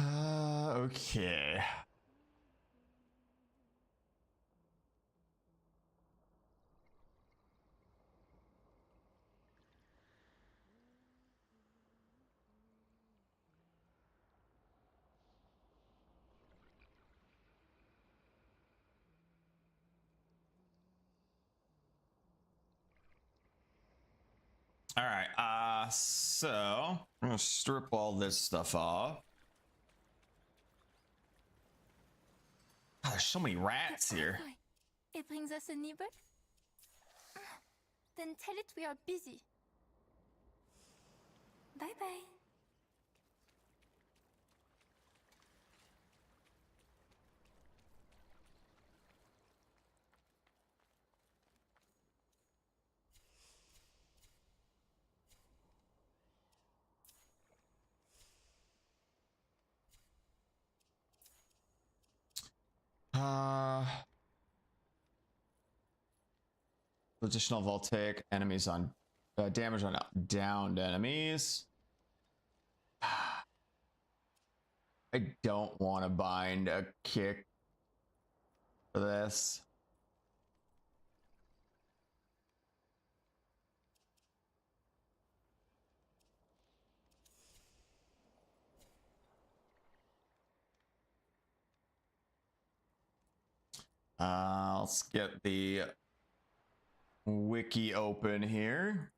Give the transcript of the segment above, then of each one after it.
Okay. All right, so I'm gonna strip all this stuff off. God, there's so many rats here. It brings us a nibble? Then tell it we are busy. Bye-bye. Additional voltaic enemies on damage on downed enemies. I don't want to bind a kick for this. Let's get the wiki open here.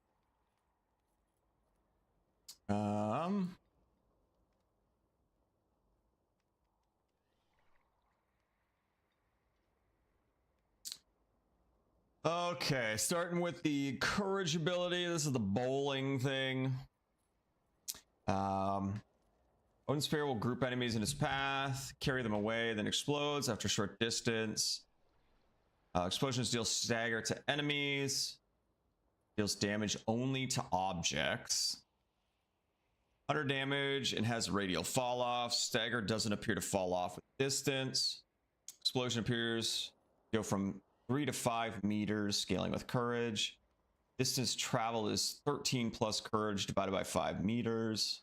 Okay, starting with the courage ability. This is the bowling thing. Odin Spear will group enemies in his path, carry them away, then explodes after a short distance. Explosions deal stagger to enemies. Deals damage only to objects. 100 damage and has radial fall off. Stagger doesn't appear to fall off with distance. Explosion appears go from 3 to 5 meters, scaling with courage. Distance travel is 13 plus courage divided by 5 meters.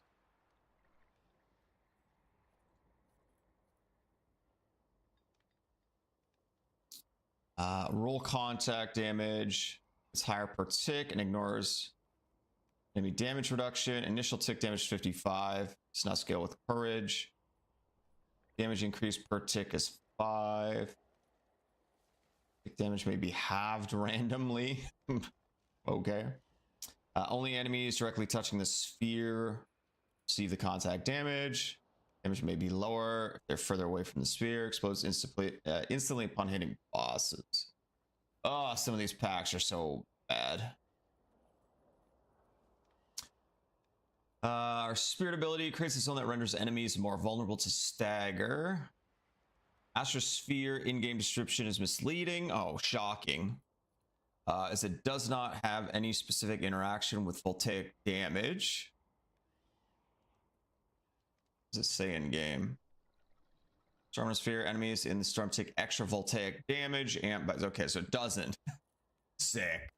Roll contact damage. It's higher per tick and ignores enemy damage reduction. Initial tick damage 55. It's not scale with courage. Damage increase per tick is 5. Tick damage may be halved randomly. Okay. Only enemies directly touching the sphere receive the contact damage. Damage may be lower if they're further away from the sphere. Explodes instantly upon hitting bosses. Oh, some of these packs are so bad. Our spirit ability creates a zone that renders enemies more vulnerable to stagger. Astrosphere in-game description is misleading. Oh, shocking. As it does not have any specific interaction with voltaic damage. What does it say in game? Stormosphere enemies in the storm take extra voltaic damage and but okay, so it doesn't. Sick.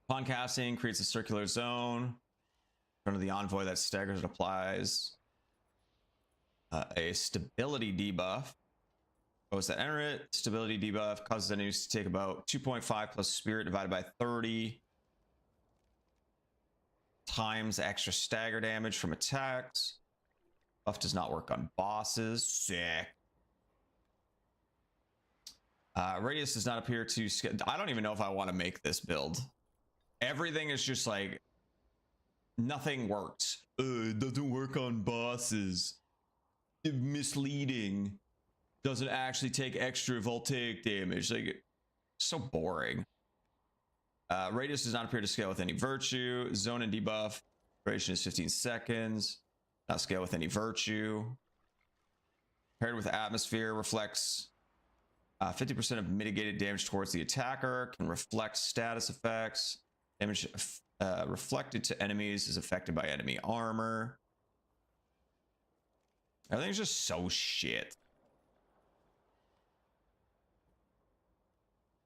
Upon casting, creates a circular zone in front of the envoy that staggers and applies a stability debuff. Those that enter it, stability debuff causes enemies to take about 2.5 plus spirit divided by 30 times extra stagger damage from attacks. Buff does not work on bosses. Sick. Radius does not appear to... I don't even know if I want to make this build. Everything is just like... Nothing works. It doesn't work on bosses. Misleading. Doesn't actually take extra voltaic damage. Like, so boring. Radius does not appear to scale with any virtue. Zone and debuff. Duration is 15 seconds. Not scale with any virtue. Paired with atmosphere, reflects 50% of mitigated damage towards the attacker. Can reflect status effects. Damage reflected to enemies is affected by enemy armor. Everything's just so shit.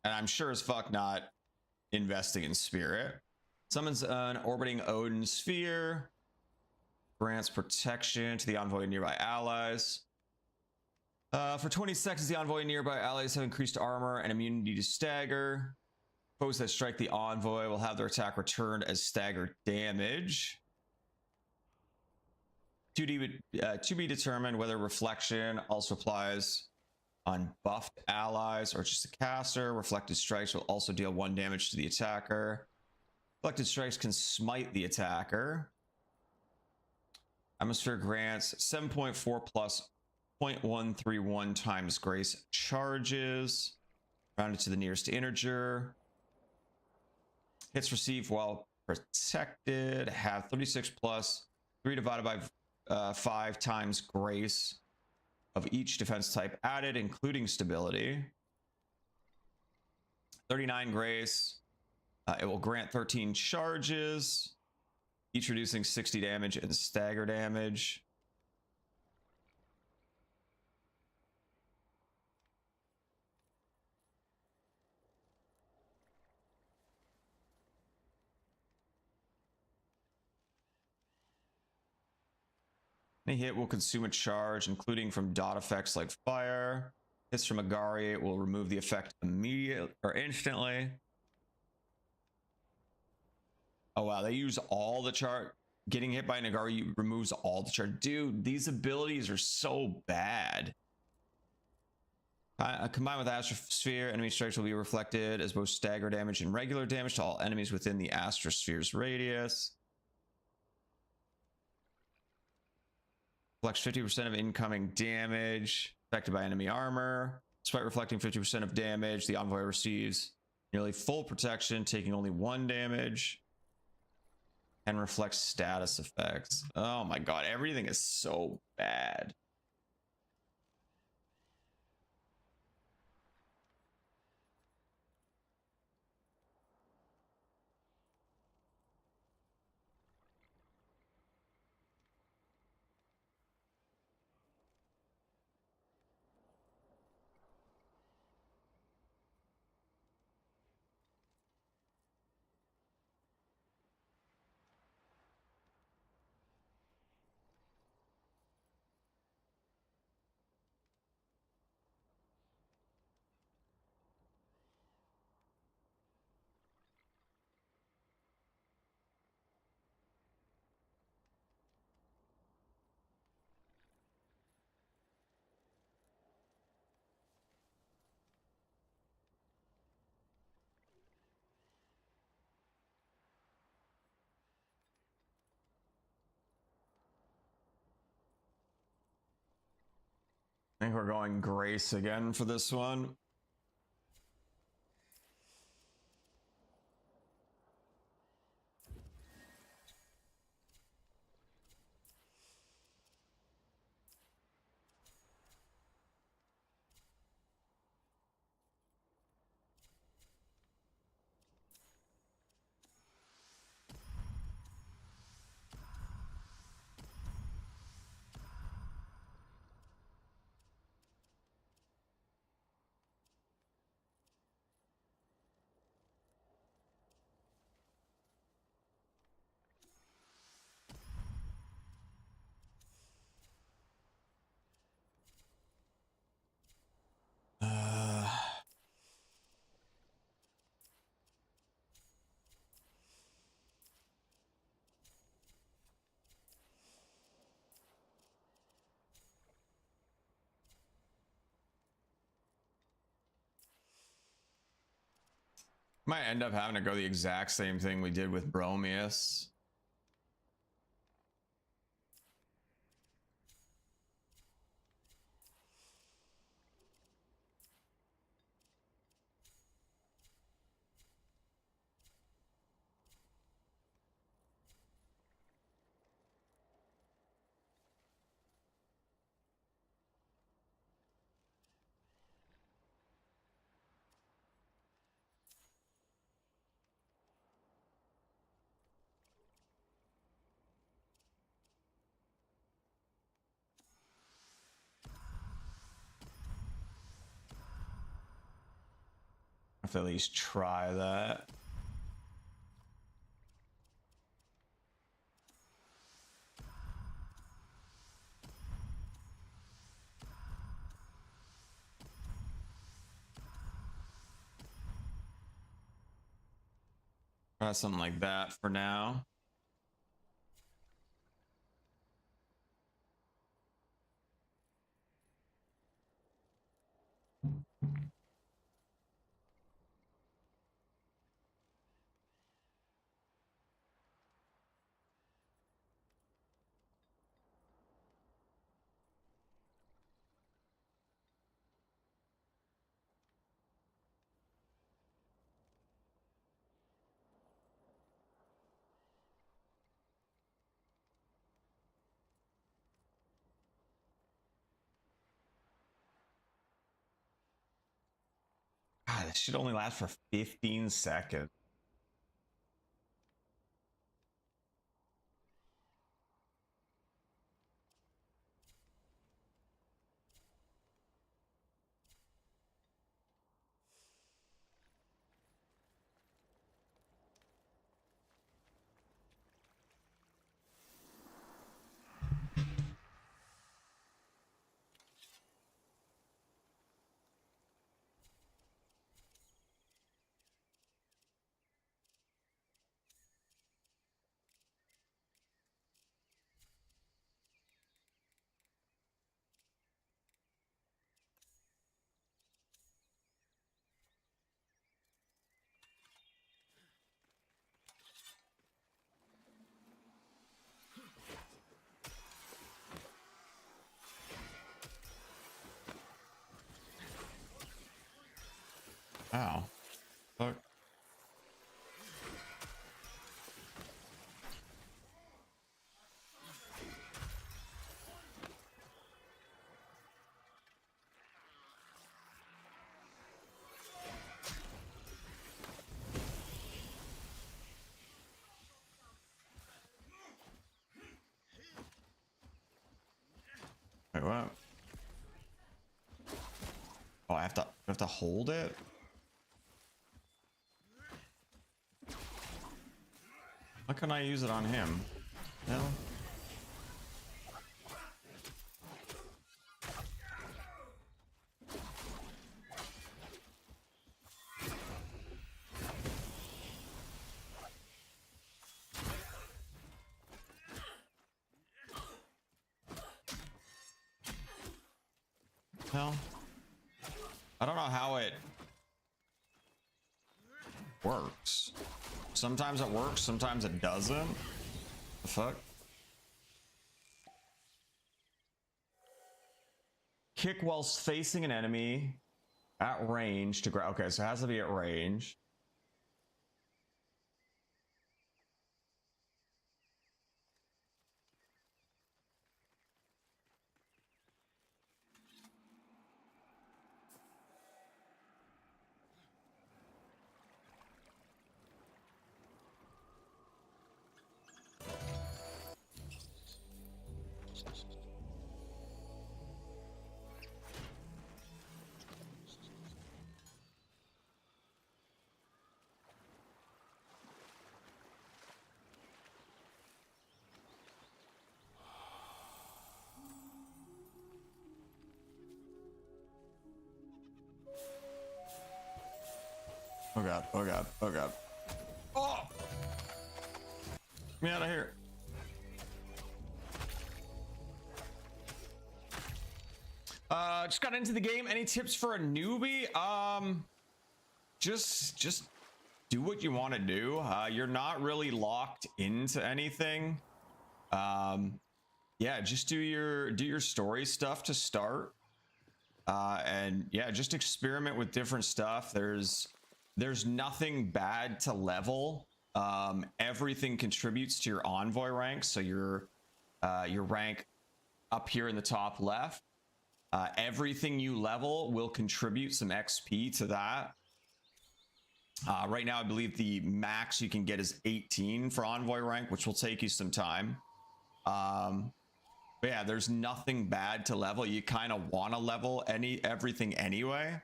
And I'm sure as fuck not investing in spirit. Summons an orbiting Odin sphere. Grants protection to the envoy and nearby allies. For 20 seconds, the envoy and nearby allies have increased armor and immunity to stagger. Foes that strike the envoy will have their attack returned as stagger damage. To be determined whether reflection also applies on buffed allies or just a caster. Reflected strikes will also deal 1 damage to the attacker. Reflected strikes can smite the attacker. Atmosphere grants 7.4 plus 0.131 times grace charges. Rounded to the nearest integer. Hits received while protected have 36 plus 3 divided by 5 times grace of each defense type added, including stability. 39 grace. It will grant 13 charges, each reducing 60 damage and stagger damage. Any hit will consume a charge, including from dot effects like fire. Hits from Agari will remove the effect immediately or instantly. Oh wow, they use all the charge. Getting hit by Nagari removes all the charge. Dude, these abilities are so bad. Combined with Astrosphere, enemy strikes will be reflected as both stagger damage and regular damage to all enemies within the Astrosphere's radius. Reflects 50% of incoming damage affected by enemy armor. Despite reflecting 50% of damage, the envoy receives nearly full protection, taking only 1 damage. And reflects status effects. Oh my god, everything is so bad. I think we're going Grace again for this one. Might end up having to go the exact same thing we did with Bromius. I have to at least try that. Something like that for now. God, this should only last for 15 seconds. Wow. Fuck. Wait, what? Oh, I have to hold it? How can I use it on him? No. Hell. I don't know how it works. Sometimes it works, sometimes it doesn't. The fuck? Kick whilst facing an enemy at range to grab. Okay, so it has to be at range. Oh god, oh god, oh god. Oh! Get me out of here. Just got into the game. Any tips for a newbie? Just do what you want to do. You're not really locked into anything. Yeah, just do your story stuff to start. And yeah, just experiment with different stuff. There's nothing bad to level. Everything contributes to your envoy rank. So your rank up here in the top left. Everything you level will contribute some XP to that. Right now, I believe the max you can get is 18 for envoy rank, which will take you some time. But yeah, there's nothing bad to level. You kind of want to level everything anyway.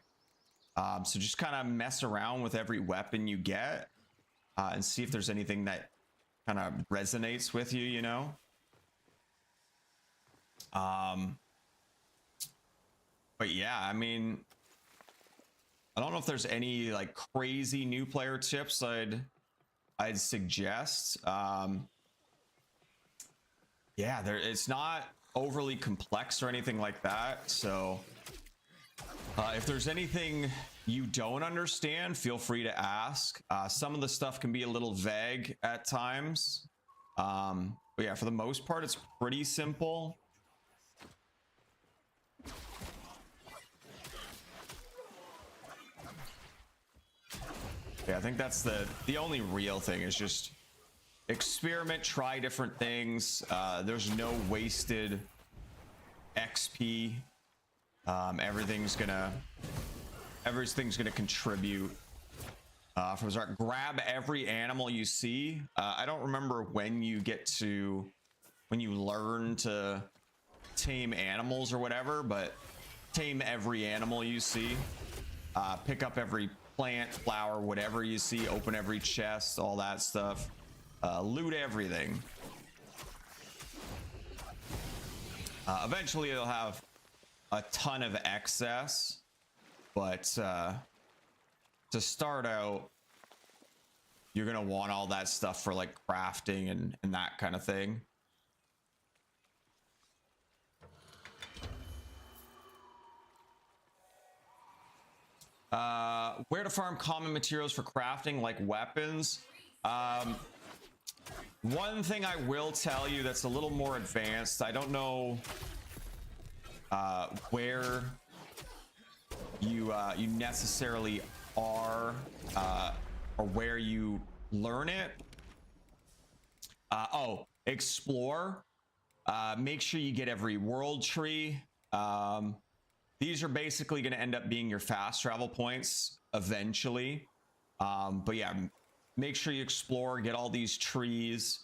So just kind of mess around with every weapon you get and see if there's anything that kind of resonates with you, you know? But yeah, I mean, I don't know if there's any like crazy new player tips I'd I'd suggest. Yeah, it's not overly complex or anything like that. So if there's anything you don't understand, feel free to ask. Some of the stuff can be a little vague at times. But yeah, for the most part, it's pretty simple. Yeah, I think that's the only real thing is just experiment, try different things. There's no wasted XP. Everything's gonna contribute from the start. Grab every animal you see. I don't remember when you learn to tame animals or whatever, but tame every animal you see. Pick up every plant, flower, whatever you see. Open every chest, all that stuff. Loot everything. Eventually they'll have a ton of excess, but to start out, you're gonna want all that stuff for like crafting and that kind of thing. Where to farm common materials for crafting, like weapons. One thing I will tell you that's a little more advanced, I don't know where you necessarily are or where you learn it. Explore. Make sure you get every world tree. These are basically going to end up being your fast travel points eventually. But yeah, make sure you explore, get all these trees.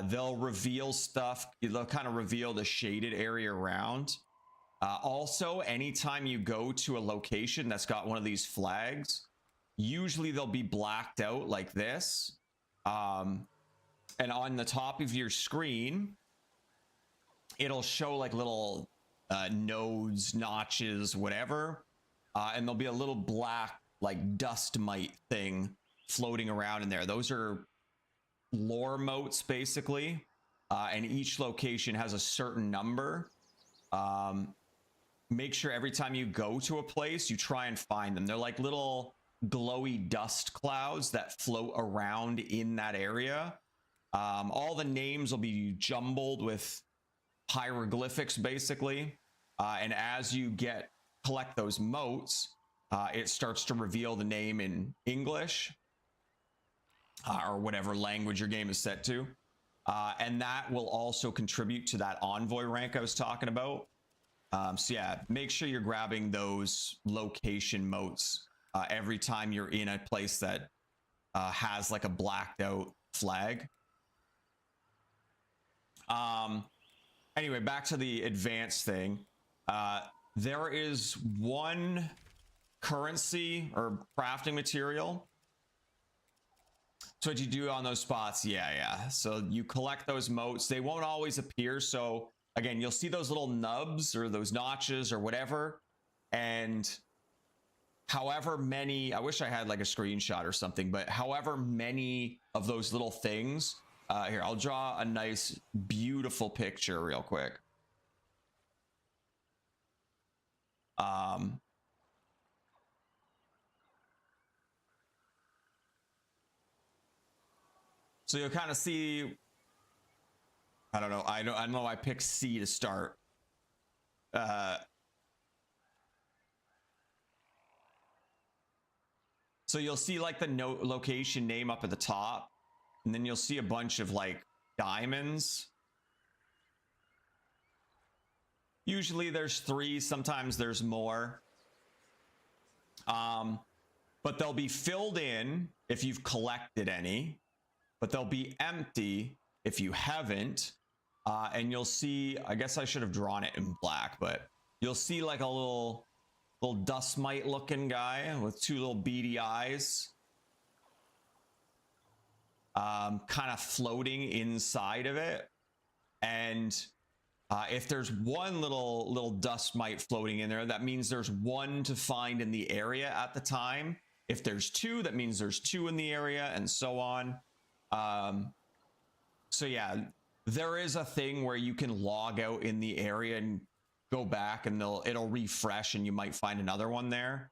They'll reveal stuff. They'll kind of reveal the shaded area around. Also, anytime you go to a location that's got one of these flags, usually they'll be blacked out like this. And on the top of your screen, it'll show like little nodes, notches, whatever. And there'll be a little black like dust mite thing floating around in there. Those are lore motes basically. And each location has a certain number. Make sure every time you go to a place, you try and find them. They're like little glowy dust clouds that float around in that area. All the names will be jumbled with hieroglyphics basically. And as you collect those motes, it starts to reveal the name in English or whatever language your game is set to. And that will also contribute to that envoy rank I was talking about. So yeah, make sure you're grabbing those location motes every time you're in a place that has like a blacked out flag. Anyway, back to the advanced thing. There is one currency or crafting material. So what you do on those spots, yeah. So you collect those motes. They won't always appear. So again, you'll see those little nubs or those notches or whatever. And however many, I wish I had like a screenshot or something, but however many of those little things, here, I'll draw a nice, beautiful picture real quick. So you'll kind of see, I don't know. I know I picked C to start. So you'll see like the location name up at the top, and then you'll see a bunch of like diamonds. Usually there's 3, sometimes there's more. But they'll be filled in if you've collected any, but they'll be empty if you haven't. And you'll see, I guess I should have drawn it in black, but you'll see like a little dust mite looking guy with 2 little beady eyes. Kind of floating inside of it. And if there's one little dust mite floating in there, that means there's 1 to find in the area at the time. If there's 2, that means there's 2 in the area, and so on. So yeah, there is a thing where you can log out in the area and go back, and it'll refresh, and you might find another one there.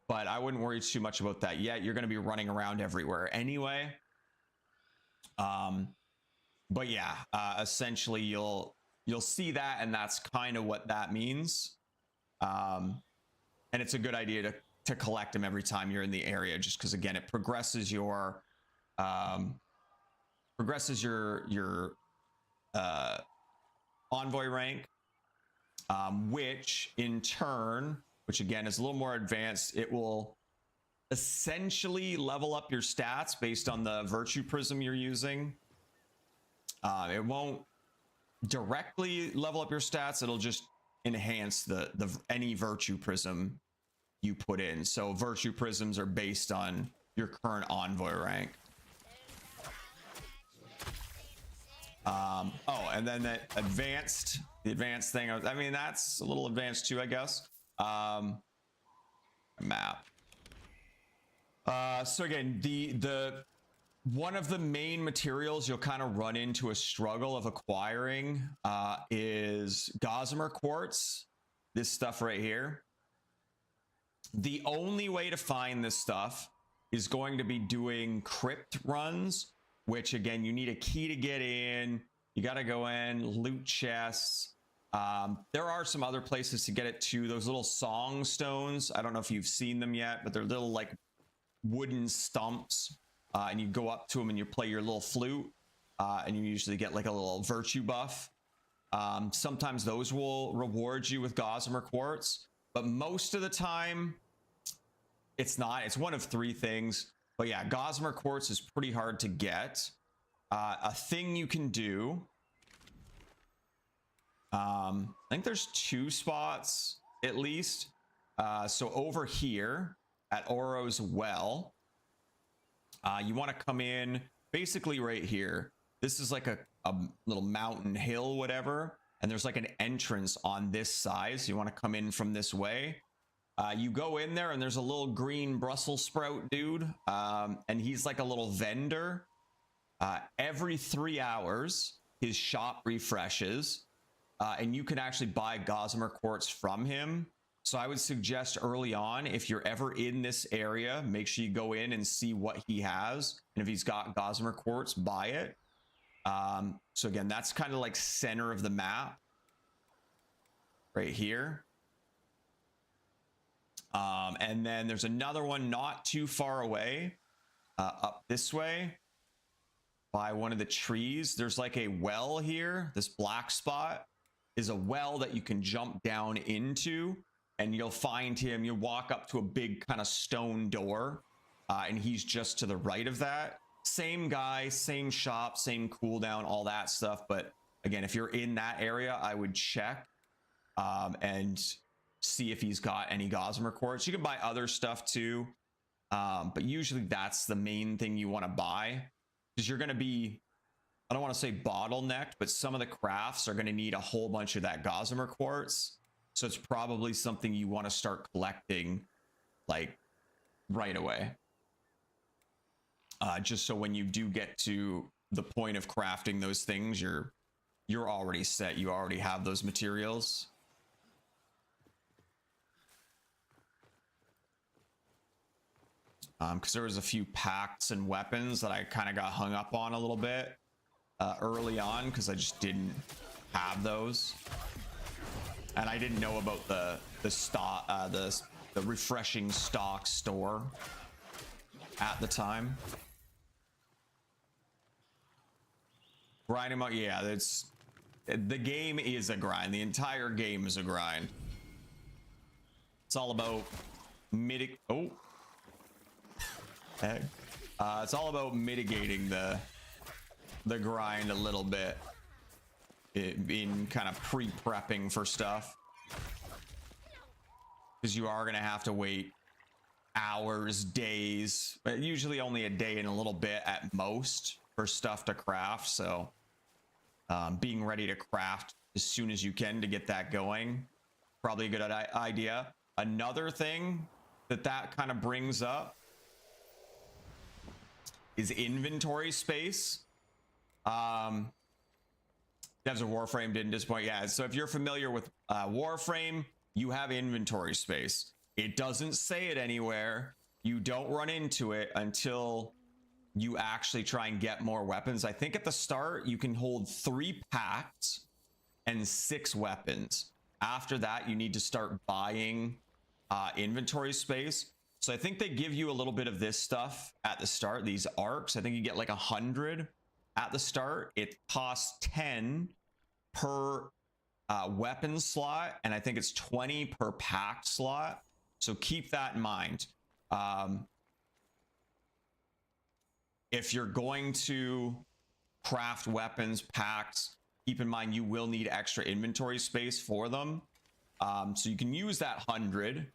But I wouldn't worry too much about that yet. You're going to be running around everywhere anyway. But yeah, essentially you'll see that, and that's kind of what that means. And it's a good idea to collect them every time you're in the area, just because again it progresses your envoy rank, which in turn, which again is a little more advanced, it will essentially level up your stats based on the virtue prism you're using. It won't directly level up your stats, it'll just enhance the any virtue prism you put in. So virtue prisms are based on your current envoy rank. Oh, and then the advanced thing, I mean, that's a little advanced too, I guess. Map. So again, the one of the main materials you'll kind of run into a struggle of acquiring is gossamer quartz, this stuff right here. The only way to find this stuff is going to be doing crypt runs, which again, you need a key to get in. You got to go in, loot chests. There are some other places to get it too. Those little song stones, I don't know if you've seen them yet, but they're little like wooden stumps. And you go up to them and you play your little flute, and you usually get like a little virtue buff. Sometimes those will reward you with gossamer quartz, but most of the time it's not. It's one of three things. But yeah, gossamer quartz is pretty hard to get. A thing you can do, I think there's two spots at least. So over here at Oro's Well, you want to come in basically right here. This is like a little mountain hill, whatever. And there's like an entrance on this side. So you want to come in from this way. You go in there and there's a little green Brussels sprout dude. And he's like a little vendor. Every 3 hours, his shop refreshes. And you can actually buy gossamer quartz from him. So I would suggest early on, if you're ever in this area, make sure you go in and see what he has. And if he's got gossamer quartz, buy it. So again, that's kind of like center of the map right here. And then there's another one not too far away, up this way by one of the trees. There's like a well here. This black spot is a well that you can jump down into. And you'll find him, you walk up to a big kind of stone door, and he's just to the right of that. Same guy, same shop, same cooldown, all that stuff. But again, if you're in that area, I would check and see if he's got any gossamer quartz. You can buy other stuff too, but usually that's the main thing you want to buy, because you're going to be, I don't want to say bottlenecked, but some of the crafts are going to need a whole bunch of that gossamer quartz. So it's probably something you want to start collecting like right away. Just so when you do get to the point of crafting those things, you're already set. You already have those materials. Because there was a few pacts and weapons that I kind of got hung up on a little bit early on, because I just didn't have those. And I didn't know about the stock, the refreshing stock store at the time. Grinding out, yeah, the game is a grind. The entire game is a grind. It's all about it's all about mitigating the grind a little bit. In kind of pre-prepping for stuff, because you are going to have to wait hours, days, but usually only a day and a little bit at most for stuff to craft. So being ready to craft as soon as you can to get that going, probably a good idea. Another thing that kind of brings up is inventory space. Devs of Warframe didn't disappoint. Yeah, so if you're familiar with Warframe, you have inventory space. It doesn't say it anywhere. You don't run into it until you actually try and get more weapons. I think at the start, you can hold 3 packs and 6 weapons. After that, you need to start buying inventory space. So I think they give you a little bit of this stuff at the start, these arcs. I think you get like 100 at the start. It costs 10 per weapon slot, and I think it's 20 per pack slot. So keep that in mind. If you're going to craft weapons packs, keep in mind you will need extra inventory space for them. So you can use that 100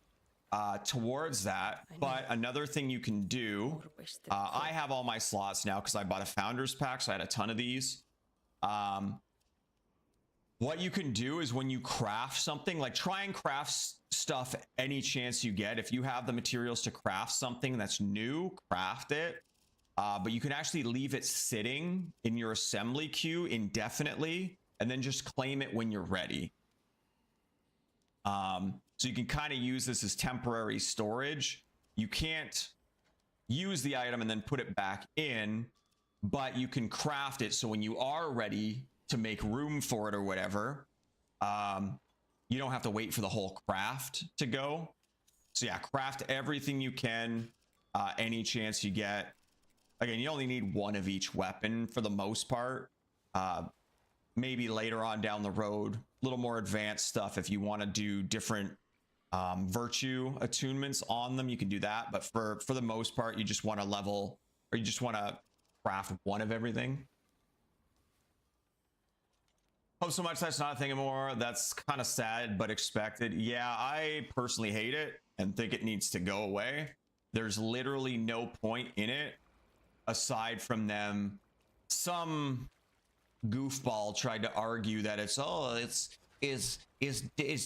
towards that. But another thing you can do, I have all my slots now because I bought a founders pack, so I had a ton of these. What you can do is when you craft something, like try and craft stuff any chance you get. If you have the materials to craft something that's new, craft it. But you can actually leave it sitting in your assembly queue indefinitely and then just claim it when you're ready. So you can kind of use this as temporary storage. You can't use the item and then put it back in, but you can craft it so when you are ready to make room for it or whatever, you don't have to wait for the whole craft to go. So yeah, craft everything you can, any chance you get. Again, you only need 1 of each weapon for the most part. Maybe later on down the road, a little more advanced stuff. If you want to do different virtue attunements on them, you can do that. But for the most part, you just want to level, or you just want to craft 1 of everything. Hope so much that's not a thing anymore. That's kind of sad, but expected. Yeah, I personally hate it and think it needs to go away. There's literally no point in it aside from them. Some goofball tried to argue that it's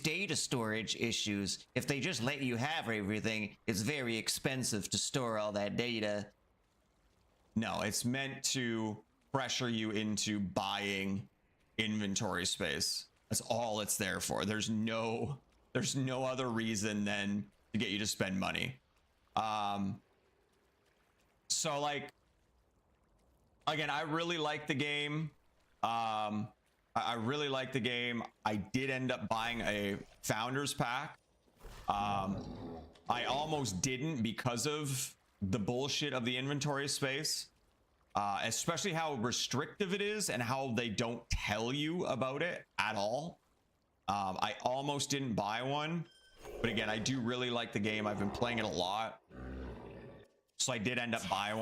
data storage issues. If they just let you have everything, it's very expensive to store all that data. No, it's meant to pressure you into buying inventory space. That's all it's there for. There's no other reason than to get you to spend money. So like, again, I really like the game. I really like the game. I did end up buying a founders pack. I almost didn't because of the bullshit of the inventory space, especially how restrictive it is and how they don't tell you about it at all. I almost didn't buy one, but again, I do really like the game. I've been playing it a lot, so I did end up buying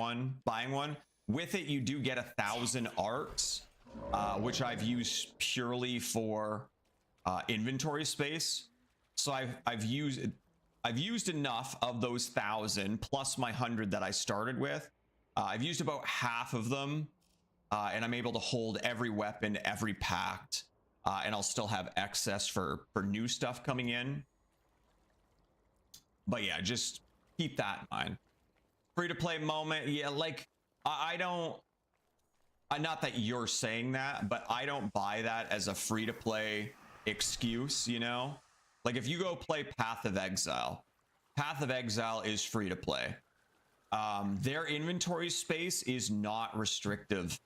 one. With it, you do get 1,000 arcs, which I've used purely for inventory space. So I've used enough of those 1,000 plus my 100 that I started with. I've used about half of them, and I'm able to hold every weapon, every pact, and I'll still have excess for new stuff coming in. But yeah, just keep that in mind. Free to play moment, yeah, like not that you're saying that, but I don't buy that as a free to play excuse, you know? Like if you go play Path of Exile is free to play. Their inventory space is not restrictive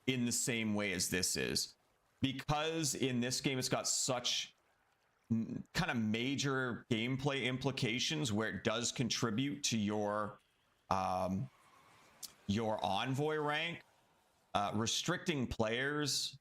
in the same way as this is, because in this game it's got such kind of major gameplay implications where it does contribute to your envoy rank. Restricting players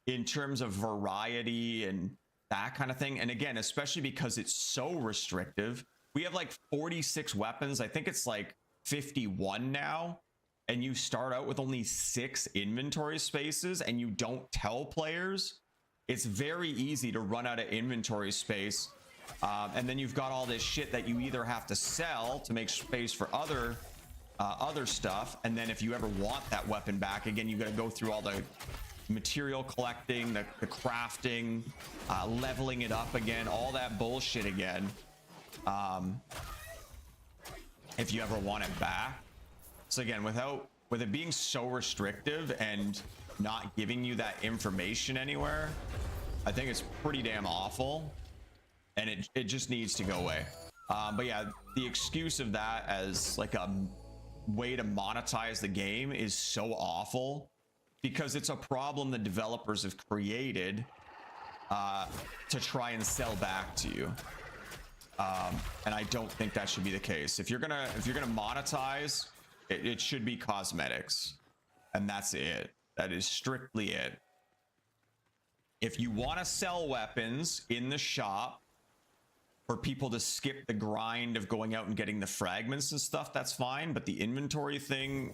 in terms of variety and that kind of thing. And again, especially because it's so restrictive, we have like 46 weapons. I think it's like 51 now. And you start out with only 6 inventory spaces and you don't tell players. It's very easy to run out of inventory space. And then you've got all this shit that you either have to sell to make space for other stuff, and then if you ever want that weapon back again, you got to go through all the material collecting, the crafting, leveling it up again, all that bullshit again, if you ever want it back. So again, without with it being so restrictive and not giving you that information anywhere, I think it's pretty damn awful, and it just needs to go away. But yeah, the excuse of that as like a way to monetize the game is so awful, because it's a problem the developers have created to try and sell back to you. And I don't think that should be the case. If you're gonna monetize, it should be cosmetics, and that's it. That is strictly it. If you want to sell weapons in the shop for people to skip the grind of going out and getting the fragments and stuff, that's fine. But the inventory thing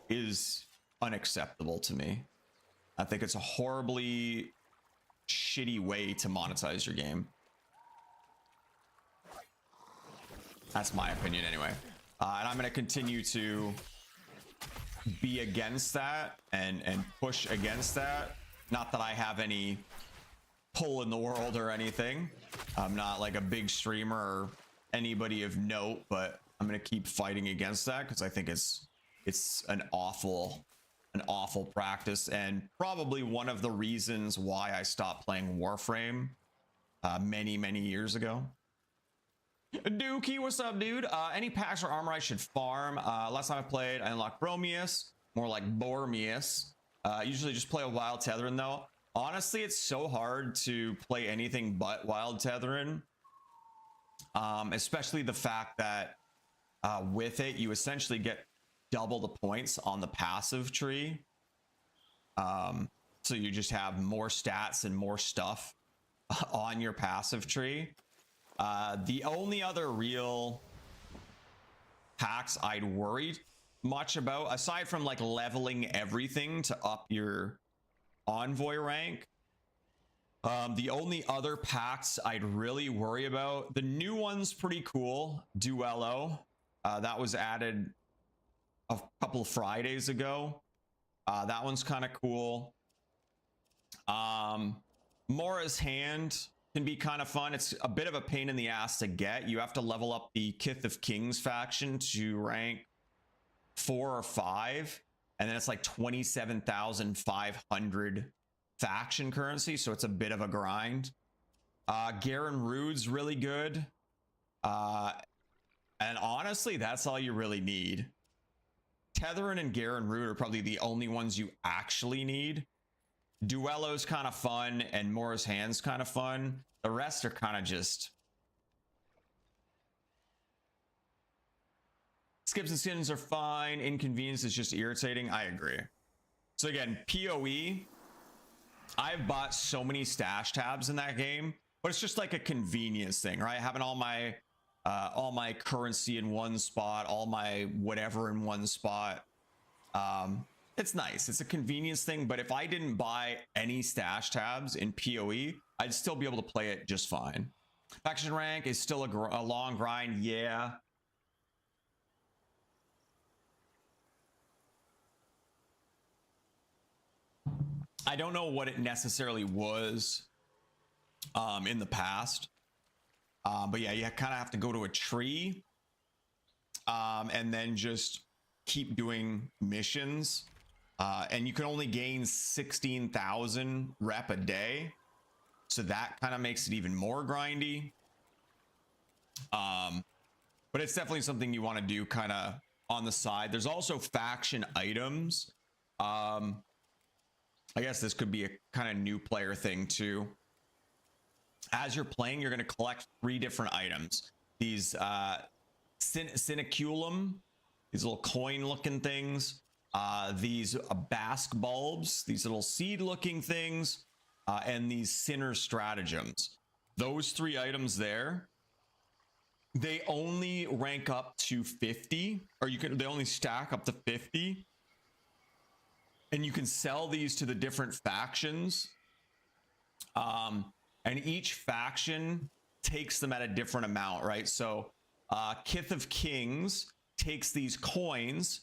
is unacceptable to me. I think it's a horribly shitty way to monetize your game. That's my opinion anyway. And I'm going to continue to be against that and push against that. Not that I have any pull in the world or anything. I'm not like a big streamer or anybody of note, but I'm going to keep fighting against that because I think it's an awful practice, and probably one of the reasons why I stopped playing Warframe many years ago. Dookie, what's up, dude? Any packs or armor I should farm? Last time I played, I unlocked Bromius, more like Bormius. Usually just play a Wild Tetherin though. Honestly, it's so hard to play anything but Wild Tetherin. Especially the fact that with it, you essentially get double the points on the passive tree. So you just have more stats and more stuff on your passive tree. The only other real hacks I'd worry much about, aside from like leveling everything to up your envoy rank, the only other packs I'd really worry about, the new one's pretty cool, Duello. That was added a couple of Fridays ago. That one's kind of cool. Mora's Hand can be kind of fun. It's a bit of a pain in the ass to get. You have to level up the Kith of Kings faction to rank 4 or 5, and then it's like 27,500 faction currency, so it's a bit of a grind. Garen Rude's really good, and honestly, that's all you really need. Tetherin and Garen Rude are probably the only ones you actually need. Duello's kind of fun, and Mora's Hand's kind of fun. The rest are kind of just skips and skins are fine. Inconvenience is just irritating. I agree. So again, PoE, I've bought so many stash tabs in that game, but it's just like a convenience thing, right? Having all my currency in one spot, all my whatever in one spot. It's nice. It's a convenience thing, but if I didn't buy any stash tabs in PoE, I'd still be able to play it just fine. Faction rank is still a long grind, yeah. I don't know what it necessarily was in the past, but yeah, you kind of have to go to a tree and then just keep doing missions. And you can only gain 16,000 rep a day. So that kind of makes it even more grindy. But it's definitely something you want to do kind of on the side. There's also faction items. I guess this could be a kind of new player thing too. As you're playing, you're going to collect 3 different items. These Siniculum, these little coin looking things. These Basque bulbs, these little seed looking things, and these Sinner stratagems. Those 3 items there, they only rank up to 50, or they only stack up to 50. And you can sell these to the different factions. And each faction takes them at a different amount, right? So Kith of Kings takes these coins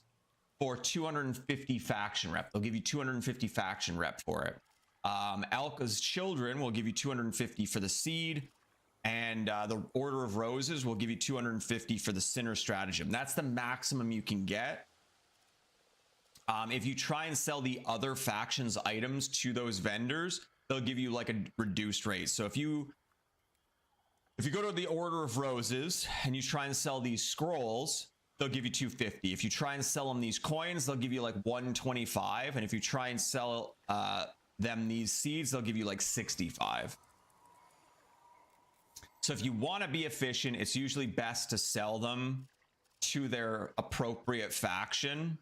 for 250 faction rep. They'll give you 250 faction rep for it. Alka's Children will give you 250 for the seed, and the Order of Roses will give you 250 for the Sinner stratagem. That's the maximum you can get If you try and sell the other factions items to those vendors, they'll give you like a reduced rate. So if you go to the Order of Roses and you try and sell these scrolls, they'll give you 250. If you try and sell them these coins, they'll give you like 125. And if you try and sell them these seeds, they'll give you like 65. So if you want to be efficient, it's usually best to sell them to their appropriate faction.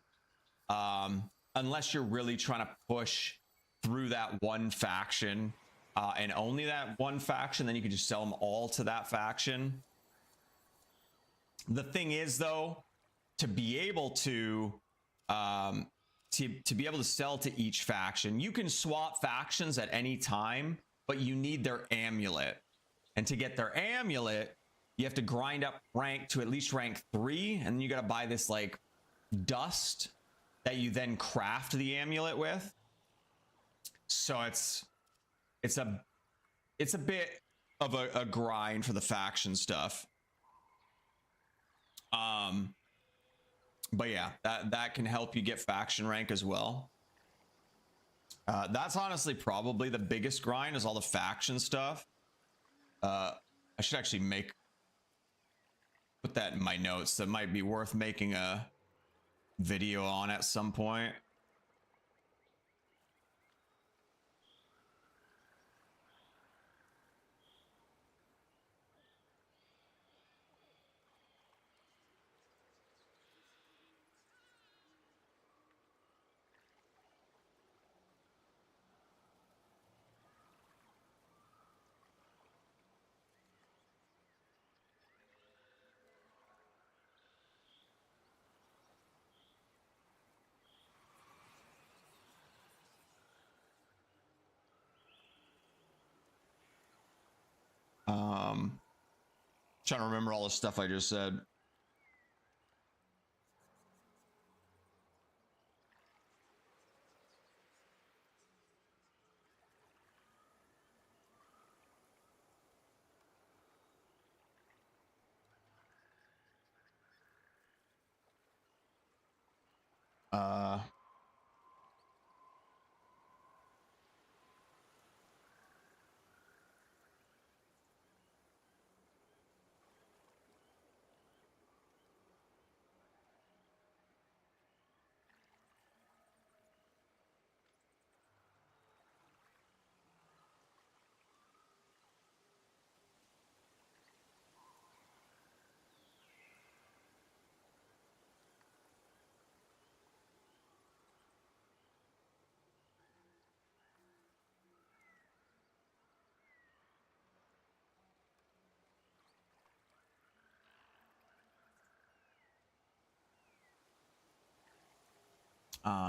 Unless you're really trying to push through that one faction and only that one faction, then you can just sell them all to that faction. The thing is, though, to be able to be able to sell to each faction, you can swap factions at any time, but you need their amulet. And to get their amulet, you have to grind up rank to at least rank 3, and then you got to buy this like dust that you then craft the amulet with. So it's a bit of a grind for the faction stuff. But yeah, that can help you get faction rank as well. That's honestly probably the biggest grind, is all the faction stuff. I should actually put that in my notes. That might be worth making a video on at some point. Trying to remember all the stuff I just said.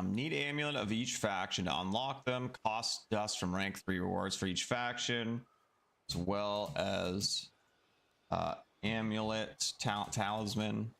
Need amulet of each faction to unlock them. Cost dust from rank 3 rewards for each faction, as well as amulet, talisman.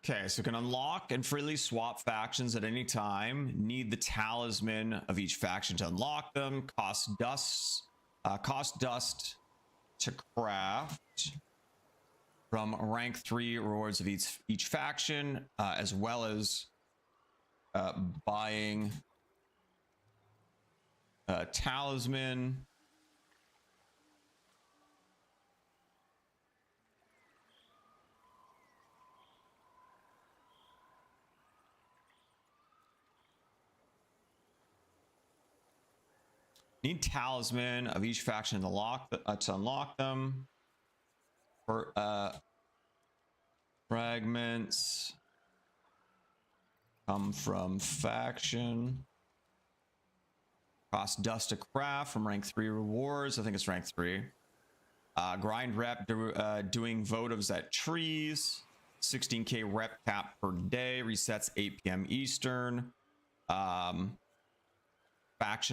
Okay, so can unlock and freely swap factions at any time. Need the talisman of each faction to unlock them. Cost dust to craft. from rank 3 rewards of each faction, as well as buying talisman. Need talisman of each faction to unlock them. For fragments come from faction. Cost dust to craft from rank 3 rewards. I think it's rank 3. Grind rep doing votives at trees. 16k rep cap per day. Resets 8 p.m. Eastern. Faction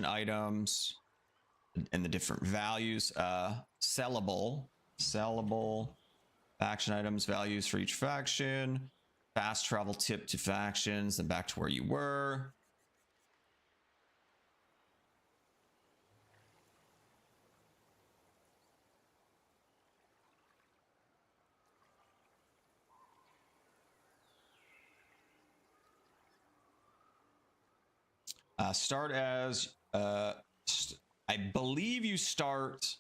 items and the different values. Sellable faction items, values for each faction. Fast travel tip to factions and back to where you were. Start as I believe you start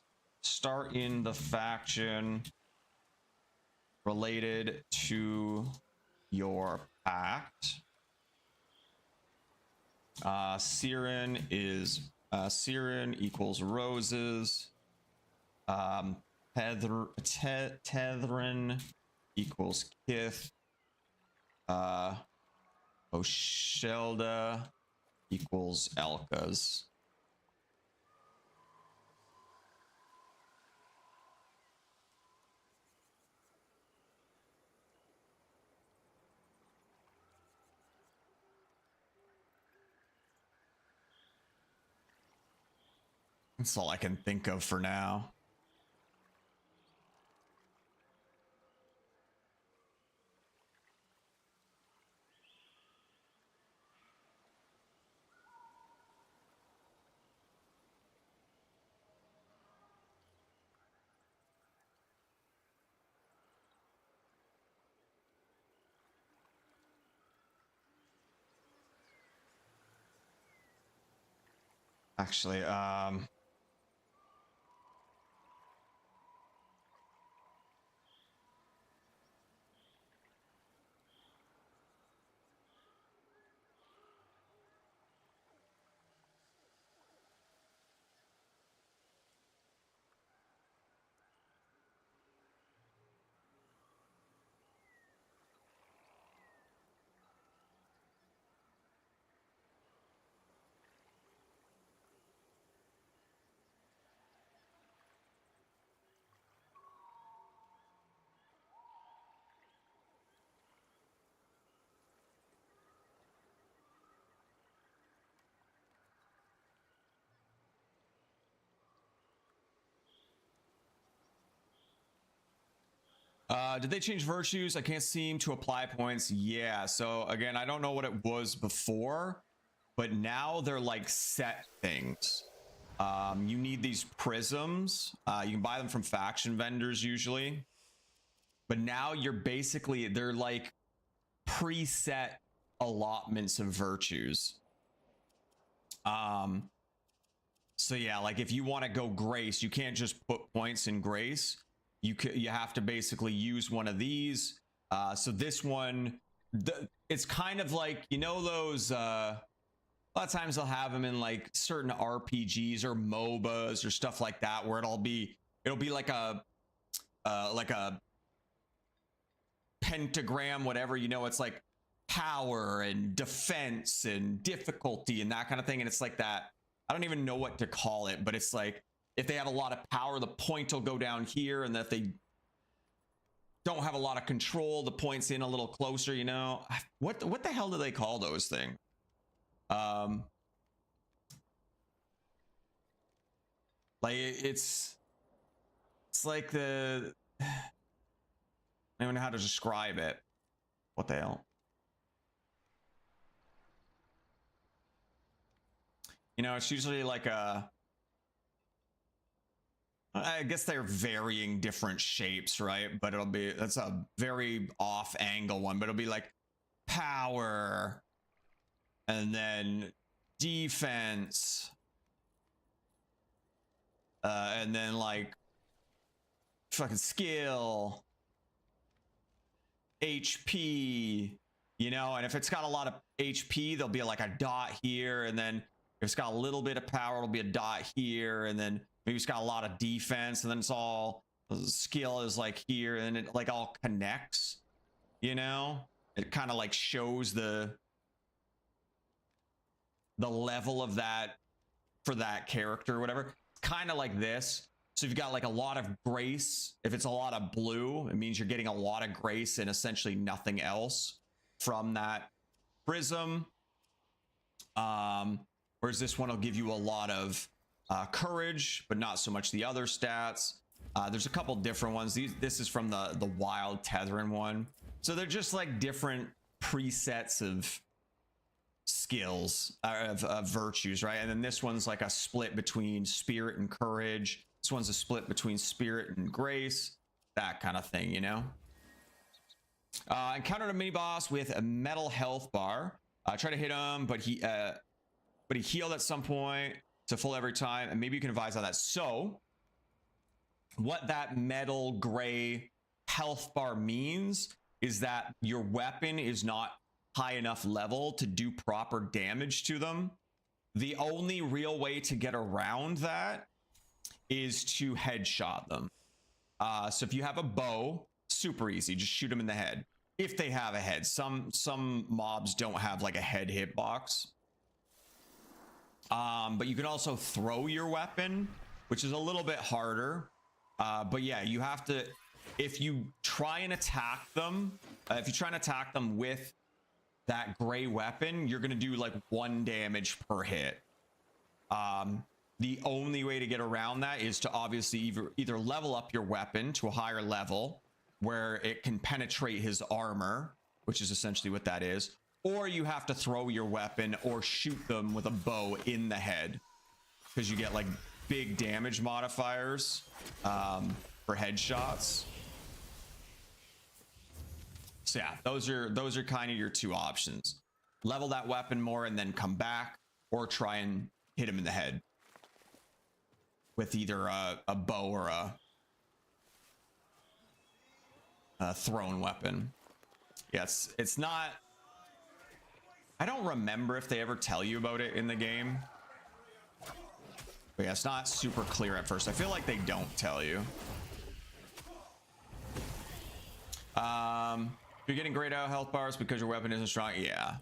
in the faction related to your pact. Siren equals roses. Tethrin equals kith. Oshelda equals Elkas. That's all I can think of for now. Actually, did they change virtues? I can't seem to apply points. Yeah, so again, I don't know what it was before, but now they're like set things. You need these prisms. You can buy them from faction vendors usually, but now they're like preset allotments of virtues. So yeah, like if you want to go grace, you can't just put points in grace. You have to basically use one of these. So this one, it's kind of like, you know, those a lot of times they'll have them in like certain RPGs or MOBAs or stuff like that, where it'll be like a pentagram, whatever, you know, it's like power and defense and difficulty and that kind of thing. And it's like that, I don't even know what to call it, but it's like if they have a lot of power, the point will go down here, and that they don't have a lot of control, the point's in a little closer, you know. What the hell do they call those things? Like it's like the I don't even know how to describe it. What the hell? You know, it's usually like a I guess they're varying different shapes, right? But that's a very off angle one, but it'll be like power and then defense. And then like fucking skill, HP, you know, and if it's got a lot of HP, there'll be like a dot here, and then if it's got a little bit of power, it'll be a dot here, and then maybe it's got a lot of defense, and then it's all skill is like here, and it like all connects, you know? It kind of like shows the level of that for that character or whatever. Kind of like this. So if you've got like a lot of grace, if it's a lot of blue, it means you're getting a lot of grace and essentially nothing else from that prism. Whereas this one will give you a lot of courage, but not so much the other stats. There's a couple different ones. This is from the wild tethering one. So they're just like different presets of skills, of virtues, right? And then this one's like a split between spirit and courage. This one's a split between spirit and grace, that kind of thing, you know? Encountered a mini boss with a metal health bar. Try to hit him, but he healed at some point to full every time, and maybe you can advise on that. So what that metal gray health bar means is that your weapon is not high enough level to do proper damage to them. The only real way to get around that is to headshot them. So if you have a bow, super easy, just shoot them in the head. If they have a head, some mobs don't have like a head hitbox. But you can also throw your weapon, which is a little bit harder. But yeah, you have to, if you try and attack them, with that gray weapon, you're gonna do like 1 damage per hit. The only way to get around that is to obviously either level up your weapon to a higher level where it can penetrate his armor, which is essentially what that is, or you have to throw your weapon or shoot them with a bow in the head, because you get like big damage modifiers for headshots. So yeah, those are kind of your two options. Level that weapon more and then come back, or try and hit him in the head with either a bow or a thrown weapon. Yes, it's not, I don't remember if they ever tell you about it in the game. But yeah, it's not super clear at first. I feel like they don't tell you. You're getting grayed out health bars because your weapon isn't strong. Yeah.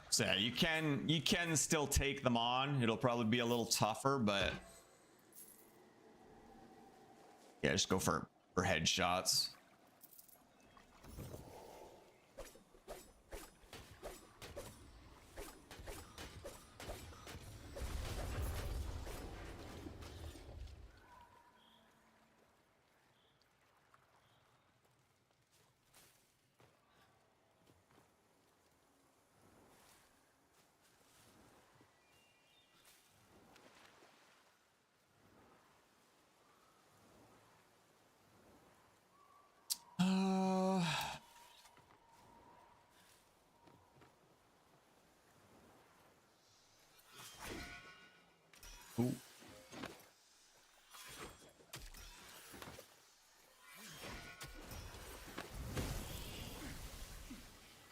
So yeah, you can still take them on. It'll probably be a little tougher, but yeah, just go for headshots. Ooh.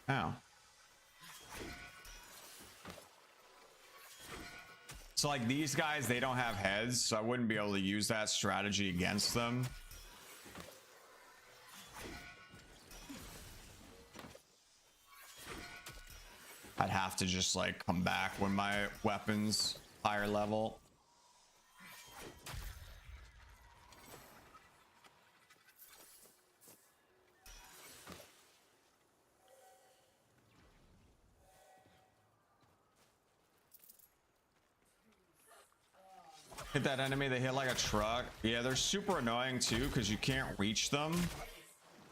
Ow. So like these guys, they don't have heads, so I wouldn't be able to use that strategy against them. I'd have to just like come back when my weapon's higher level. Hit that enemy, they hit like a truck. Yeah, they're super annoying too because you can't reach them.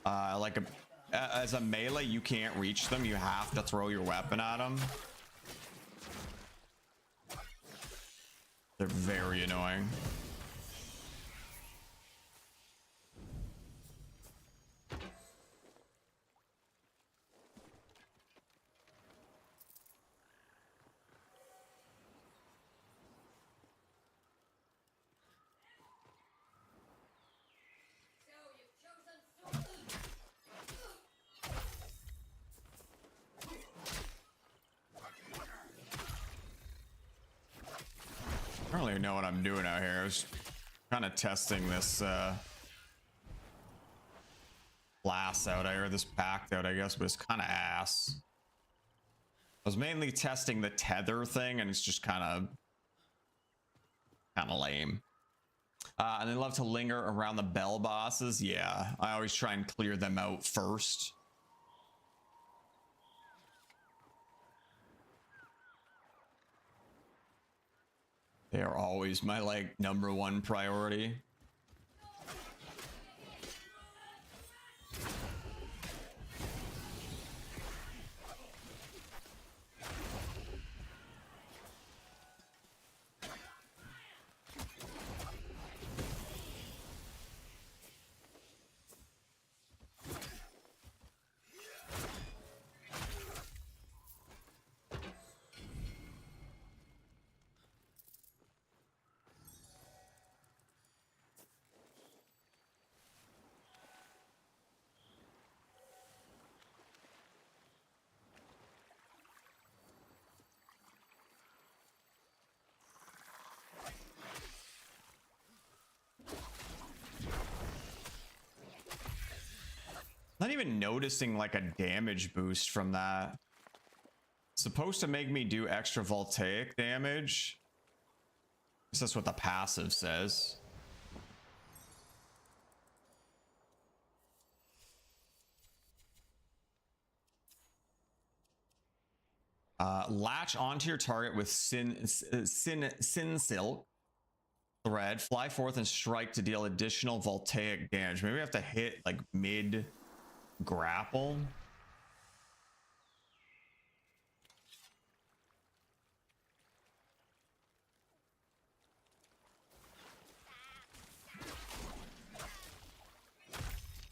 As a melee, you can't reach them. You have to throw your weapon at them. They're very annoying. I don't really know what I'm doing out here. I was kind of testing this class out. I heard this packed out, I guess, but it's kind of ass. I was mainly testing the tether thing, and it's just kind of lame. And they love to linger around the bell bosses. Yeah, I always try and clear them out first. They are always my like #1 priority. Not even noticing like a damage boost from that. It's supposed to make me do extra voltaic damage. I guess that's what the passive says. Latch onto your target with sin silk thread. Fly forth and strike to deal additional voltaic damage. Maybe I have to hit like mid grapple.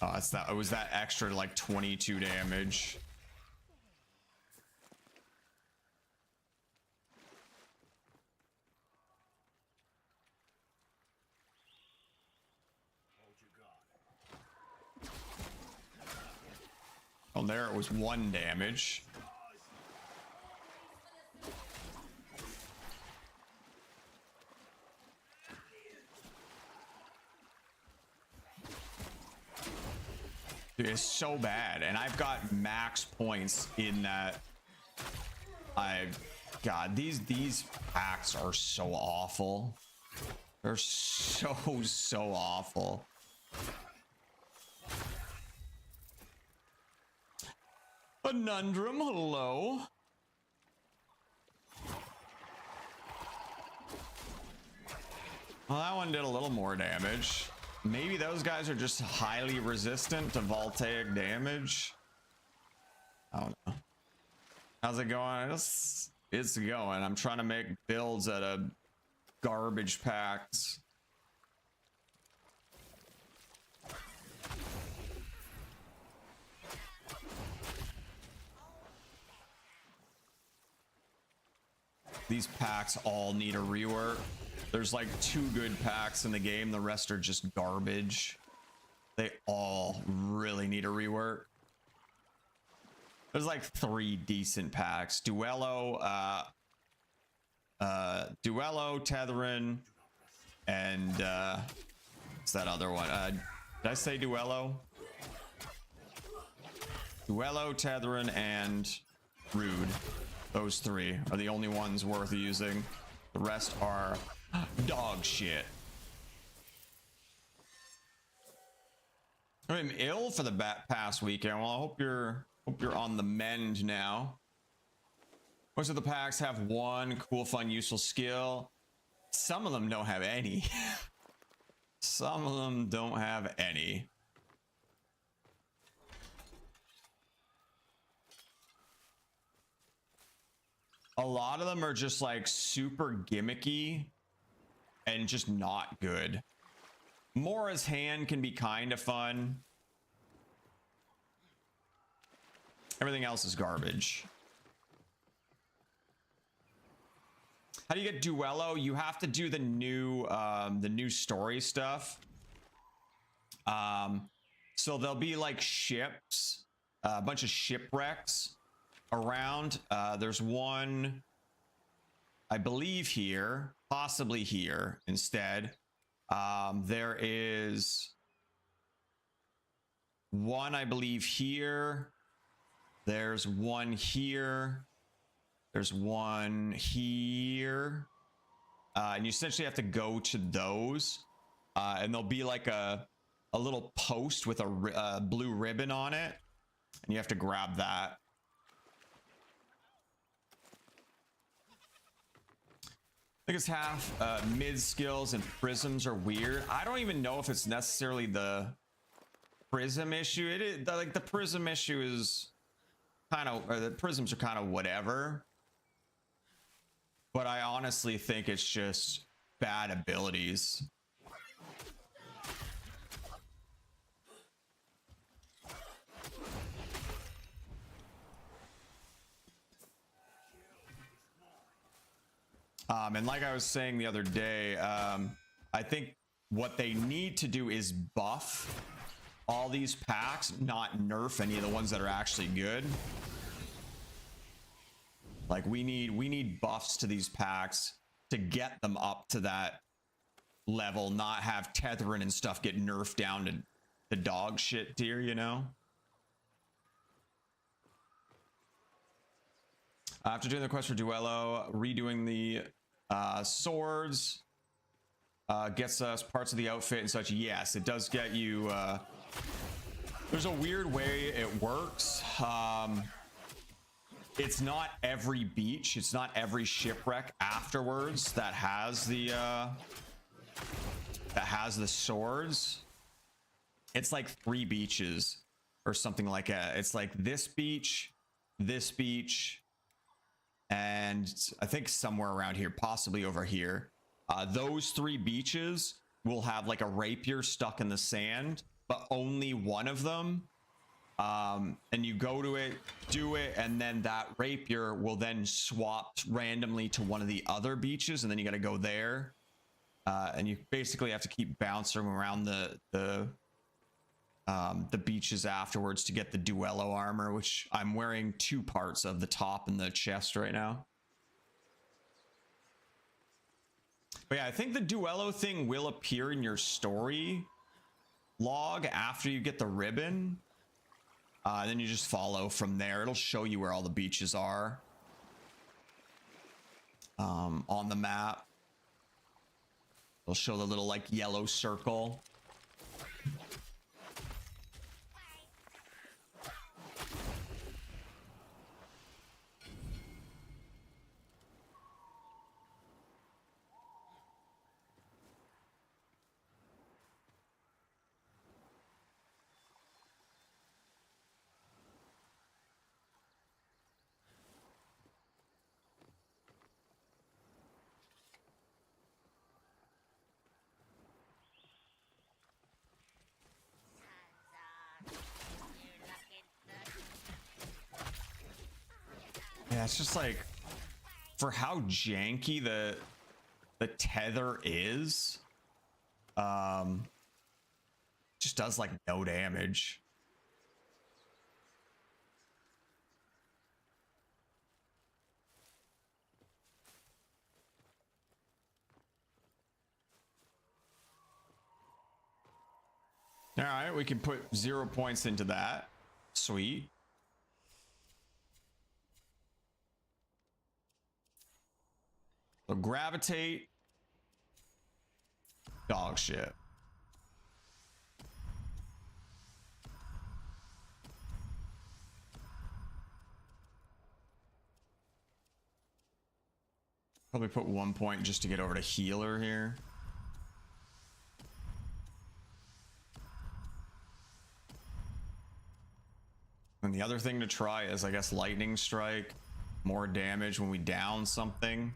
Oh, it's that. It was that extra like 22 damage. Oh, there it was 1 damage. Dude, it's so bad, and I've got max points in that. God, these packs are so awful. They're so awful. Conundrum, hello. Well, that one did a little more damage. Maybe those guys are just highly resistant to voltaic damage. I don't know. How's it going? It's going. I'm trying to make builds out of garbage packs. These packs all need a rework. There's like 2 good packs in the game. The rest are just garbage. They all really need a rework. There's like 3 decent packs. Duello, Tetherin, and what's that other one? Did I say Duello? Duello, Tetherin, and Rude. Those 3 are the only ones worth using. The rest are dog shit. I'm ill for the past weekend. Well, I hope you're on the mend now. Most of the packs have 1 cool, fun, useful skill. Some of them don't have any. Some of them don't have any. A lot of them are just like super gimmicky and just not good. Mora's hand can be kind of fun. Everything else is garbage. How do you get Duello? You have to do the new story stuff. So there'll be like ships, a bunch of shipwrecks around. There's one, I believe here, possibly here instead. There is one, I believe, here. There's one here. There's one here. And you essentially have to go to those. And there'll be like a little post with a blue ribbon on it. And you have to grab that. I think it's half. Mid skills and prisms are weird. I don't even know if it's necessarily the prism issue. It is like the prism issue is kind of, or the prisms are kind of whatever. But I honestly think it's just bad abilities. And like I was saying the other day, I think what they need to do is buff all these packs, not nerf any of the ones that are actually good. Like we need buffs to these packs to get them up to that level, not have tethering and stuff get nerfed down to the dog shit tier, you know? After doing the quest for Duello, redoing the swords gets us parts of the outfit and such. Yes, it does get you. There's a weird way it works. It's not every beach, it's not every shipwreck afterwards that has the swords. It's like 3 beaches or something like that. It's like this beach, and I think somewhere around here, possibly over here. Those 3 beaches will have like a rapier stuck in the sand, but only one of them. And you go to it, do it, and then that rapier will then swap randomly to one of the other beaches, and then you got to go there. And you basically have to keep bouncing around the beaches afterwards to get the Duello armor, which I'm wearing 2 parts of, the top and the chest right now. But yeah, I think the Duello thing will appear in your story log after you get the ribbon. Then you just follow from there. It'll show you where all the beaches are on the map. It'll show the little like yellow circle. Yeah, it's just like, for how janky the tether is, just does like no damage. All right, we can put 0 points into that. Sweet. So gravitate. Dog shit. Probably put 1 point just to get over to healer here. And the other thing to try is, I guess, lightning strike. More damage when we down something.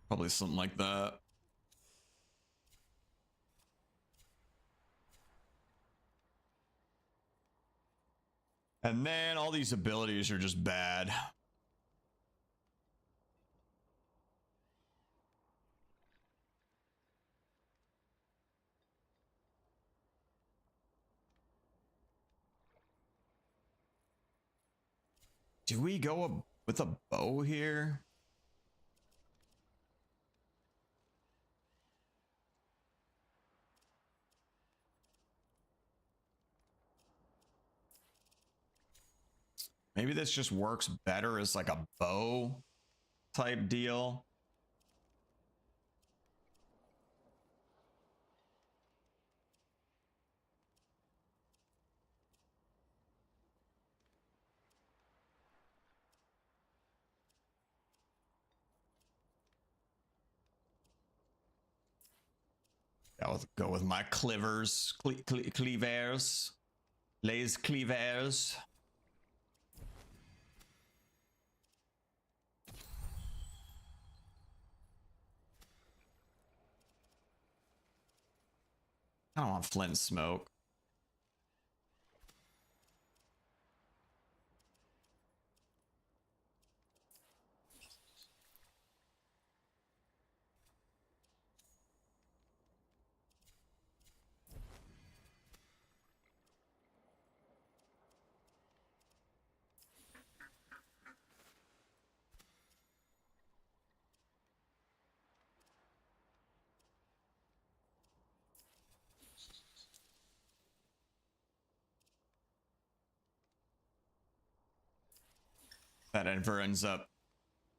Probably something like that. And then all these abilities are just bad. Do we go with a bow here? Maybe this just works better as like a bow type deal. I'll go with my clivers, cleavers, les cleavers. I don't want flint smoke. That ever ends up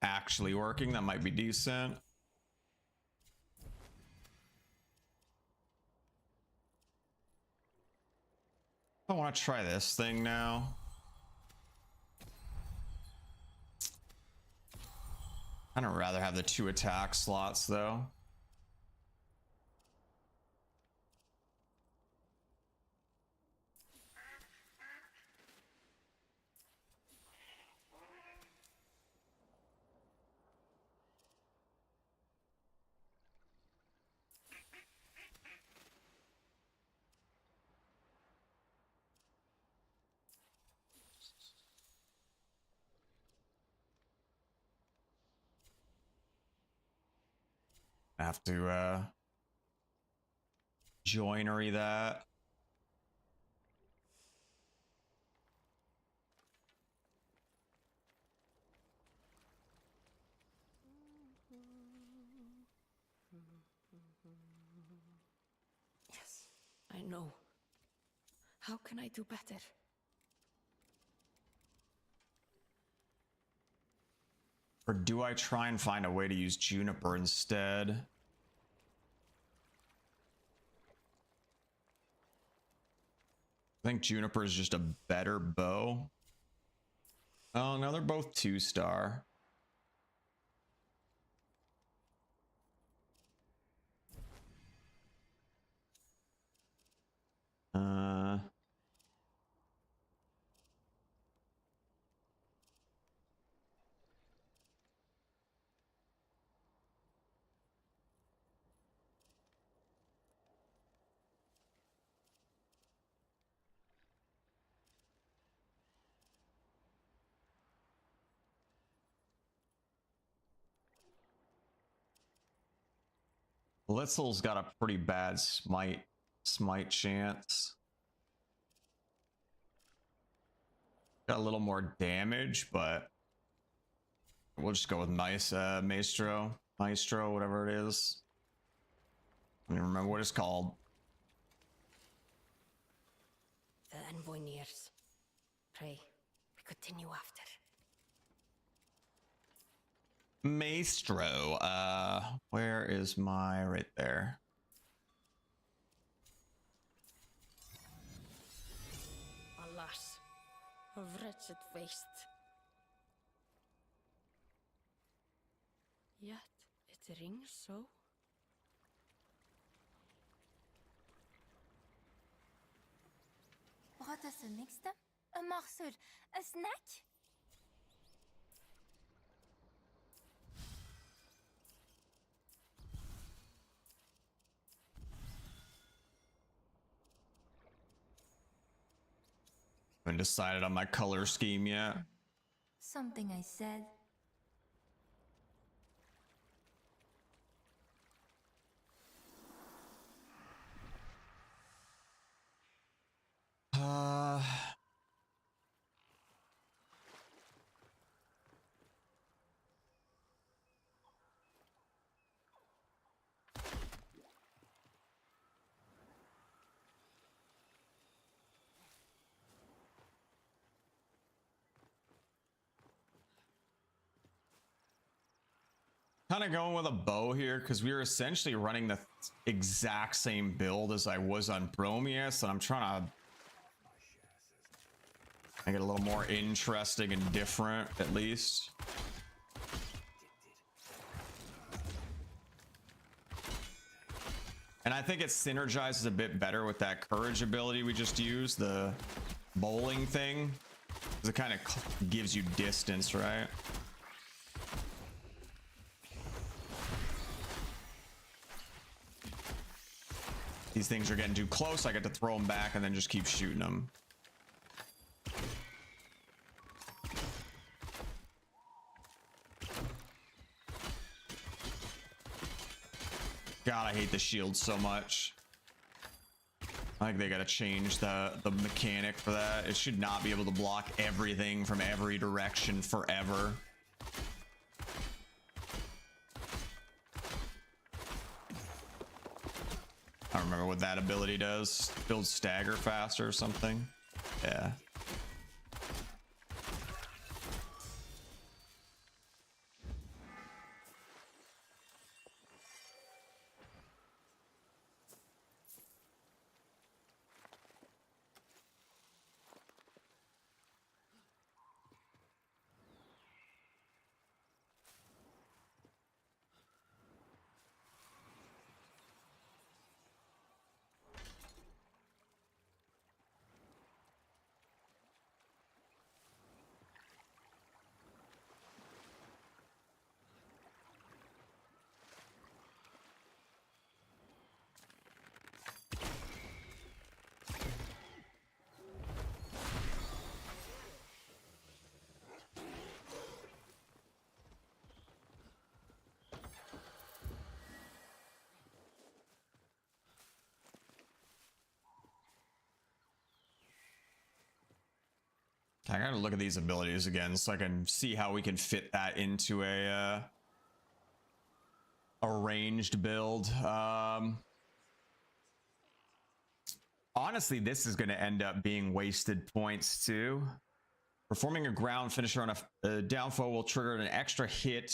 actually working, that might be decent. I want to try this thing now. I'd rather have the 2 attack slots though. I have to joinery that. Yes, I know. How can I do better? Or do I try and find a way to use juniper instead? I think juniper is just a better bow. Oh no, they're both 2-star. Blitzel's got a pretty bad smite chance. Got a little more damage, but we'll just go with Maestro, whatever it is. I don't even remember what it's called. The envoy nears. Pray, we continue after. Maestro, where is my, right there. Alas, a of wretched waste. Yet it rings so. Wat is er nekste? 'n Magsoer, 'n snack? Haven't decided on my color scheme yet. Something I said. Uh, kind of going with a bow here because we were essentially running the exact same build as I was on Bromius, and I'm trying to make it a little more interesting and different, at least. And I think it synergizes a bit better with that courage ability we just used, the bowling thing, because it kind of gives you distance, right? These things are getting too close. I get to throw them back and then just keep shooting them. God, I hate the shield so much. I think they gotta change the mechanic for that. It should not be able to block everything from every direction forever. I don't remember what that ability does. Build stagger faster or something. Yeah. I gotta look at these abilities again so I can see how we can fit that into a ranged build. Honestly, this is going to end up being wasted points too. Performing a ground finisher on a down foe will trigger an extra hit,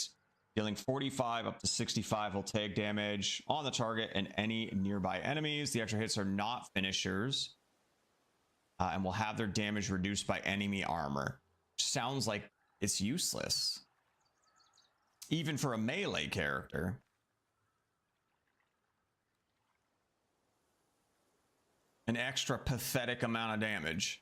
dealing 45 up to 65 will take damage on the target and any nearby enemies. The extra hits are not finishers. And will have their damage reduced by enemy armor. Sounds like it's useless. Even for a melee character. An extra pathetic amount of damage.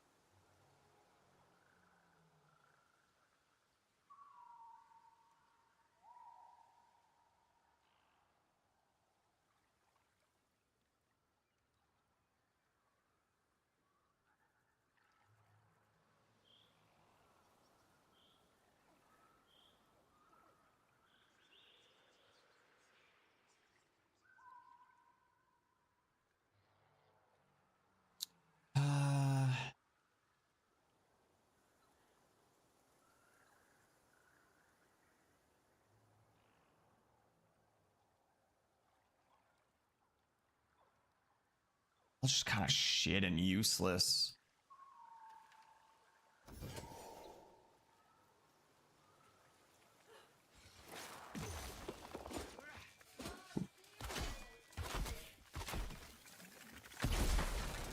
It's just kind of shit and useless.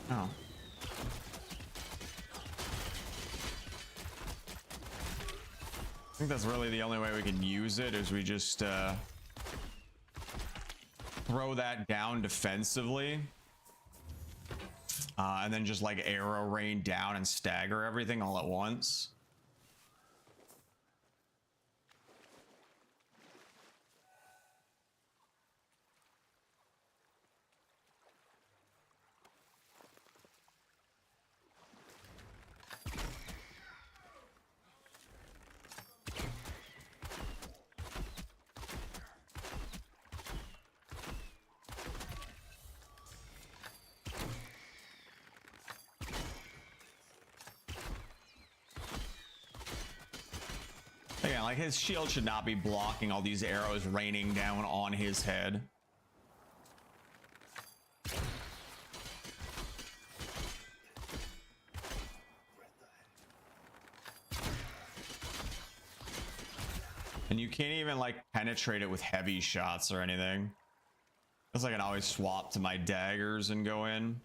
Oh. think that's really the only way we can use it, is we just throw that down defensively. And then just like arrow rain down and stagger everything all at once. Again, like his shield should not be blocking all these arrows raining down on his head. And you can't even like penetrate it with heavy shots or anything. It's like I can always swap to my daggers and go in.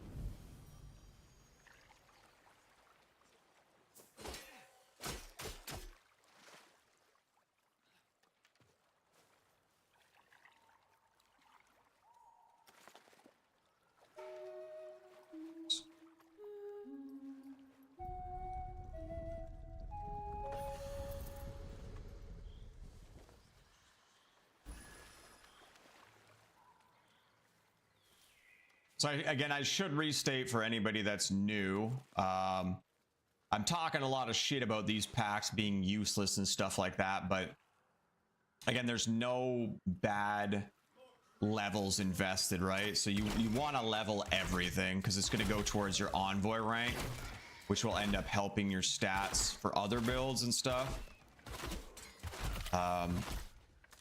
So again, I should restate for anybody that's new. I'm talking a lot of shit about these packs being useless and stuff like that, but again, there's no bad levels invested, right? So you want to level everything because it's going to go towards your envoy rank, which will end up helping your stats for other builds and stuff.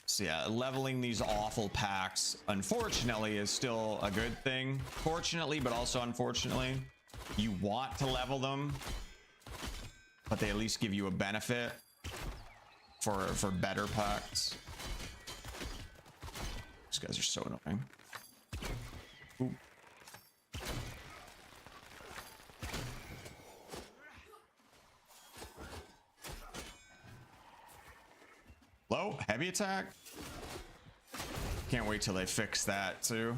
So yeah, leveling these awful packs, unfortunately, is still a good thing. Fortunately, but also unfortunately, you want to level them, but they at least give you a benefit for better packs. These guys are so annoying. Ooh. Low, heavy attack. Can't wait till they fix that too.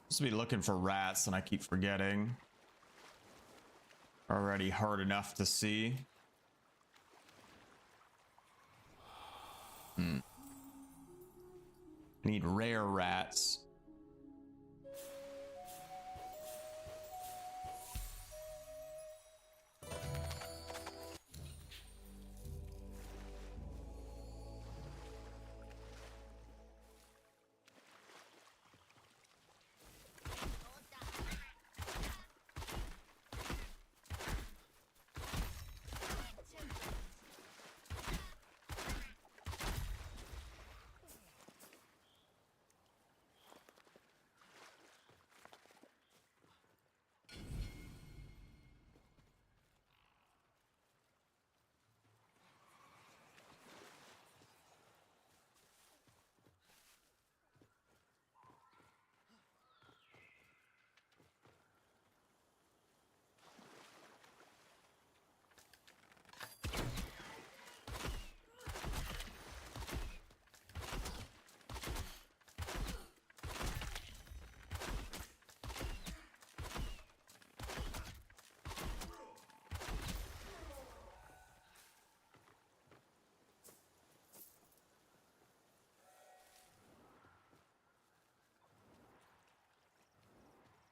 Supposed to be looking for rats and I keep forgetting. Already hard enough to see. I need rare rats.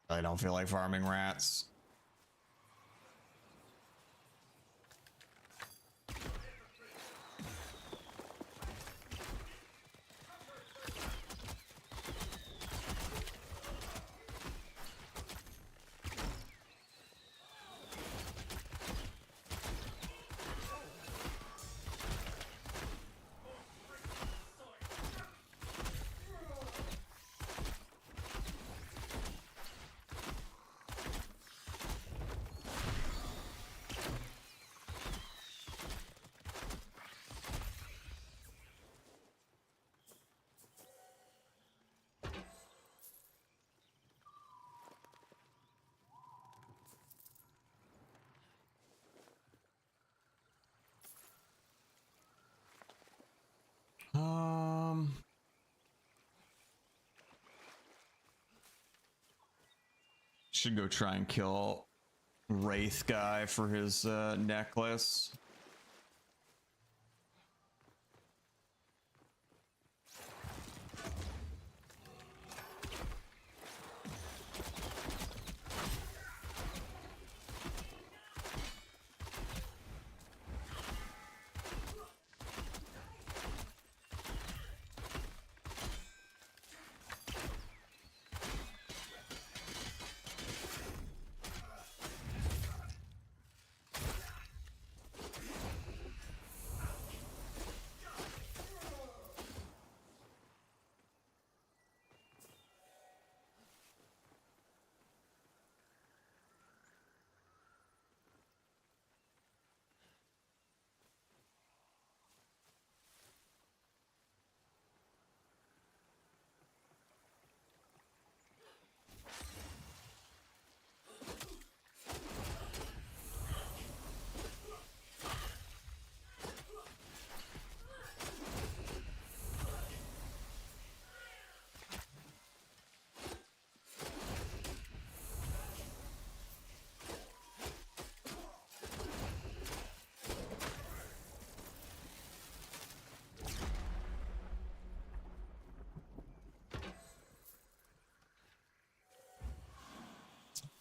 I don't feel like farming rats. Should go try and kill Wraith guy for his necklace.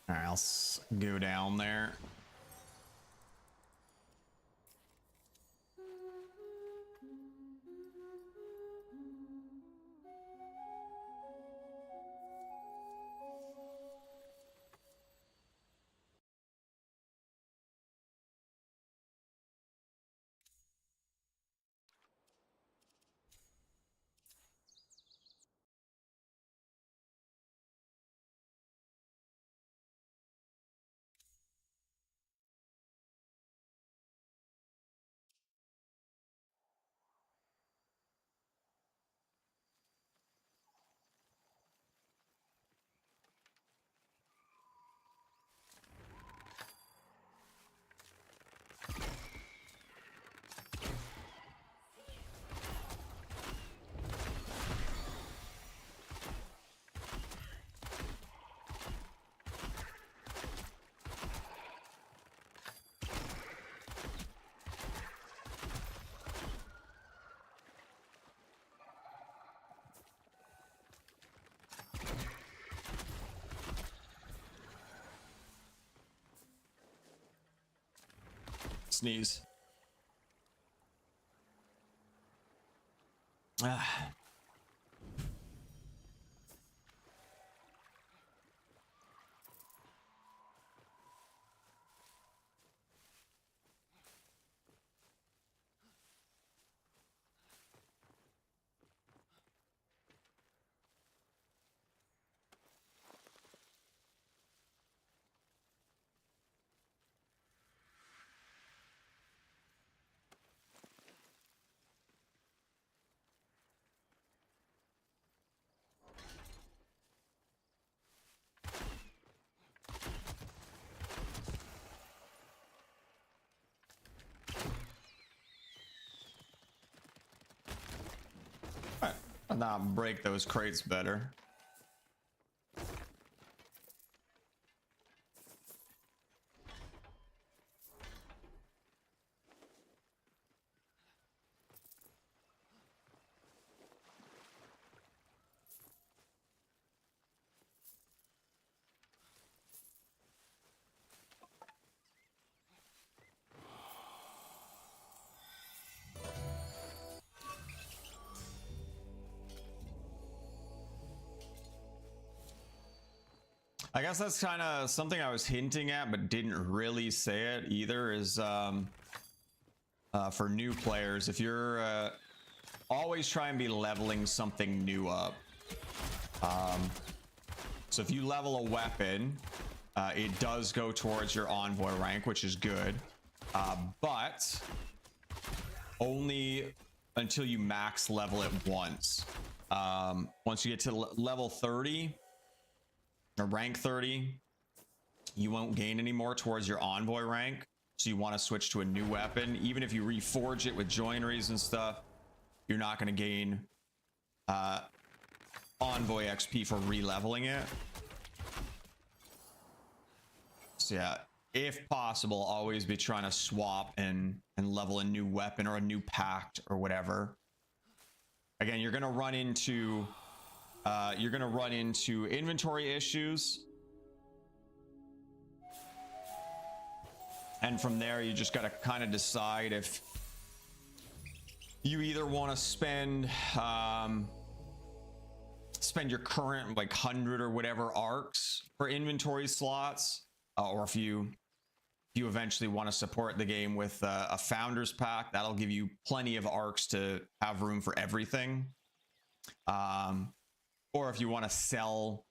All right, go down there. Sneeze. Ah. I'll not break those crates better. I guess that's kind of something I was hinting at, but didn't really say it either, is for new players, if you're always try and be leveling something new up. So if you level a weapon, it does go towards your envoy rank, which is good, but only until you max level it once. Once you get to level 30 or rank 30, you won't gain any more towards your envoy rank. So you want to switch to a new weapon. Even if you reforge it with joineries and stuff, you're not going to gain envoy XP for re-leveling it. So yeah, if possible, always be trying to swap and level a new weapon or a new pact or whatever. Again, you're gonna run into inventory issues, and from there you just gotta kind of decide if you either want to spend your current like 100 or whatever arcs for inventory slots, or if you eventually want to support the game with a founder's pack, that'll give you plenty of arcs to have room for everything. Or if you want to sell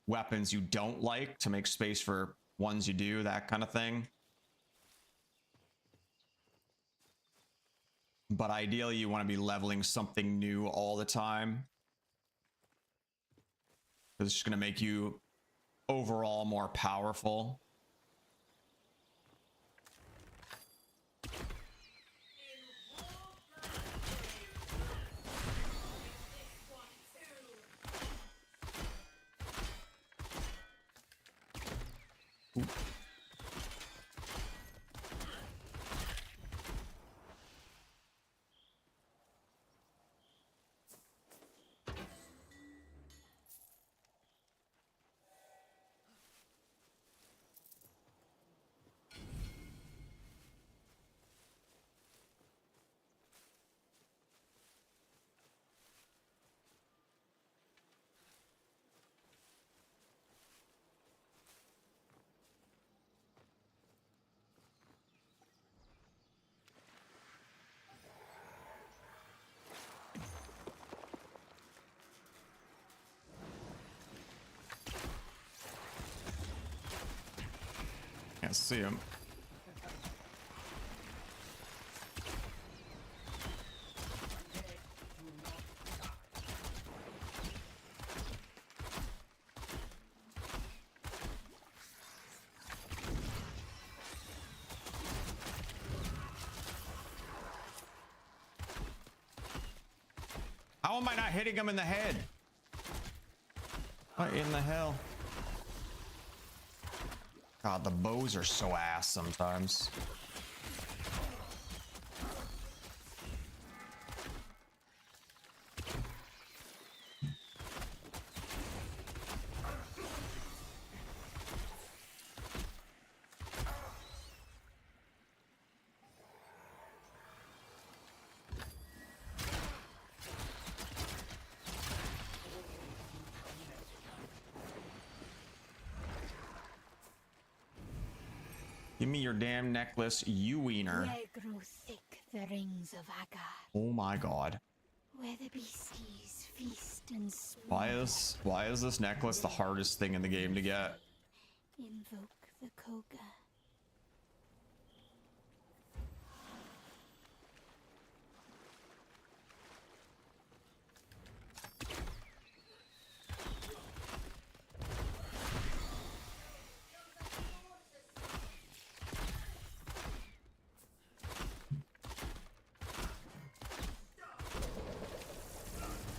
weapons you don't like to make space for ones you do, that kind of thing. But ideally you want to be leveling something new all the time. It's just going to make you overall more powerful. Ooh. Can't see him. How am I not hitting him in the head? What in the hell? God, the bows are so ass sometimes. Give me your damn necklace, you wiener. Where grow thick the rings of Agar, Oh my god. where the beasties feast and Why splendor. is this necklace the hardest thing in the game to get? Invoke the Koga.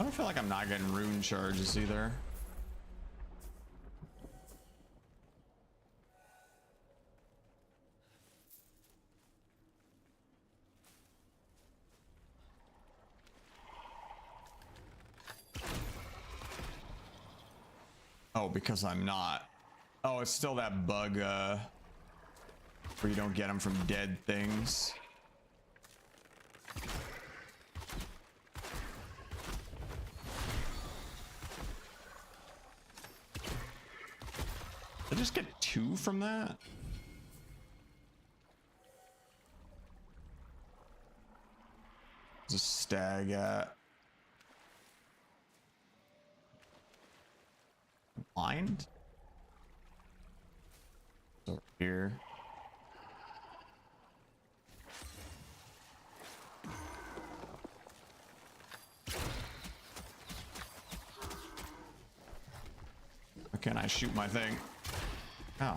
I don't feel like I'm not getting rune charges either. Oh, because I'm not. Oh, it's still that bug where you don't get them from dead things. I just get 2 from that? There's a stag at blind? It's over here. Why can't I shoot my thing? Oh.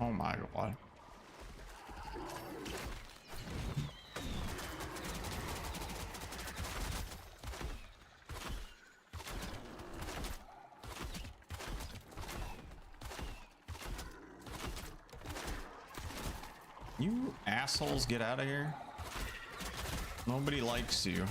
Oh my god. You assholes, get out of here. Nobody likes you.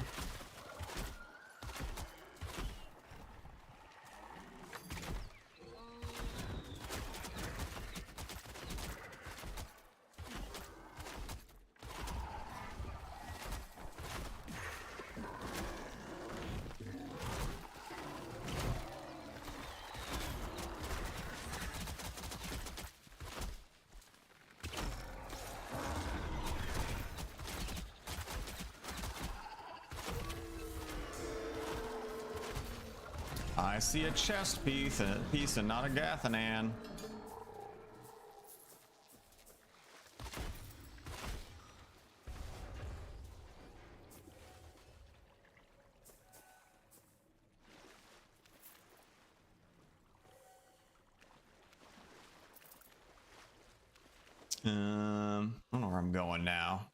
I see a chest piece and not a Gathanan. I don't know where I'm going now.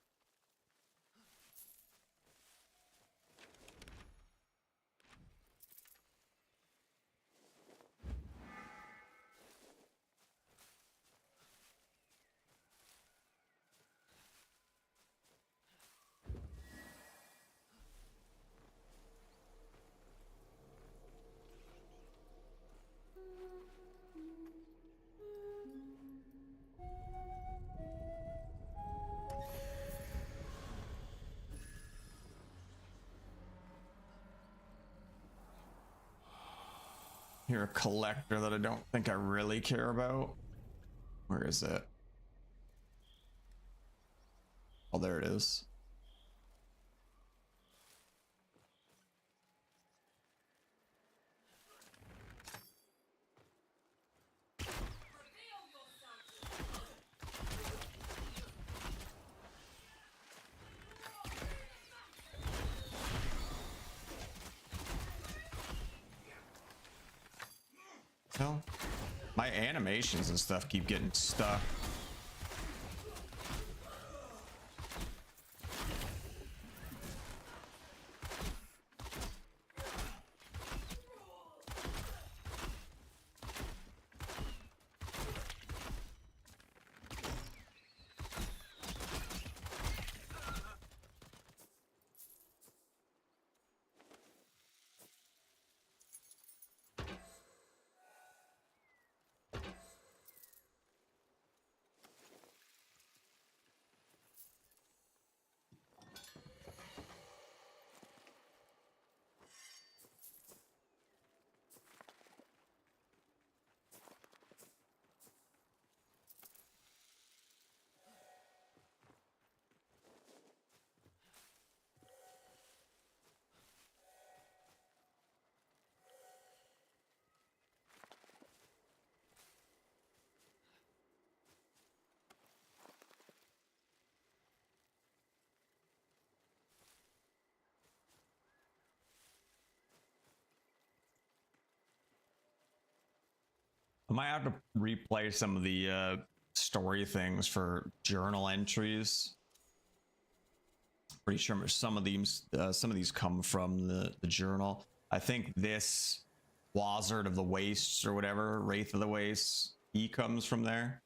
You're a collector that I don't think I really care about. Where is it? Oh, there it is. No, my animations and stuff keep getting stuck. I might have to replay some of the story things for journal entries. Pretty sure some of these come from the journal. I think this Wazard of the Wastes or whatever, Wraith of the Wastes, he comes from there.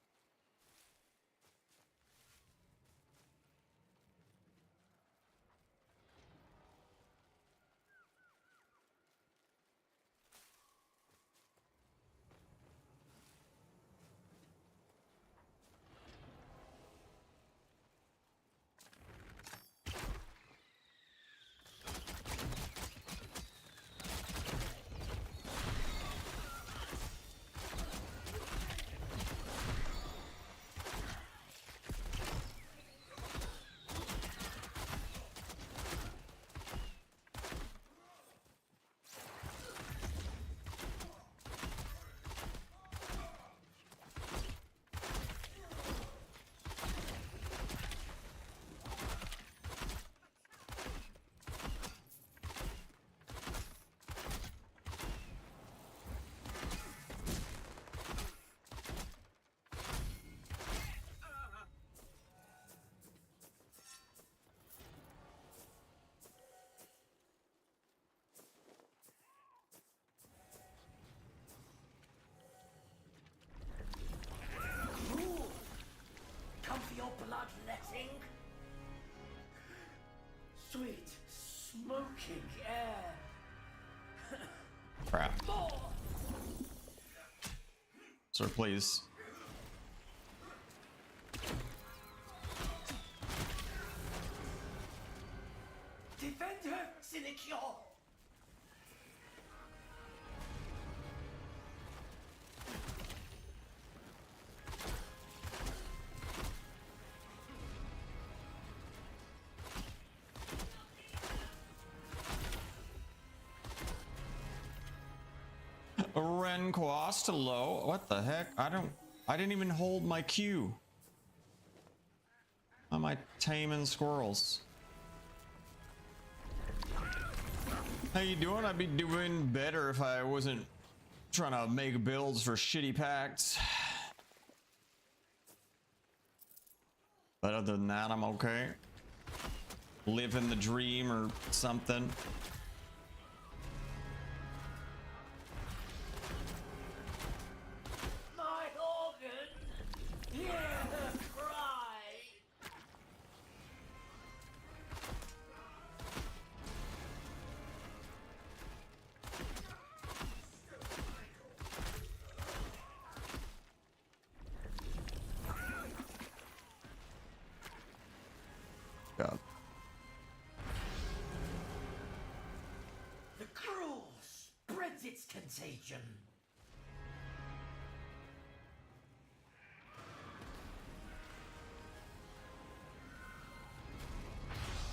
breathing. Sweet, smoking air. Crap. More. Sir, please. Defend her, Sinecure. Renquast, hello. What the heck? I didn't even hold my Q. How am I taming squirrels? How you doing? I'd be doing better if I wasn't trying to make builds for shitty packs. But other than that, I'm okay. Living the dream or something. My organ. Hear her cry. God. The cruel spreads its contagion.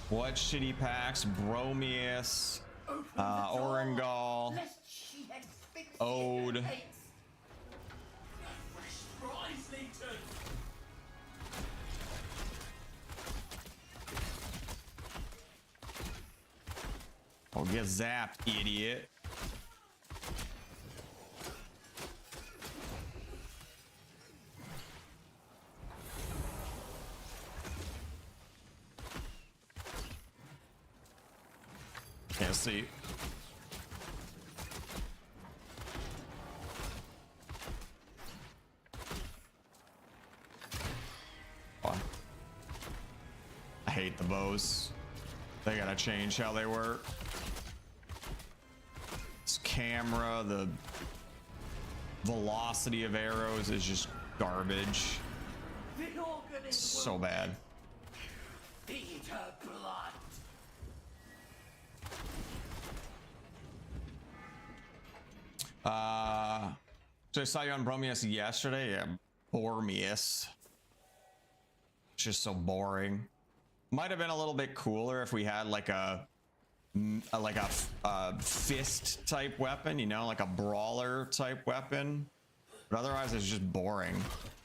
What shitty packs? Bromius, Open the door, Orengal, lest she asphyxiate Ode. her hates. Fresh fries, Leighton. Oh, get zapped, idiot. Can't see. Oh. I hate the bows. They gotta change how they work. This camera, the velocity of arrows is just garbage. The organ is So wounded. bad. Feed her blood. So I saw you on Bromius yesterday. Yeah, Bormius. It's just so boring. Might have been a little bit cooler if we had like a fist type weapon, you know, like a brawler type weapon. But otherwise, it's just boring.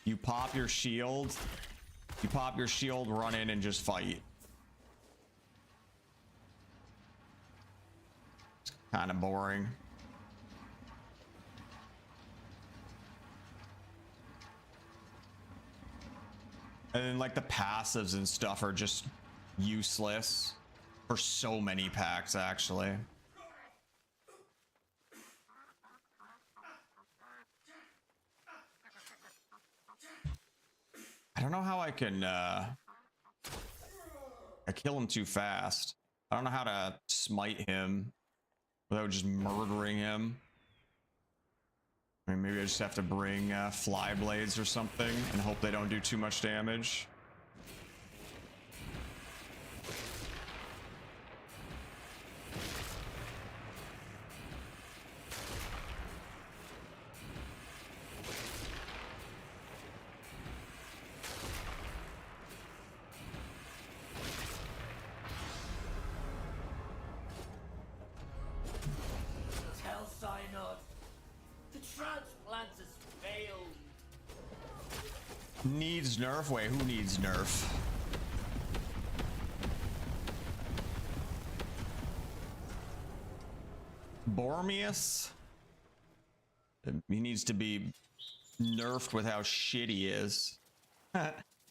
You pop your shield, run in and just fight. It's kind of boring. And then like the passives and stuff are just useless for so many packs, actually. I don't know how I can I kill him too fast. I don't know how to smite him without just murdering him. I mean, maybe I just have to bring fly blades or something and hope they don't do too much damage. Tell Synod. The transplant has failed. Needs nerf? Wait, who needs nerf? Bormius? He needs to be nerfed with how shit he is.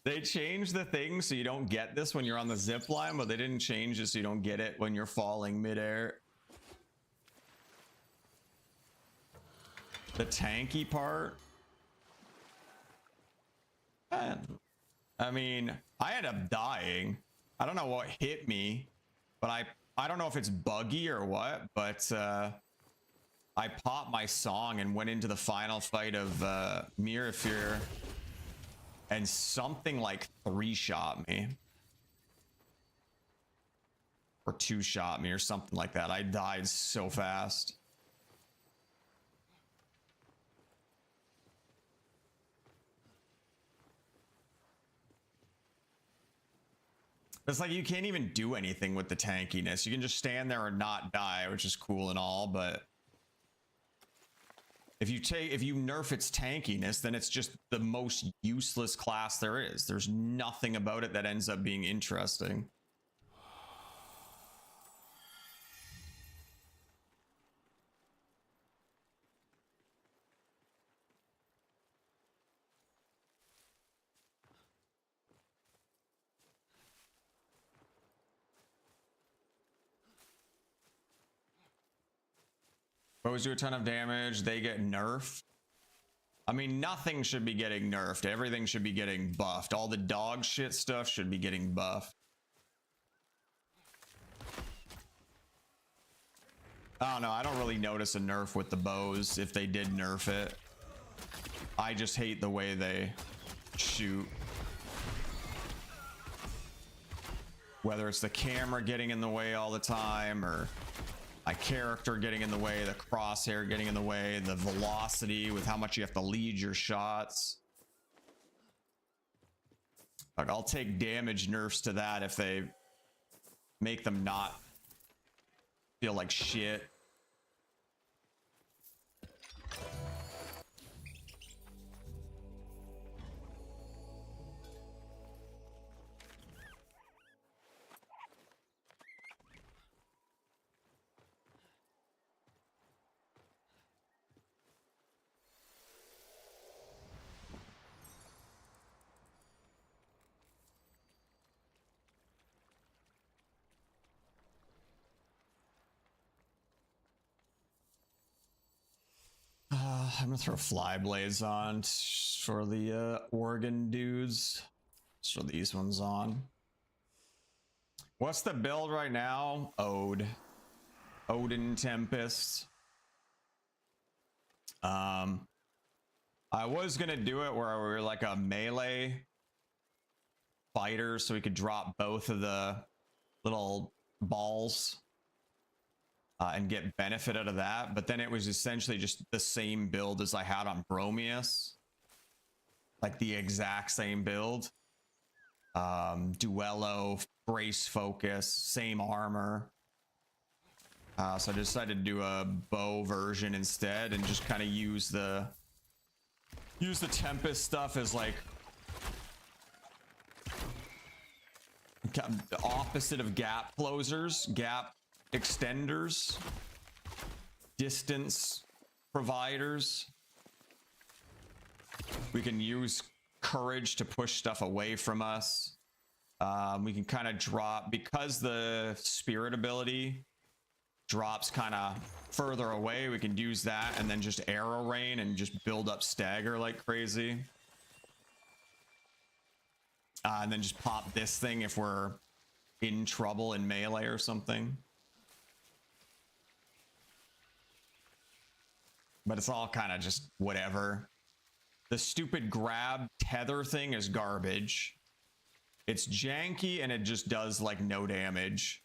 They changed the thing so you don't get this when you're on the zip line, but they didn't change it so you don't get it when you're falling midair. The tanky part? I I mean, I ended up dying. I don't know what hit me, but I don't know if it's buggy or what, but I popped my song and went into the final fight of Mirafir, and something like 3-shot me. Or 2-shot me or something like that. I died so fast. It's like you can't even do anything with the tankiness. You can just stand there and not die, which is cool and all, but if you nerf its tankiness, then it's just the most useless class there is. There's nothing about it that ends up being interesting. Foes do a ton of damage, they get nerfed. I mean, nothing should be getting nerfed. Everything should be getting buffed. All the dog shit stuff should be getting buffed. I don't know. I don't really notice a nerf with the bows if they did nerf it. I just hate the way they shoot. Whether it's the camera getting in the way all the time, or my character getting in the way, the crosshair getting in the way, the velocity with how much you have to lead your shots. Like, I'll take damage nerfs to that if they make them not feel like shit. I'm gonna throw fly blades on for the Oregon dudes. Let's throw these ones on. What's the build right now? Odin Tempest. I was gonna do it where we were like a melee fighter, so we could drop both of the little balls and get benefit out of that, but then it was essentially just the same build as I had on Bromius, like the exact same build. Duello, brace focus, same armor. So I decided to do a bow version instead and just kind of use the Tempest stuff as like the opposite of gap closers, gap extenders, distance providers. We can use courage to push stuff away from us. We can kind of drop, because the spirit ability drops kind of further away, we can use that and then just arrow rain and just build up stagger like crazy. And then just pop this thing if we're in trouble in melee or something. But it's all kind of just whatever. The stupid grab tether thing is garbage. It's janky and it just does like no damage.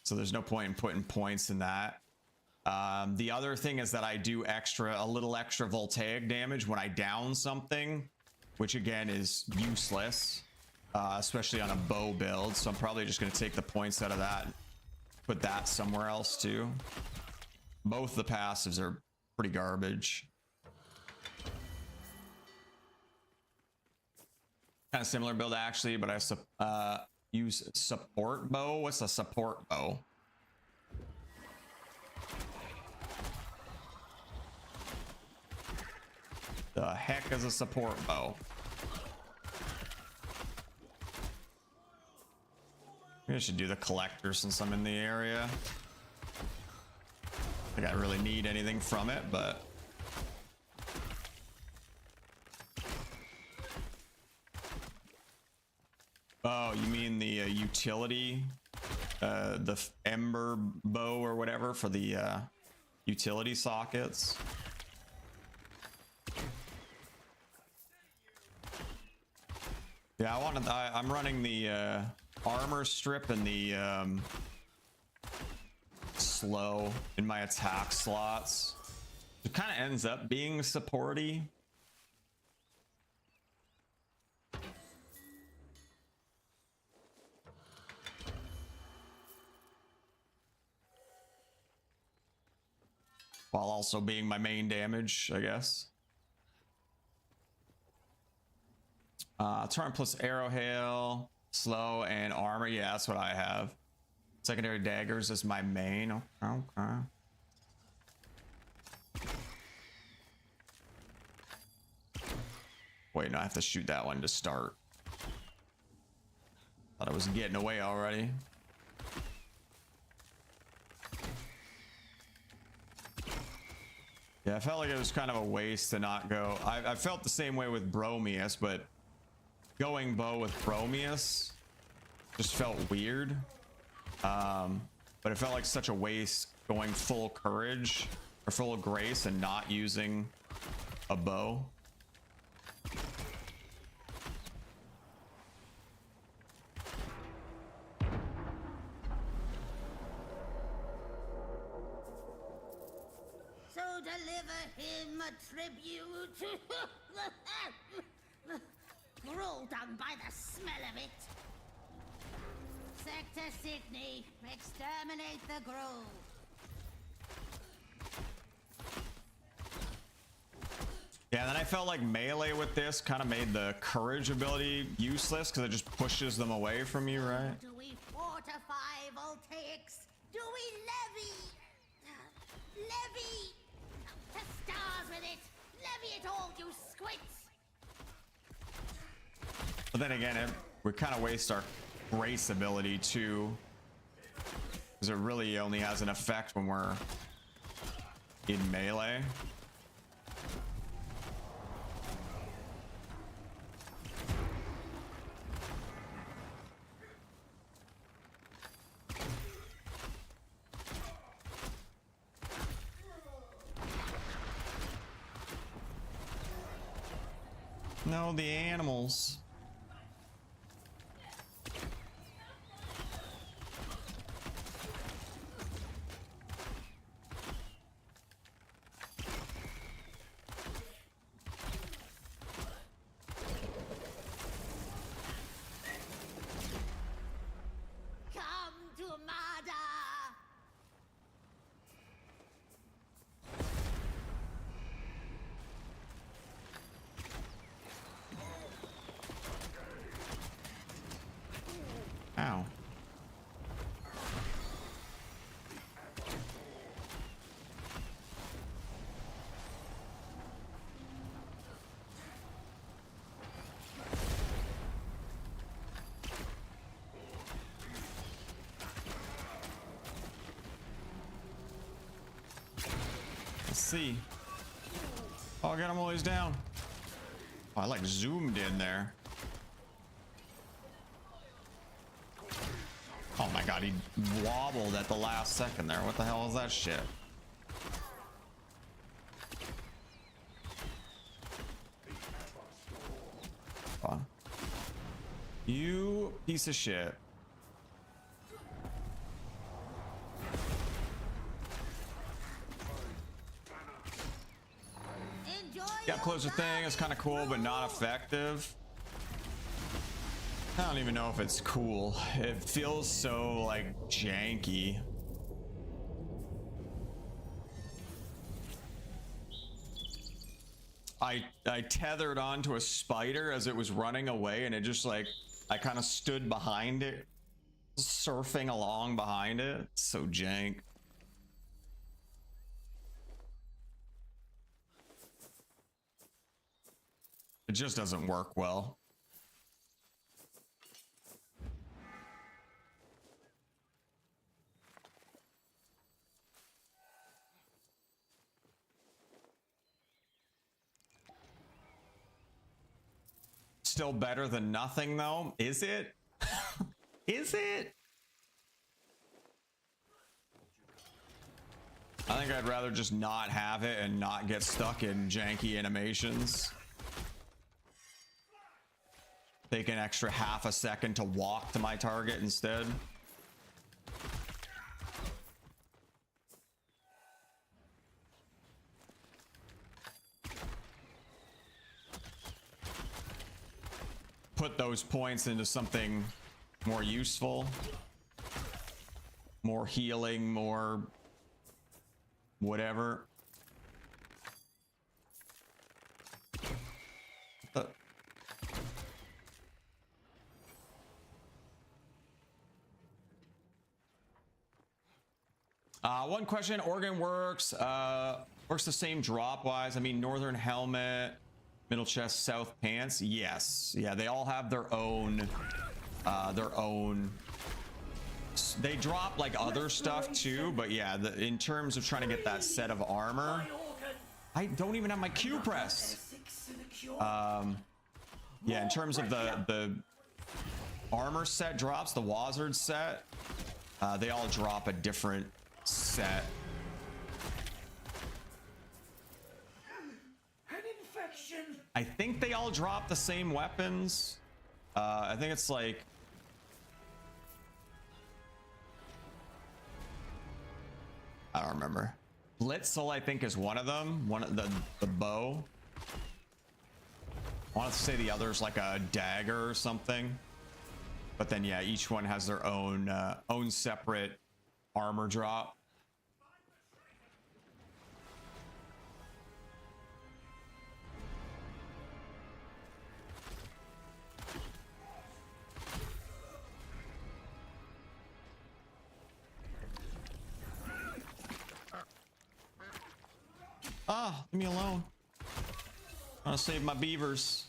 So there's no point in putting points in that. The other thing is that I do a little extra voltaic damage when I down something, which again is useless, especially on a bow build. So I'm probably just going to take the points out of that, put that somewhere else too. Both the passives are pretty garbage. Kind of similar build actually, but I use support bow. What's a support bow? The heck is a support bow? Maybe I should do the collector since I'm in the area. I think I really need anything from it, but Oh, you mean the utility, the ember bow or whatever for the utility sockets? Yeah, I'm running the armor strip and the slow in my attack slots. It kind of ends up being supporty. While also being my main damage, I guess. Turn plus arrow hail, slow, and armor. Yeah, that's what I have. Secondary daggers is my main. Okay. Wait, no, I have to shoot that one to start. Thought I was getting away already. Yeah, I felt like it was kind of a waste to not go. I felt the same way with Bromius, but going bow with Bromius just felt weird. But it felt like such a waste going full courage or full grace and not using a bow. So deliver him a tribute. We're all done by the smell of it. Sector Sydney, exterminate the grove. Yeah, then I felt like melee with this kind of made the courage ability useless because it just pushes them away from you, right? Do we fortify voltaics? Do we levy to stars with it? Levy it all, you squints! But then again, we kind of waste our grace ability too, because it really only has an effect when we're in melee. No, the animals. Come to Mada! Ow. Let's see. Oh, I got him always down. Oh, I like zoomed in there. Oh my god, he wobbled at the last second there. What the hell is that shit? Oh. You piece of shit. Enjoy Yeah, closer thing is kind of cool, but not effective. I don't even know if it's cool. It feels so like janky. I tethered onto a spider as it was running away, and it just like I kind of stood behind it, surfing along behind it. It's so jank. It just doesn't work well. Still better than nothing though, is it? Is it? I think I'd rather just not have it and not get stuck in janky animations. Take an extra half a second to walk to my target instead. Put those points into something more useful, more healing, more whatever. One question, Organ works the same drop wise. I mean, Northern Helmet, Middle Chest, South Pants. Yes. Yeah, they all have their own they drop like other stuff too, but yeah, in terms of trying to get that set of armor, I don't even have my Q pressed. Yeah, in terms of the armor set drops, the Wazard set, they all drop a different set. An infection. I think they all drop the same weapons. I think it's like I don't remember. Blitzel, I think, is one of them. One of the bow. I wanted to say the other's like a dagger or something. But then yeah, each one has their own separate armor drop. Ah, leave me alone. I want to save my beavers.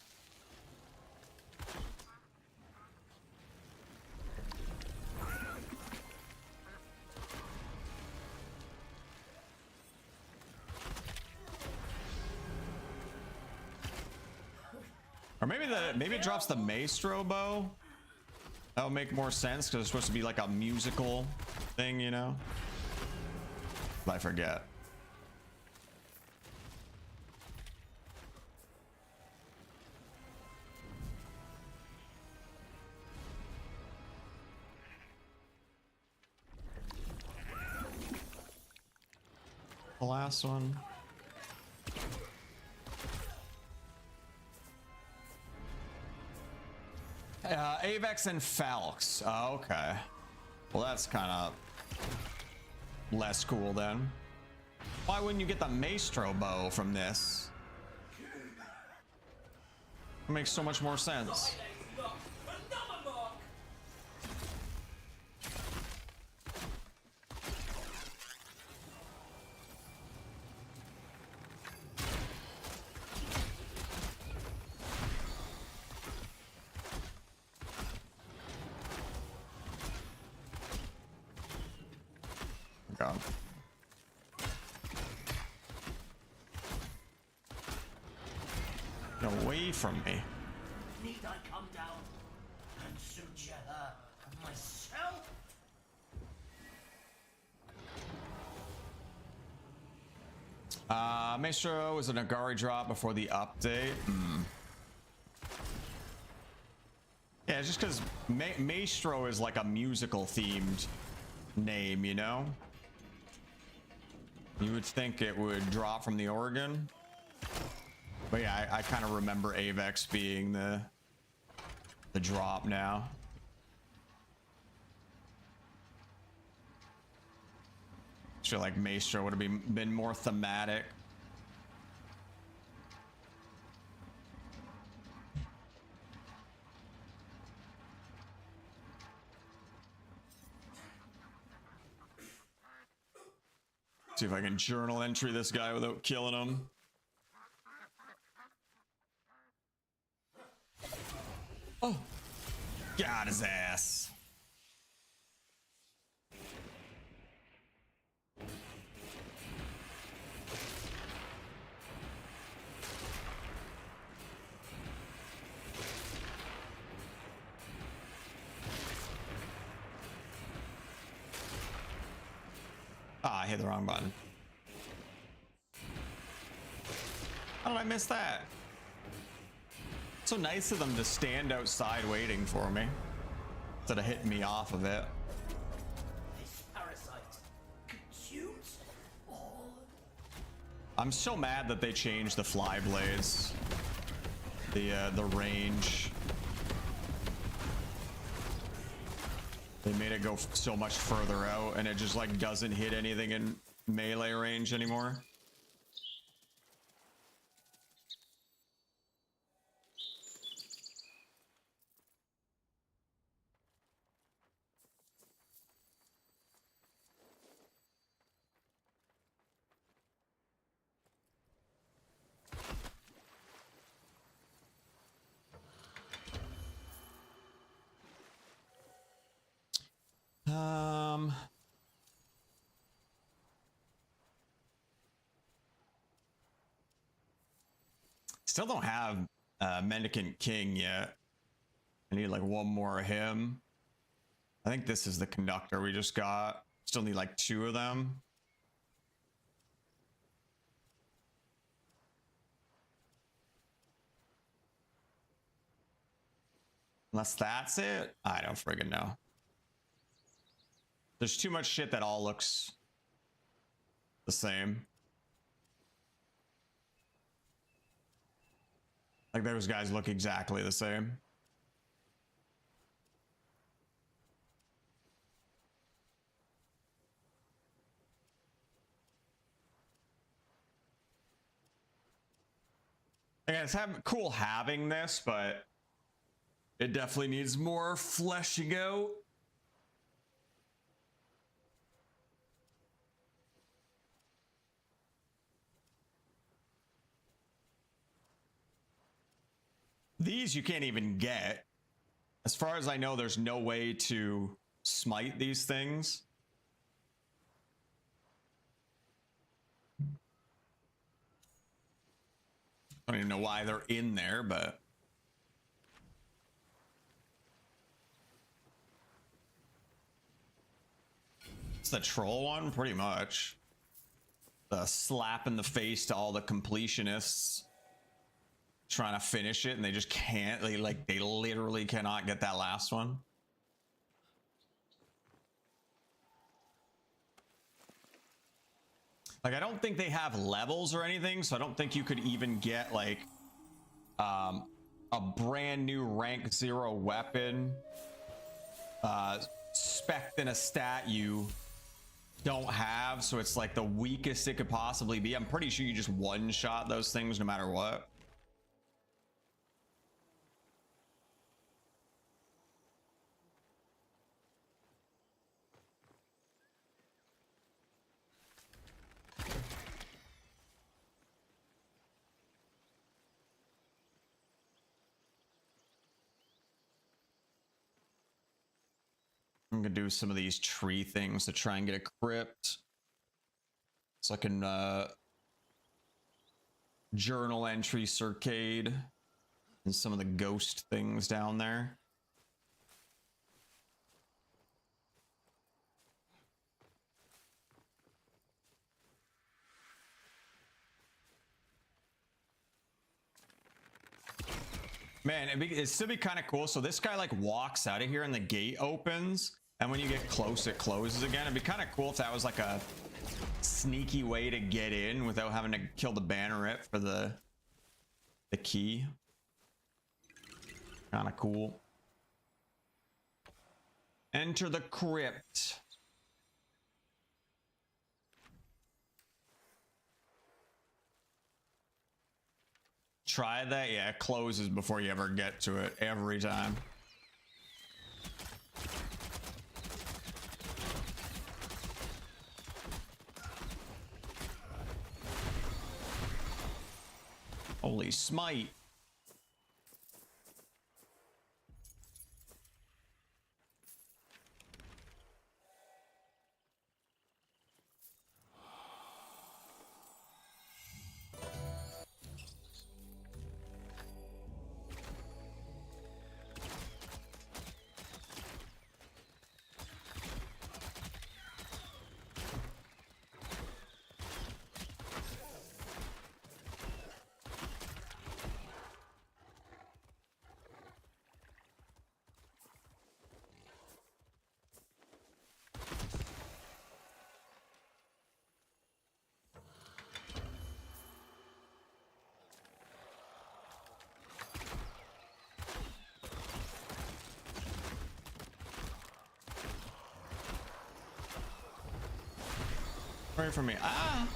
Or maybe it drops the Maestro bow. That would make more sense because it's supposed to be like a musical thing, you know? But I forget. The last one. Avex and Falx. Oh, okay. Well, that's kind of less cool then. Why wouldn't you get the Maestro bow from this? It makes so much more sense. God. Get away from me. Need I come down and suture her myself? Maestro was an Agari drop before the update. Yeah, just because Maestro is like a musical themed name, you know? You would think it would drop from the organ. But yeah, I kind of remember Avex being the drop now. I feel like Maestro would have been more thematic. See if I can journal entry this guy without killing him. Oh, got his ass. Ah, I hit the wrong button. How did I miss that? So nice of them to stand outside waiting for me instead of hitting me off of it. This parasite consumes all. I'm so mad that they changed the fly blades, the range. They made it go so much further out, and it just like doesn't hit anything in melee range anymore. Still don't have Mendicant King yet. I need like one more of him. I think this is the conductor we just got. Still need like 2 of them. Unless that's it. I don't friggin' know. There's too much shit that all looks the same. Like those guys look exactly the same. Again, it's cool having this, but it definitely needs more fleshing out. These you can't even get. As far as I know, there's no way to smite these things. I don't even know why they're in there, but it's the troll one, pretty much. The slap in the face to all the completionists trying to finish it, and they just can't. They literally cannot get that last one. Like, I don't think they have levels or anything, so I don't think you could even get like a brand new rank 0 weapon spec'd in a stat you don't have, so it's like the weakest it could possibly be. I'm pretty sure you just one-shot those things no matter what. I'm gonna do some of these tree things to try and get a crypt, so I can journal entry circade and some of the ghost things down there. Man, it'd still be kind of cool. So this guy like walks out of here and the gate opens, and when you get close, it closes again. It'd be kind of cool if that was like a sneaky way to get in without having to kill the banneret for the key. Kind of cool. Enter the crypt. Try that. Yeah, it closes before you ever get to it every time. Holy smite. Pray for me. Ah!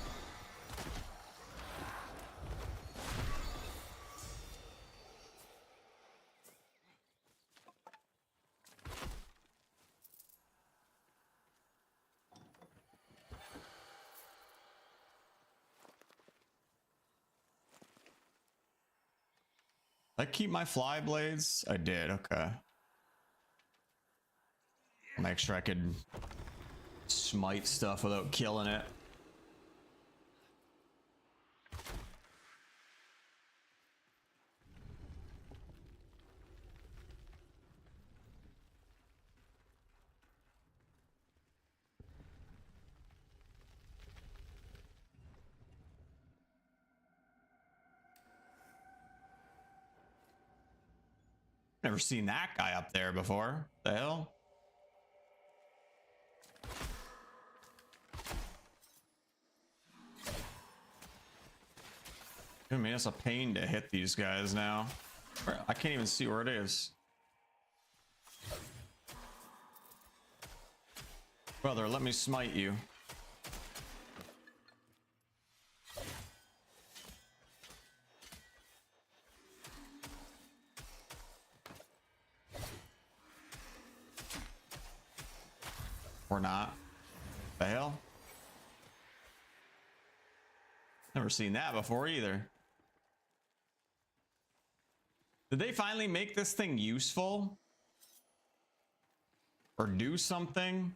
Did I keep my fly blades? I did, okay. I'll make sure I could smite stuff without killing it. Never seen that guy up there before. The hell? I mean, it's a pain to hit these guys now. I can't even see where it is. Brother, let me smite you. Or not. The hell? Never seen that before either. Did they finally make this thing useful? Or do something?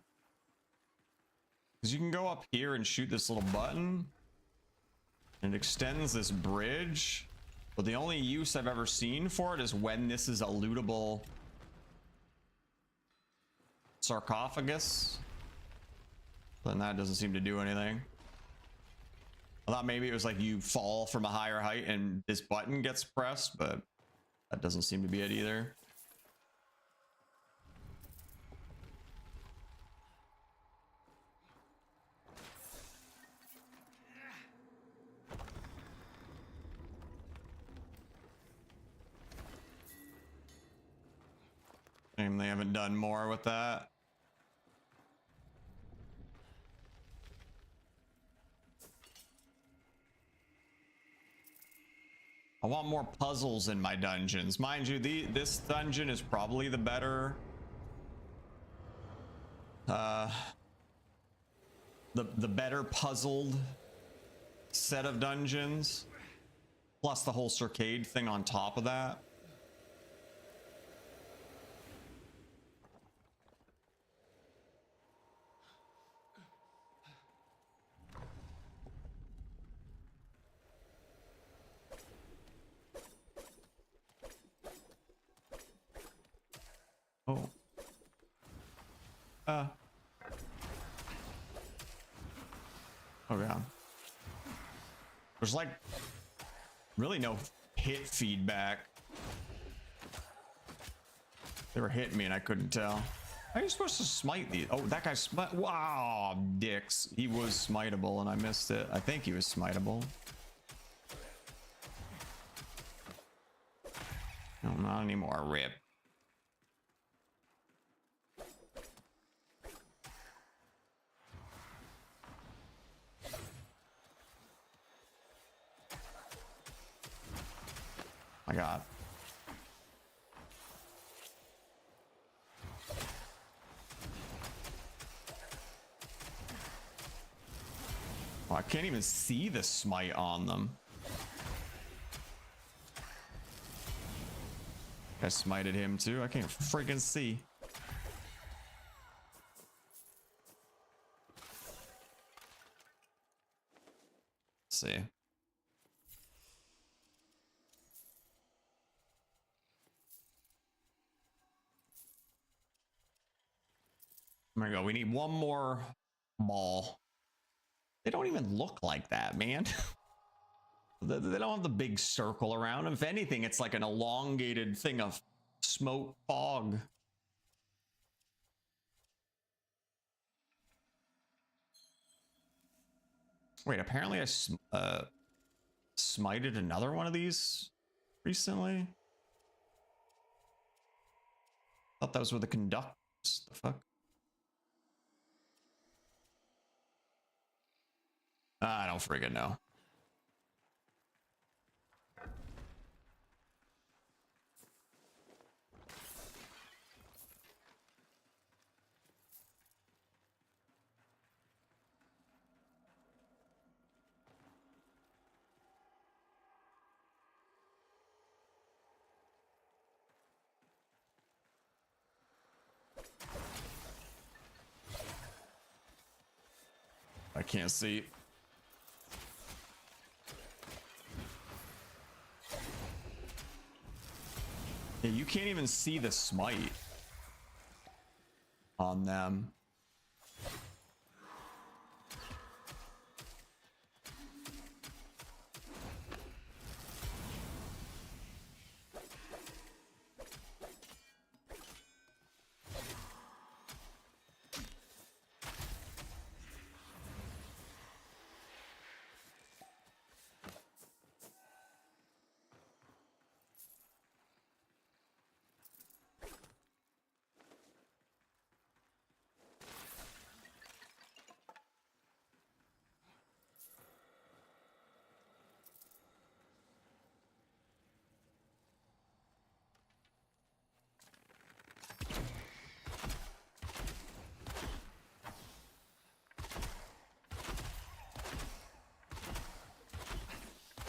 Because you can go up here and shoot this little button. And it extends this bridge. But the only use I've ever seen for it is when this is a lootable sarcophagus. Then that doesn't seem to do anything. I thought maybe it was like you fall from a higher height and this button gets pressed, but that doesn't seem to be it either. And they haven't done more with that. I want more puzzles in my dungeons. Mind you, this dungeon is probably the better the better puzzled set of dungeons. Plus the whole circade thing on top of that. Oh. Oh god. There's like really no hit feedback. They were hitting me and I couldn't tell. How are you supposed to smite these? Oh, that guy's wow, dicks. He was smiteable and I missed it. I think he was smiteable. No, not anymore. Rip. My god. Oh, I can't even see the smite on them. I smited him too. I can't freaking see. Let's see. There we go. We need one more ball. They don't even look like that, man. They don't have the big circle around them. If anything, it's like an elongated thing of smoke fog. Wait, apparently I smited another one of these recently. Thought that was with the conductors. The fuck? I don't friggin' know. I can't see. Yeah, you can't even see the smite on them.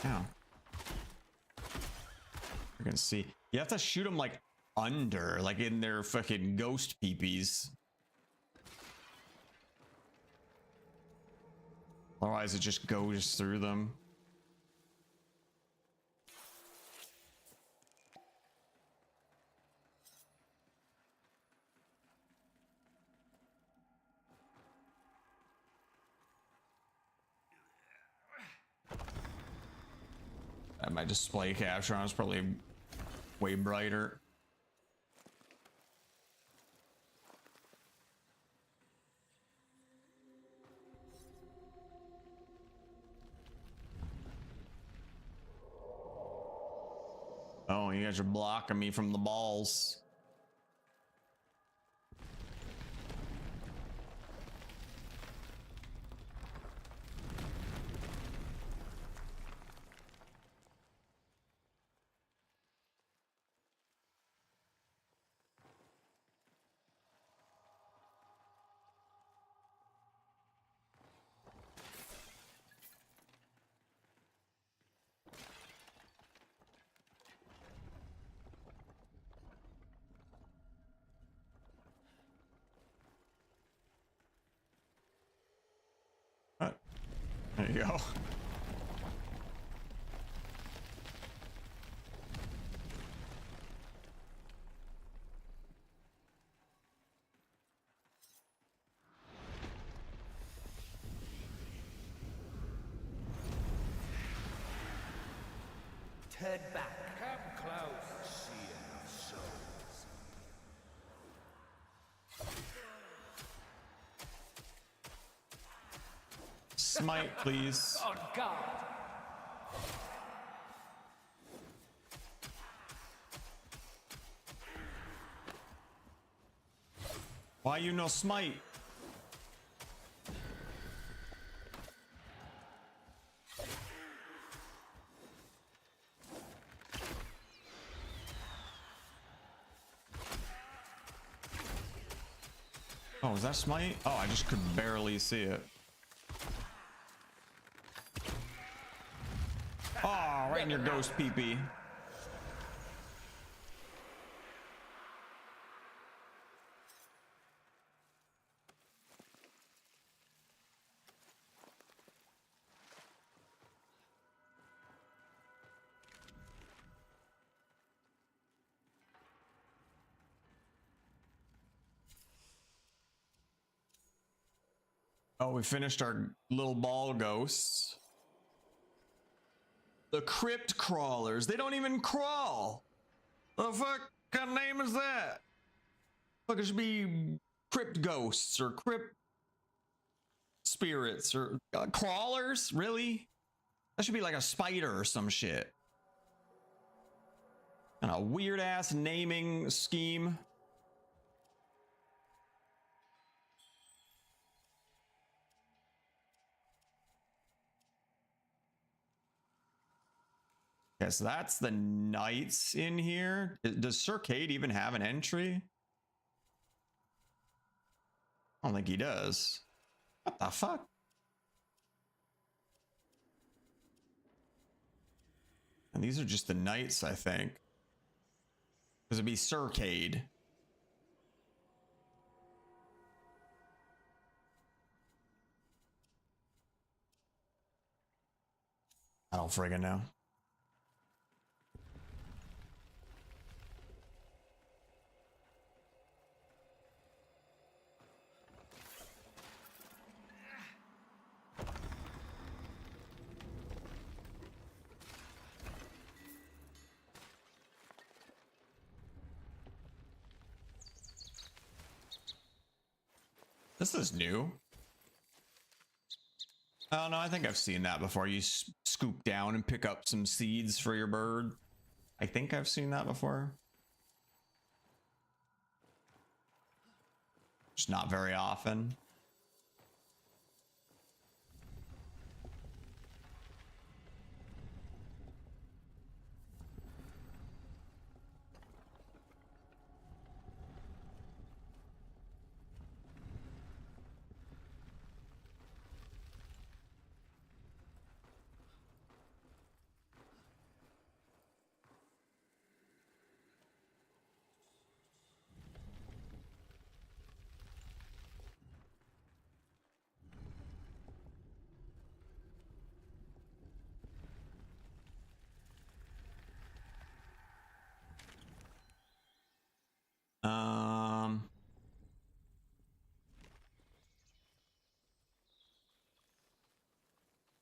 Yeah. You can see. You have to shoot them like under, like in their fucking ghost peepees. Otherwise, it just goes through them. And my display capture on is probably way brighter. Oh, you guys are blocking me from the balls. There you go. Turn back. Come close. See our souls. Smite, please. On guard. Why you no smite? Oh, is that smite? Oh, I just could barely see it. Oh, right in your ghost peepee. Oh, we finished our little ball ghosts. The crypt crawlers. They don't even crawl. The fuck kind of name is that? Fuck, it should be crypt ghosts or crypt spirits or crawlers. Really? That should be like a spider or some shit. And a weird ass naming scheme. Okay, so that's the knights in here. Does Circade even have an entry? I don't think he does. What the fuck? And these are just the knights, I think. Because it'd be Circade. I don't friggin' know. This is new. Oh no, I think I've seen that before. You scoop down and pick up some seeds for your bird. I think I've seen that before. Just not very often.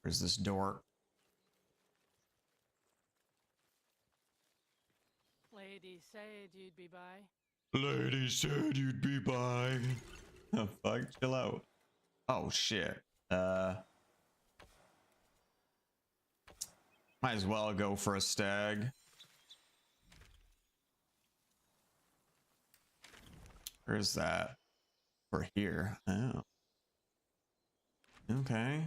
Where's this door? Lady said you'd be by. Lady said you'd be by. Oh fuck, chill out. Oh shit. Might as well go for a stag. Where's that? We're here. Oh. Okay.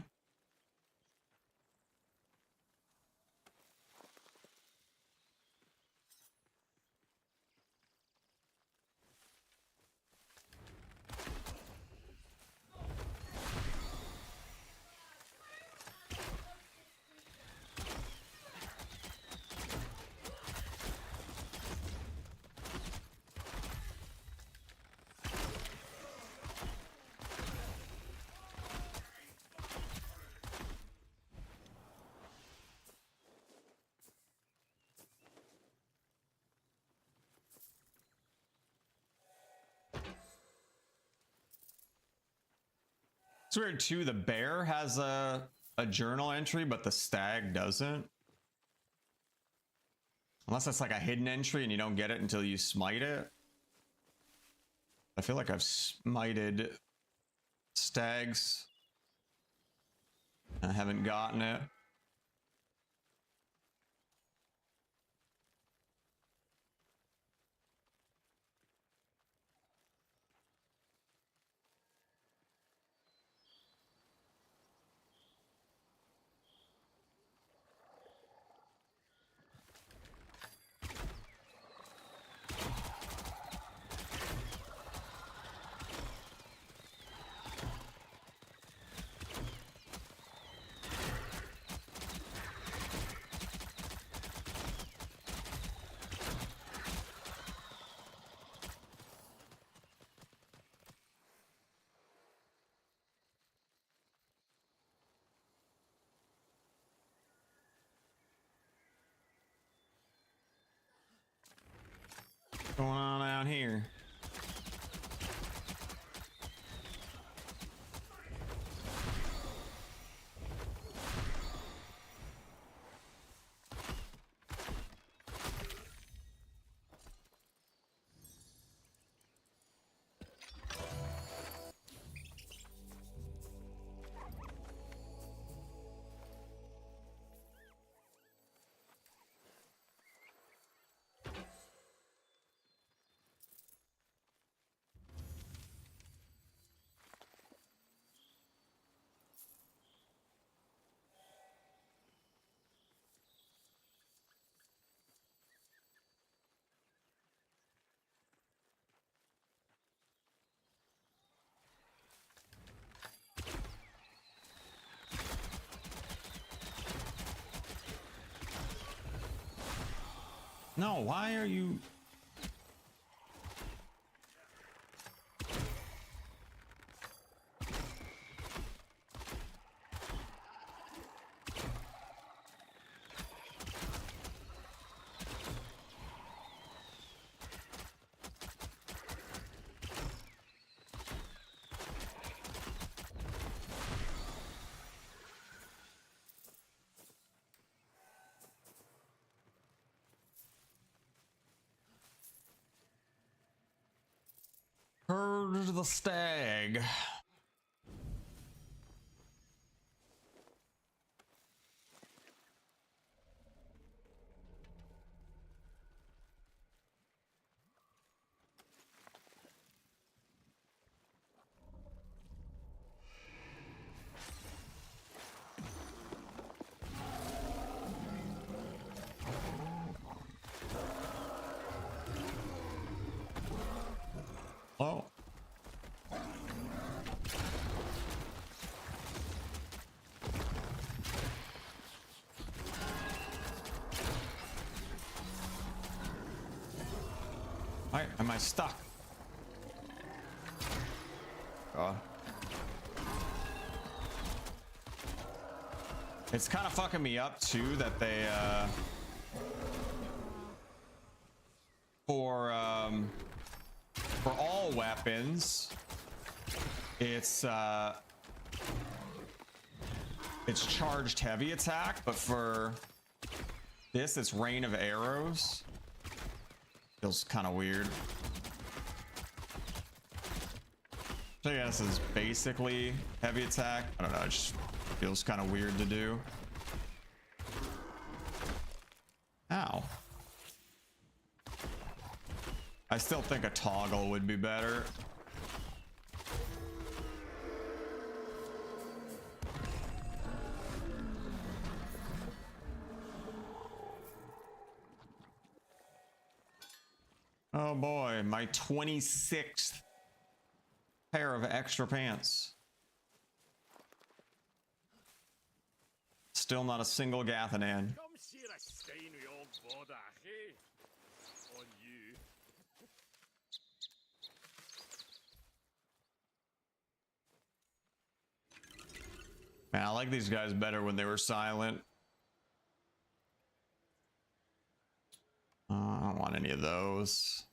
It's weird too. The bear has a journal entry, but the stag doesn't. Unless that's like a hidden entry and you don't get it until you smite it. I feel like I've smited stags. I haven't gotten it. What's going on out here? No, why are you... Heard the stag. Oh. Why am I stuck? God. It's kind of fucking me up too that they for all weapons it's charged heavy attack, but for this it's rain of arrows. Feels kind of weird. So I guess it's basically heavy attack. I don't know, it just feels kind of weird to do. Ow. I still think a toggle would be better. Oh boy, my 26th pair of extra pants. Still not a single Gathanan. Come share a stein with old Bodach, eh? On you. Man, I like these guys better when they were silent. I don't want any of those.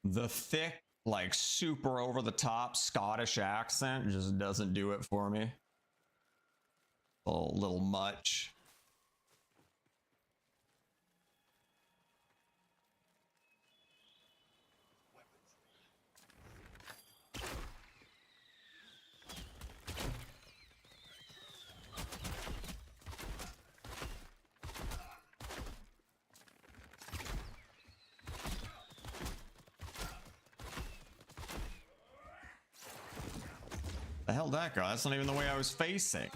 The thick, like super over the top Scottish accent just doesn't do it for me. A little much. The hell that guy? That's not even the way I was facing.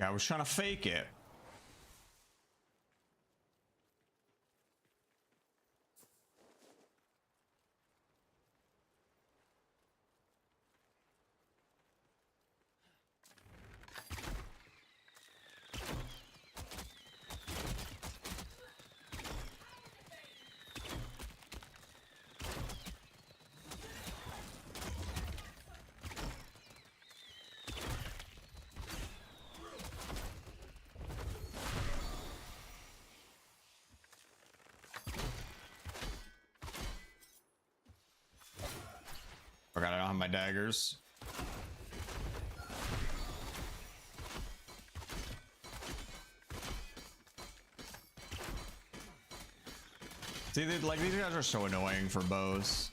I was trying to fake it. Forgot I don't have my daggers. See, like these guys are so annoying for bows.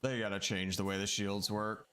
They gotta change the way the shields work.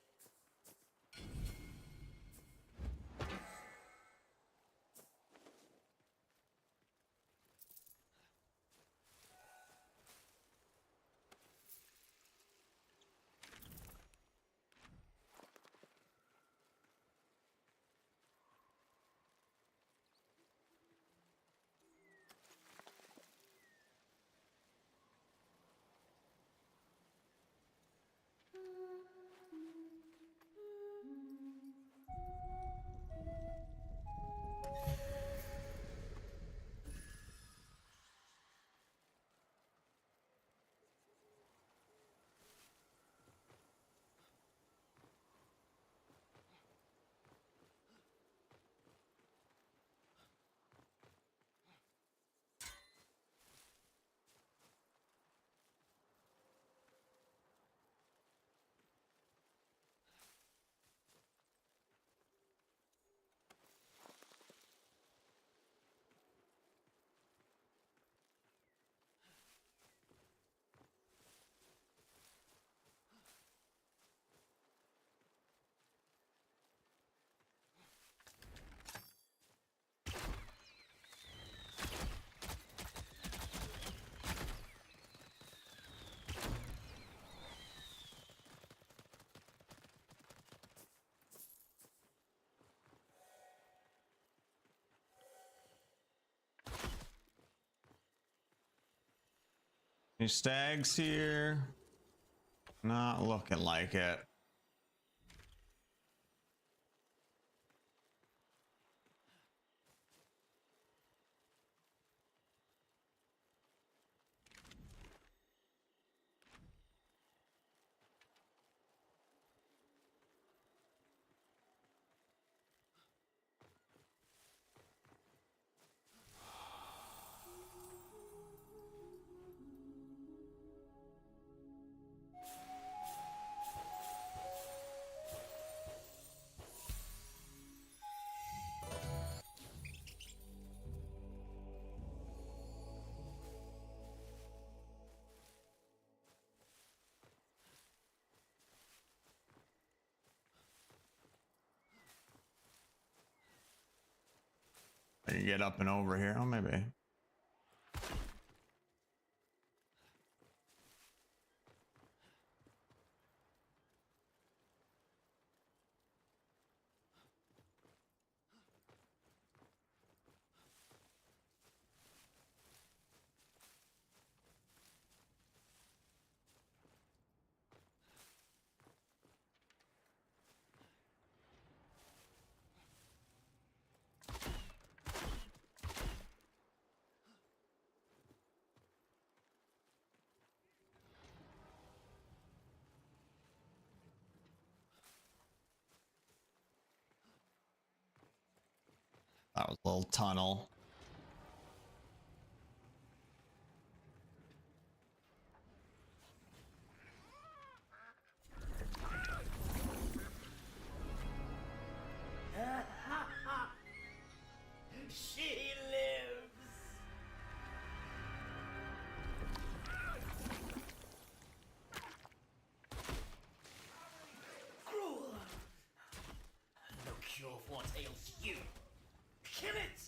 Any stags here? Not looking like it. I can get up and over here. Oh, maybe. That was a little tunnel. She lives. Cruel. No cure for what ails you. Kill it.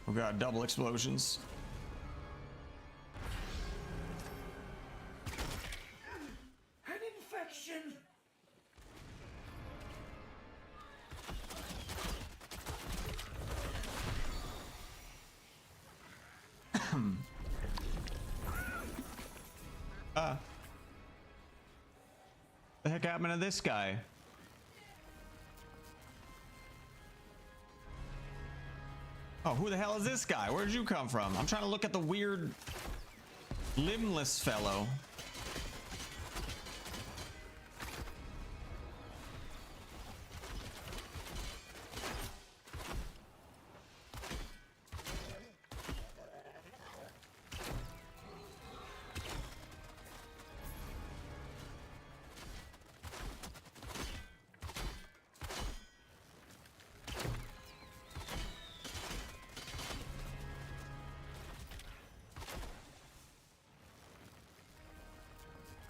We got double explosions. Motivation. The heck happened to this guy? Oh, who the hell is this guy? Where did you come from? I'm trying to look at the weird limbless fellow.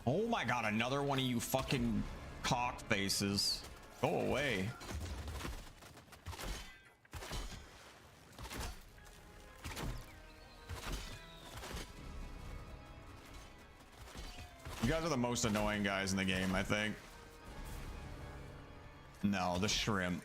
Oh my god, another one of you fucking cock faces. Go away. You guys are the most annoying guys in the game, I think. No, the shrimp.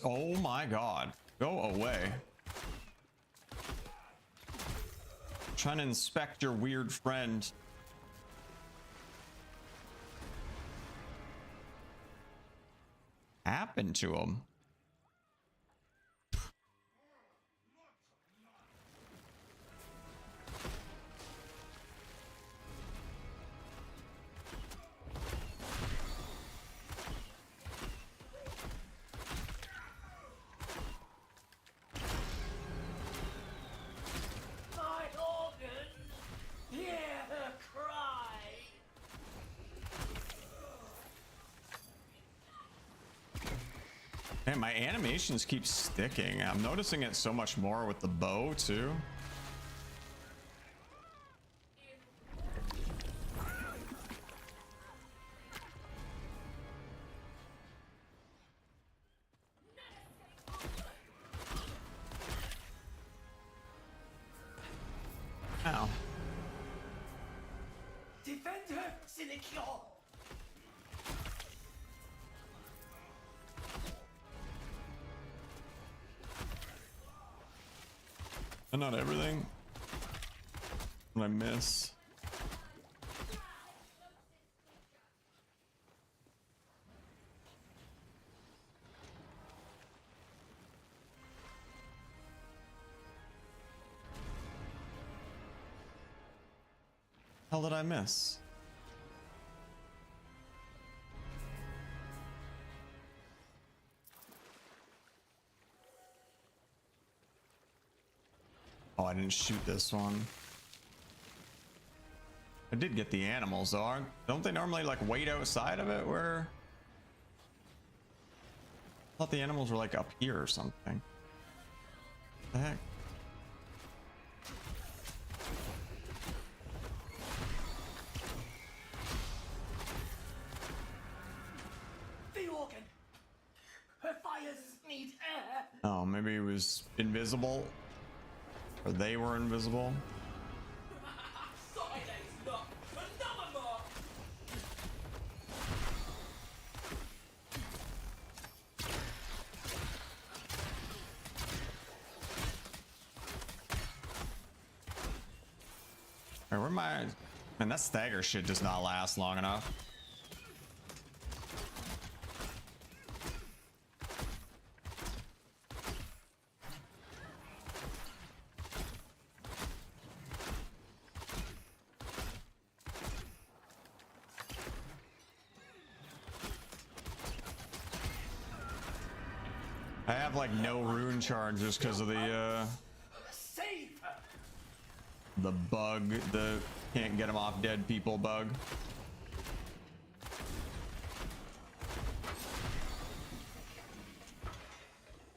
Oh my god, go away. Trying to inspect your weird friend. Happened to him? My organ. Hear her cry. Man, my animations keep sticking. I'm noticing it so much more with the bow too. Ow. Defend her, Sinicure. And not everything. What I miss. Hell did I miss? Oh, I didn't shoot this one. I did get the animals though. Don't they normally like wait outside of it where? I thought the animals were like up here or something. What the heck? The organ. Her fires need air. Oh, maybe he was invisible. Or they were invisible. Silence not. Another mark. Alright, where am I? Man, that stagger shit does not last long enough. I have like no rune charge just because of the Save her. the bug, the can't get them off dead people bug.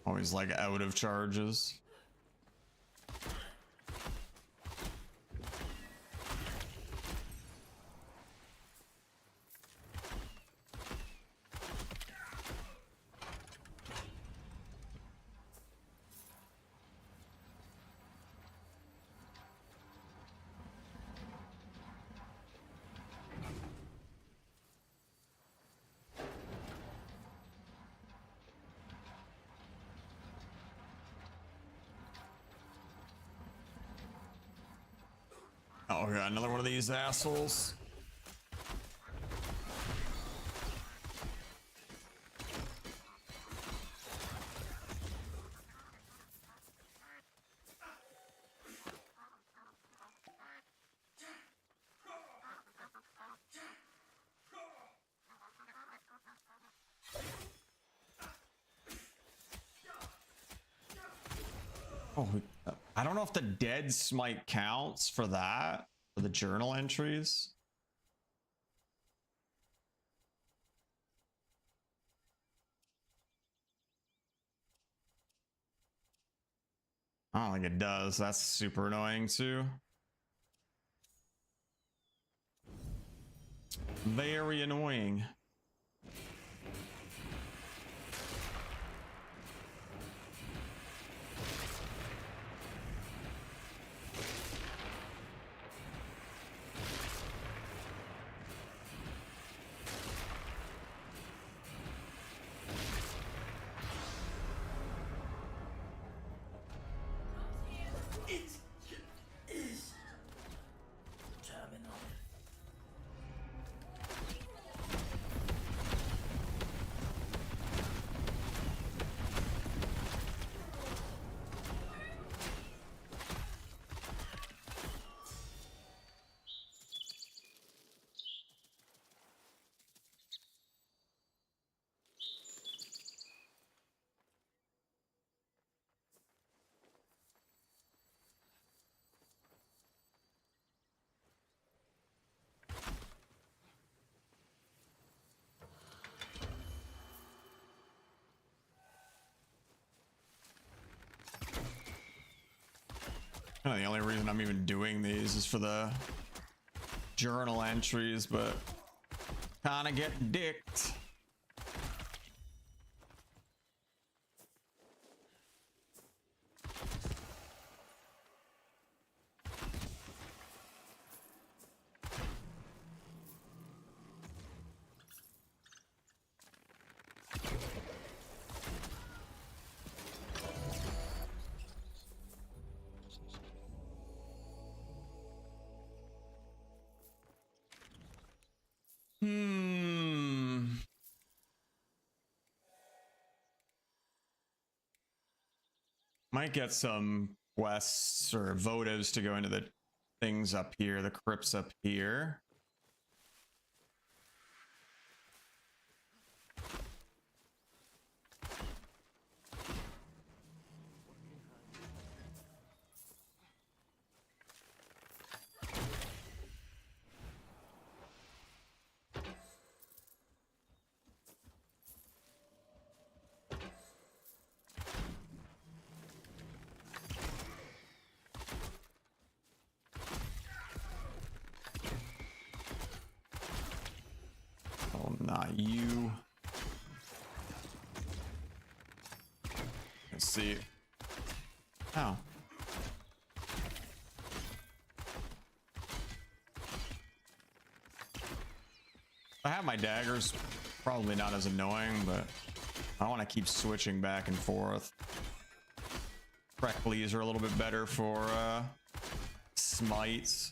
Always like out of charges. Oh, we got another one of these assholes. Oh, I don't know if the dead smite counts for that, for the journal entries. I don't think it does. That's super annoying too. Very annoying. It is terminal. The only reason I'm even doing these is for the journal entries, but kind of get dicked. Might get some quests or votives to go into the things up here, the crypts up here. Oh, not you. Let's see. Oh. I have my daggers, probably not as annoying, but I want to keep switching back and forth. Frecklies are a little bit better for smites.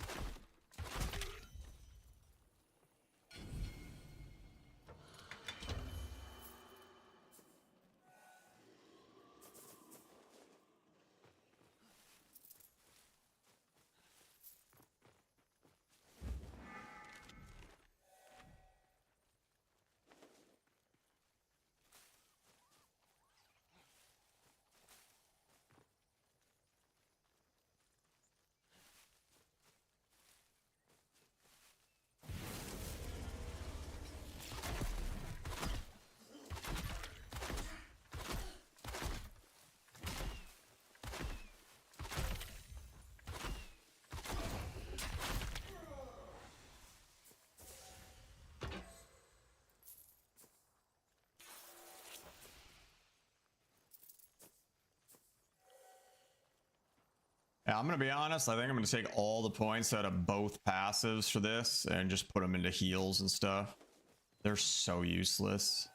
Yeah, I'm gonna be honest. I think I'm gonna take all the points out of both passives for this and just put them into heals and stuff. They're so useless.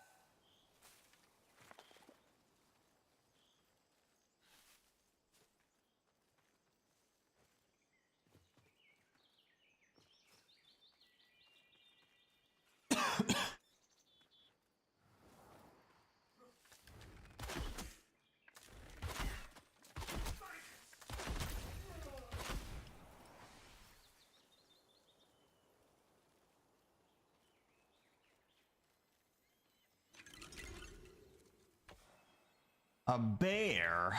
A bear.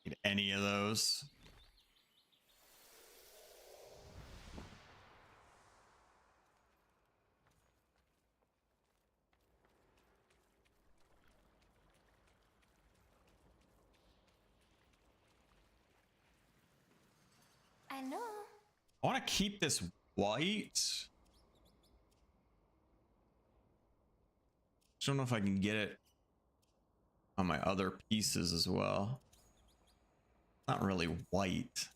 Need any of those. I know. I want to keep this white. Just don't know if I can get it on my other pieces as well. Not really white.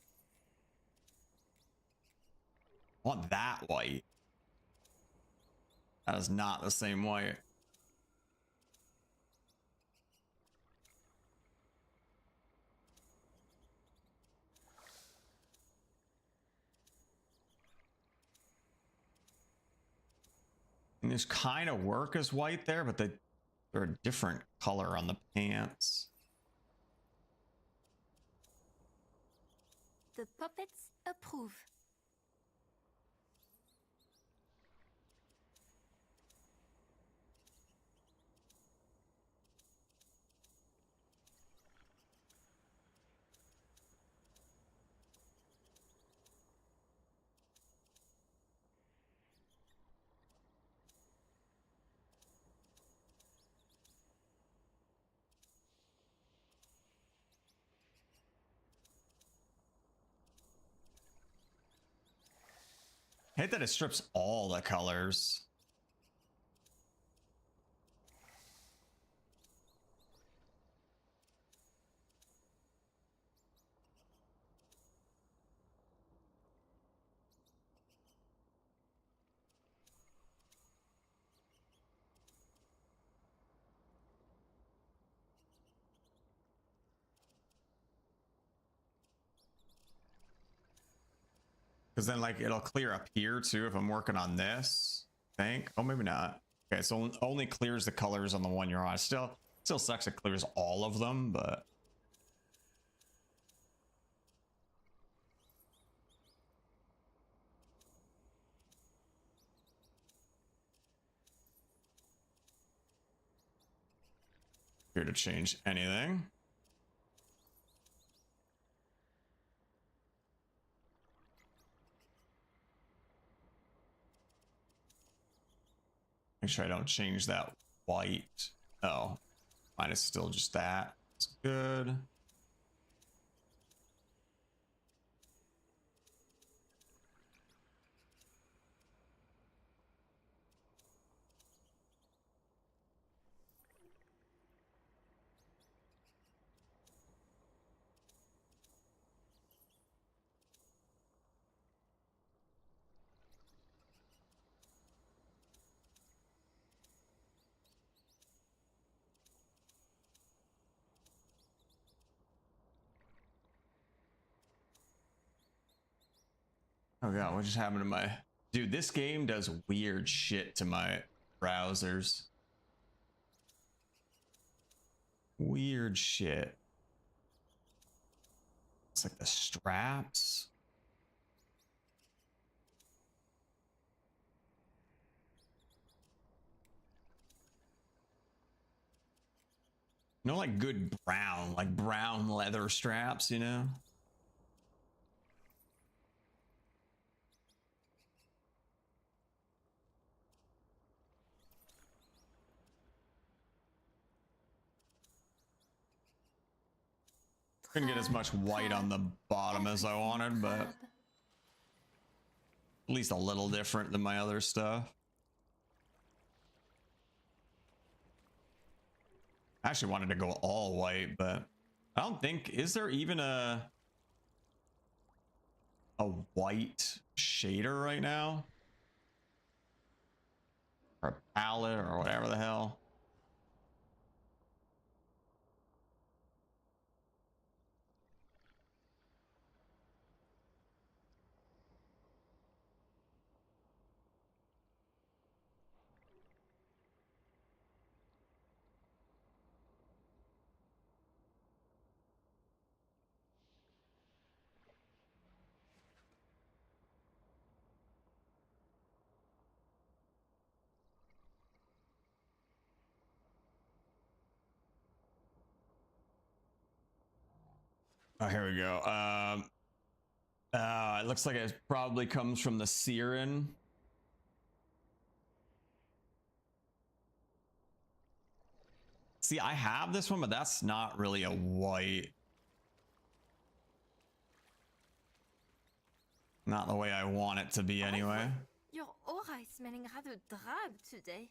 I want that white. That is not the same white. And these kind of work as white there, but they're a different color on the pants. The puppets approve. I hate that it strips all the colors. Because then like it'll clear up here too if I'm working on this. I think. Oh, maybe not. Okay, so only clears the colors on the one you're on. Still sucks it clears all of them, but here to change anything. Make sure I don't change that white. Oh, mine is still just that. It's good. Oh god, what just happened to my... Dude, this game does weird shit to my browsers. Weird shit. It's like the straps. No, like good brown, like brown leather straps, you know? Couldn't get as much white on the bottom as I wanted, but at least a little different than my other stuff. I actually wanted to go all white, but I don't think, is there even a white shader right now? Or a palette or whatever the hell? Oh, here we go. It looks like it probably comes from the Siren. See, I have this one, but that's not really a white. Not the way I want it to be anyway. Your aura is smelling rather drab today.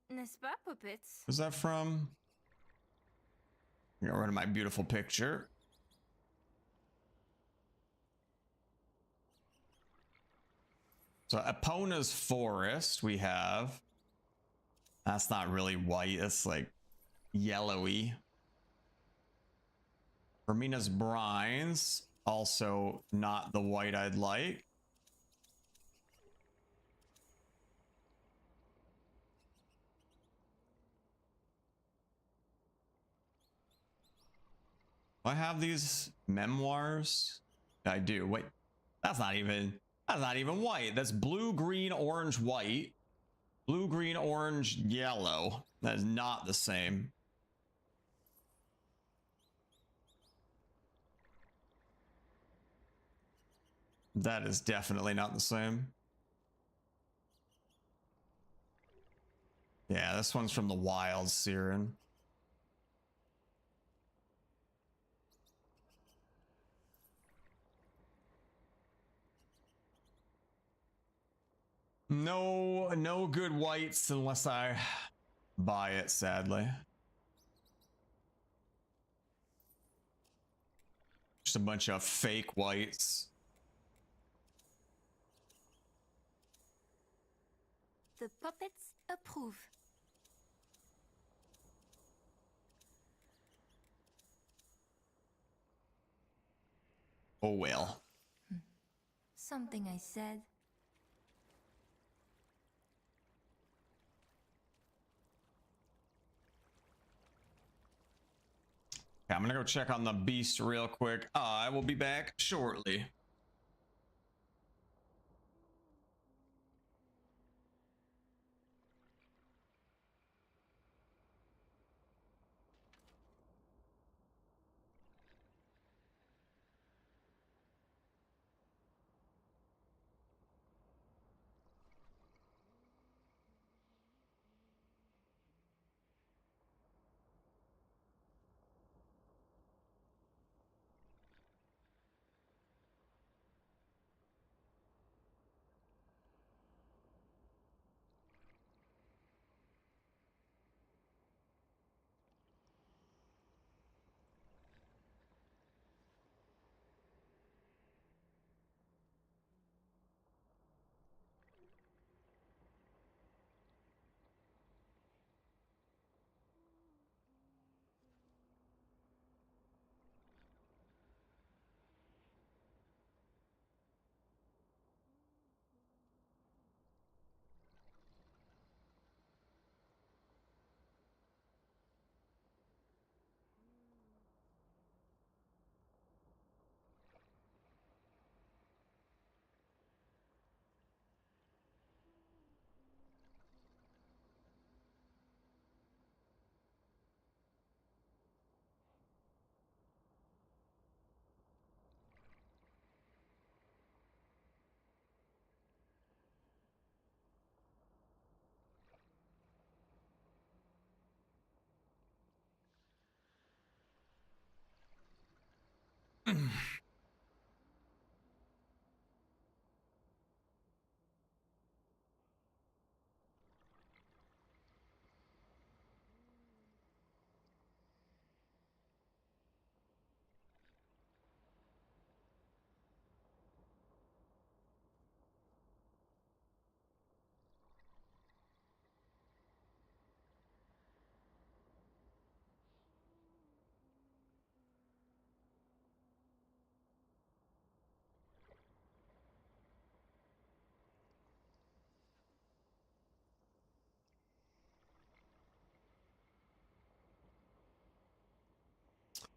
N'est-ce pas, puppets? Where's that from? Get rid of my beautiful picture. So Epona's Forest we have. That's not really white. It's like yellowy. Hermina's Brines. Also not the white I'd like. Do I have these memoirs? I do. Wait, that's not even white. That's blue, green, orange, white. Blue, green, orange, yellow. That is not the same. That is definitely not the same. Yeah, this one's from the Wild Siren. No good whites unless I buy it, sadly. Just a bunch of fake whites. The puppets approve. Oh well. Something I said. Okay, I'm gonna go check on the beast real quick. I will be back shortly.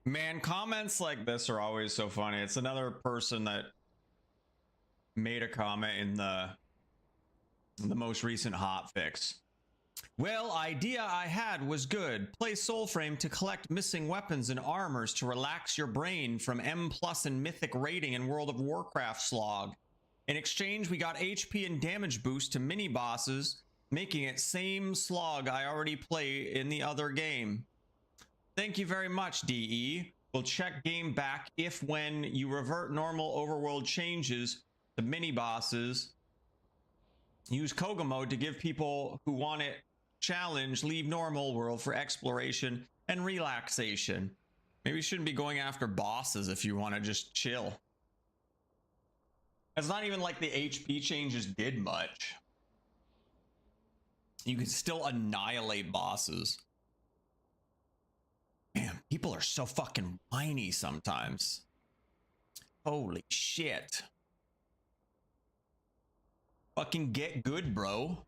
Man, comments like this are always so funny. It's another person that made a comment in the most recent hotfix. Well, idea I had was good. Play Soulframe to collect missing weapons and armors to relax your brain from M+ and Mythic rating in World of Warcraft slog. In exchange, we got HP and damage boost to mini bosses, making it same slog I already play in the other game. Thank you very much, DE. We'll check game back if when you revert normal overworld changes to mini bosses. Use Koga mode to give people who want it challenge, leave normal world for exploration and relaxation. Maybe you shouldn't be going after bosses if you want to just chill. It's not even like the HP changes did much. You can still annihilate bosses. Man, people are so fucking whiny sometimes. Holy shit. Fucking get good, bro.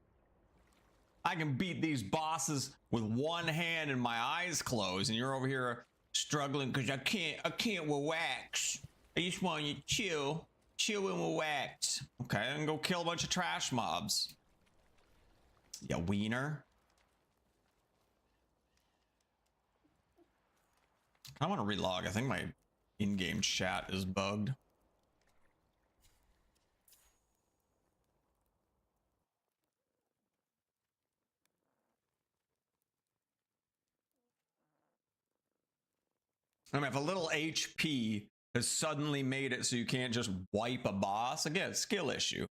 I can beat these bosses with one hand and my eyes closed, and you're over here struggling because I can't relax. I just want you to chill and relax. Okay, and go kill a bunch of trash mobs. Yeah, wiener. I want to relog. I think my in-game chat is bugged. I mean, if a little HP has suddenly made it so you can't just wipe a boss, again, skill issue.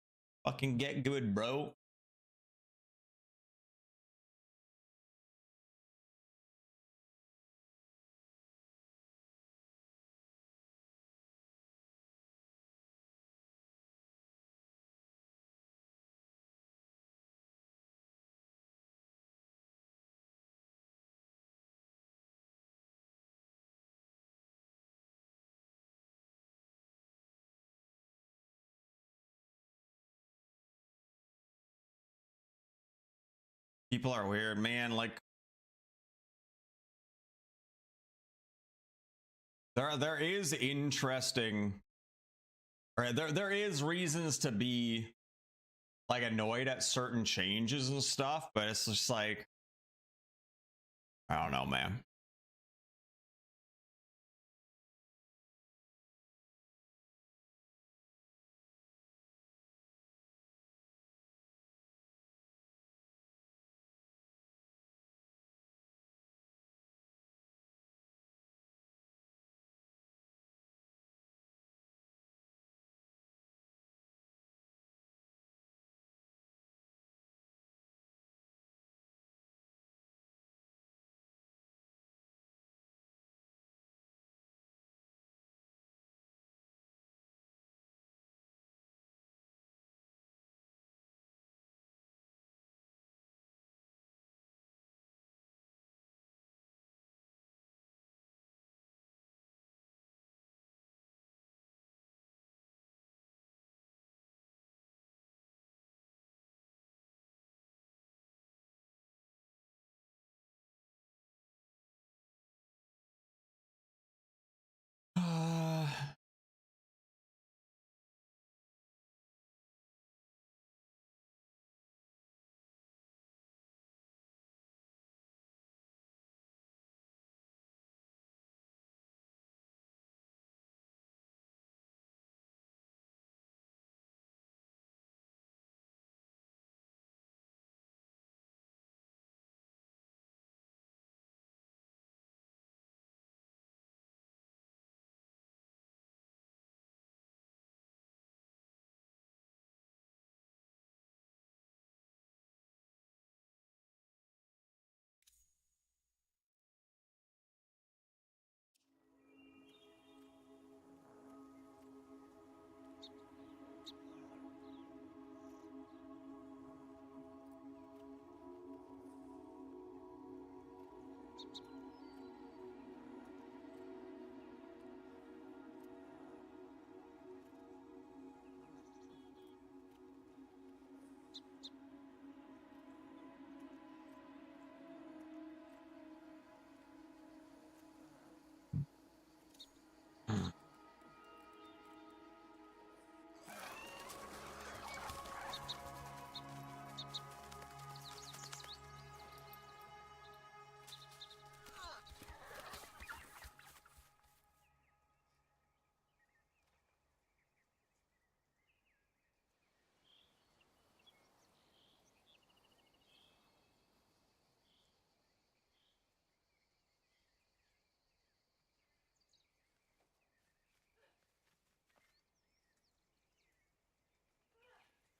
Fucking get good, bro. People are weird, man. Like, there is interesting, or there is reasons to be like annoyed at certain changes and stuff, but it's just like, I don't know, man.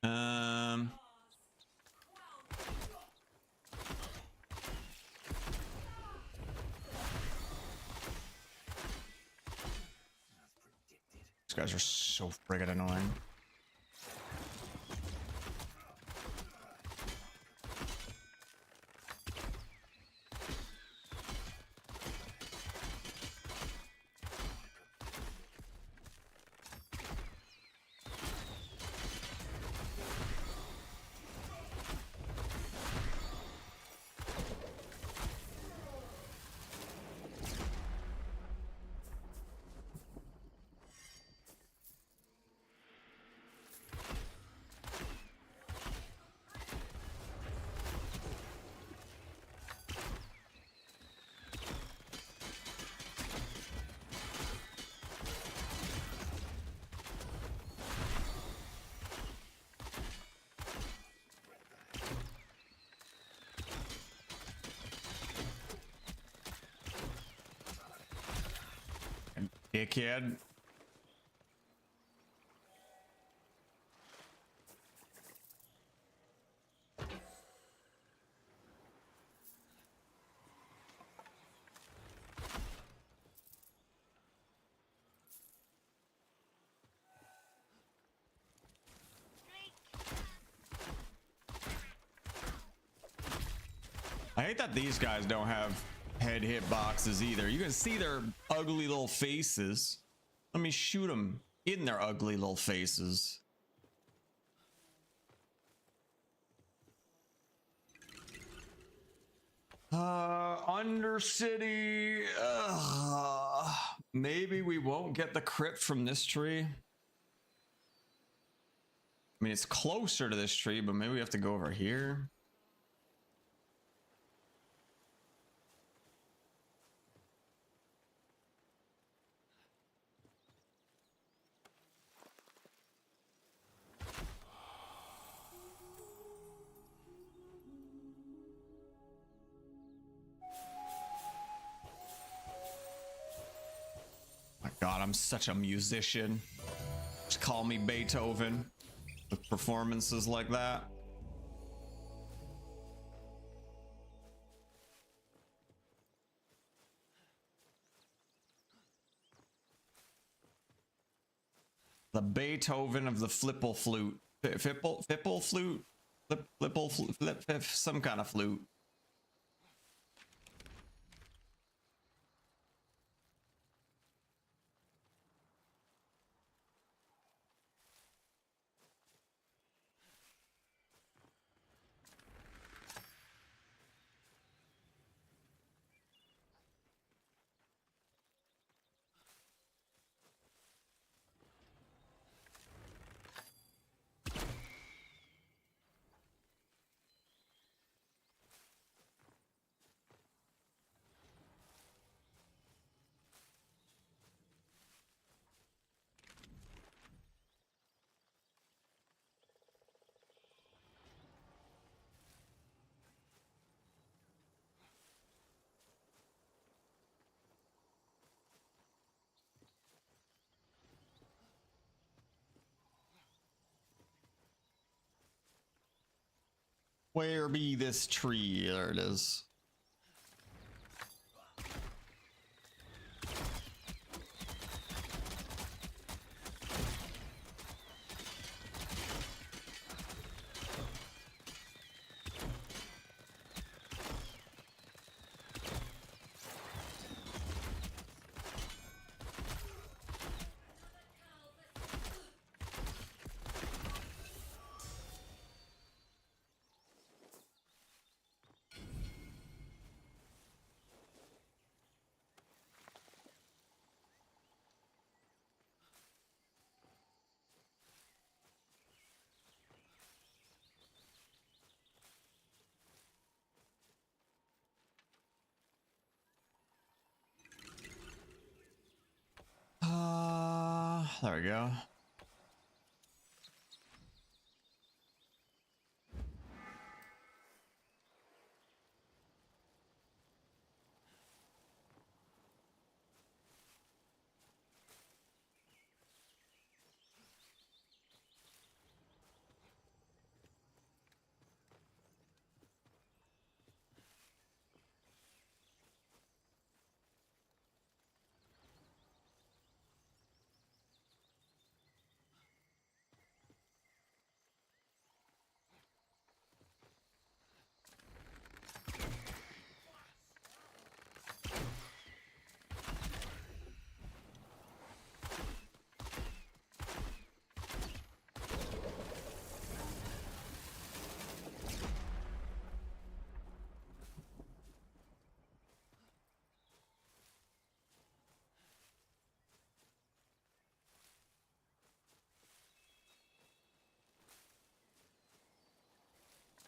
Um. These guys are so friggin' annoying. Dickhead. I hate that these guys don't have head hitboxes either. You can see their ugly little faces. Let me shoot them in their ugly little faces. Undercity. Maybe we won't get the crypt from this tree. I mean, it's closer to this tree, but maybe we have to go over here. My God, I'm such a musician. Just call me Beethoven with performances like that. The Beethoven of the flipple flute. Fipple flute? Flip, some kind of flute. Where be this tree? There it is. There we go.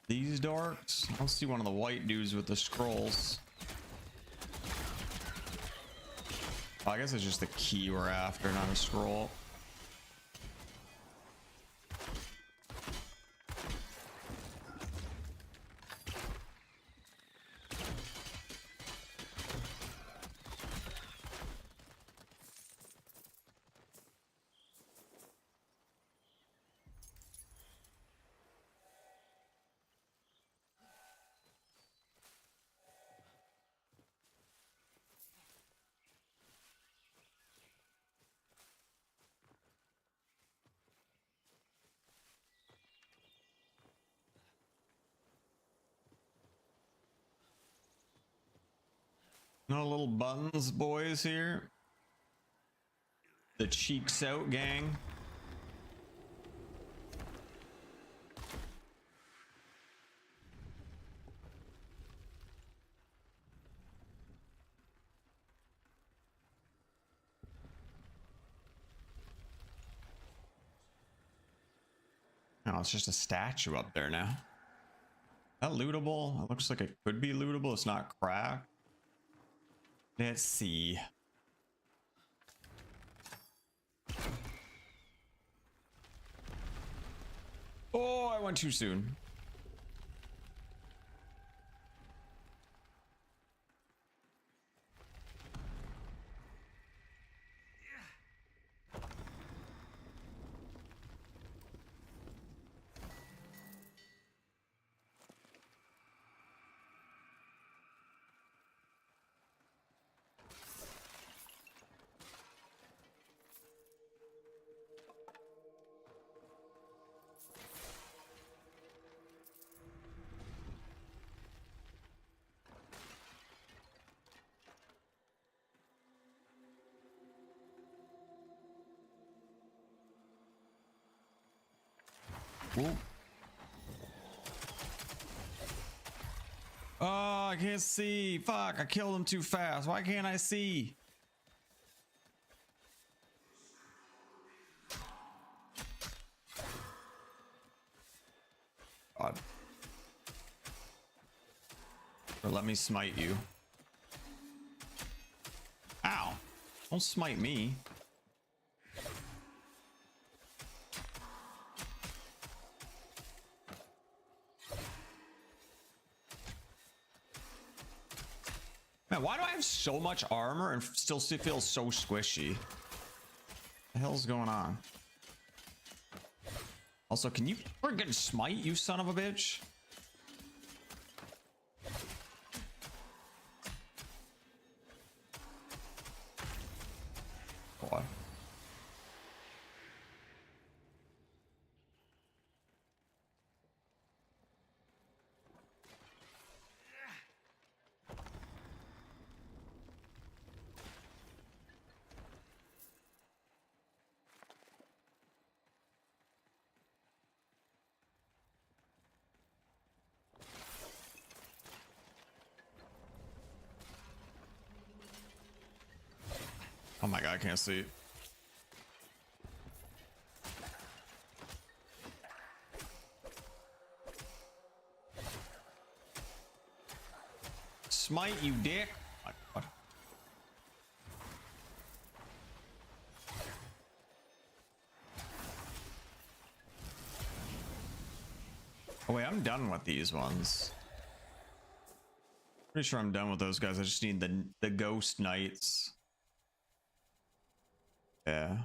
these dorks. I don't see one of the white dudes with the scrolls. Oh, I guess it's just the key we're after, not a scroll. No little buns boys here. The cheeks out gang. Oh, it's just a statue up there now. That lootable? It looks like it could be lootable. It's not cracked. Let's see. Oh, I went too soon. Whoa. Oh, I can't see. Fuck, I killed him too fast. Why can't I see? God. Or let me smite you. Ow. Don't smite me. Man, why do I have so much armor and still feel so squishy? The hell's going on? Also, can you friggin' smite, you son of a bitch? What? Oh my god, I can't see. Smite, you dick. What? Oh wait, I'm done with these ones. Pretty sure I'm done with those guys. I just need the ghost knights. Yeah.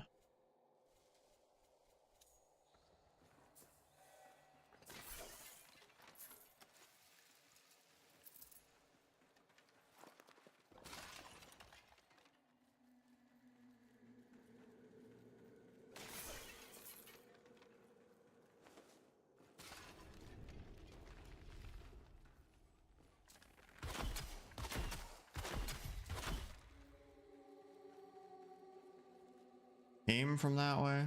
Came from that way.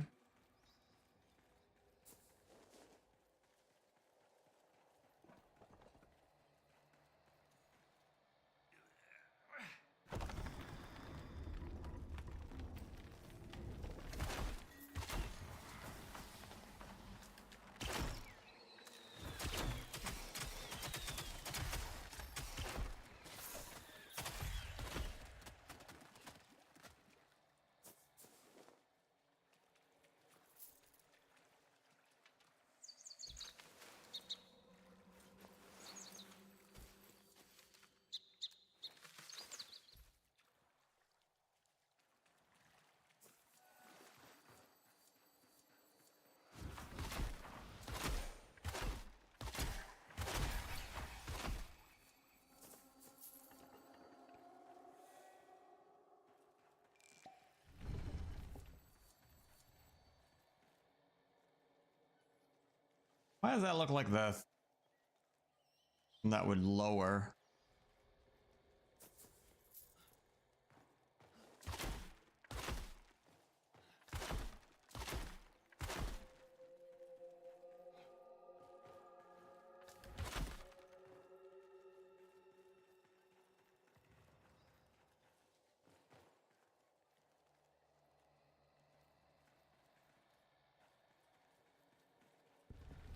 Why does that look like that would lower?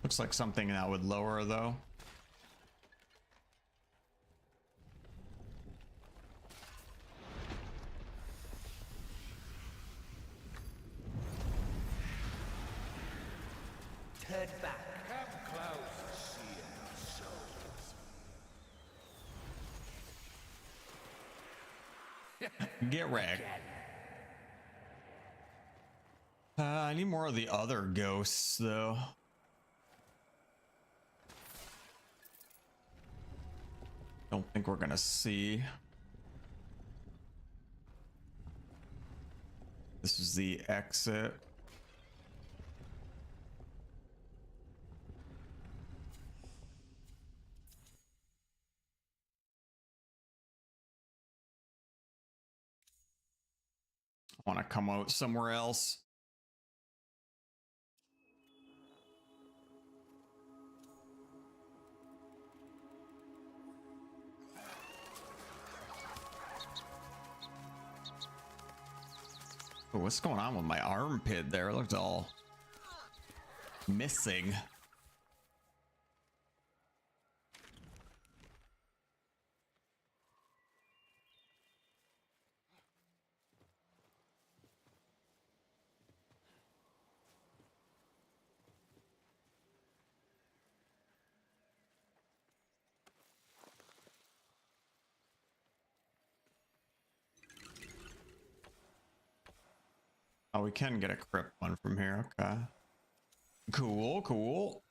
Looks like something that would lower though. Turn back. Get wrecked. I need more of the other ghosts though. Don't think we're gonna see. This is the exit. I want to come out somewhere else. Oh, what's going on with my armpit there? It looked all missing. Oh, we can get a crypt one from here. Okay. Cool, cool.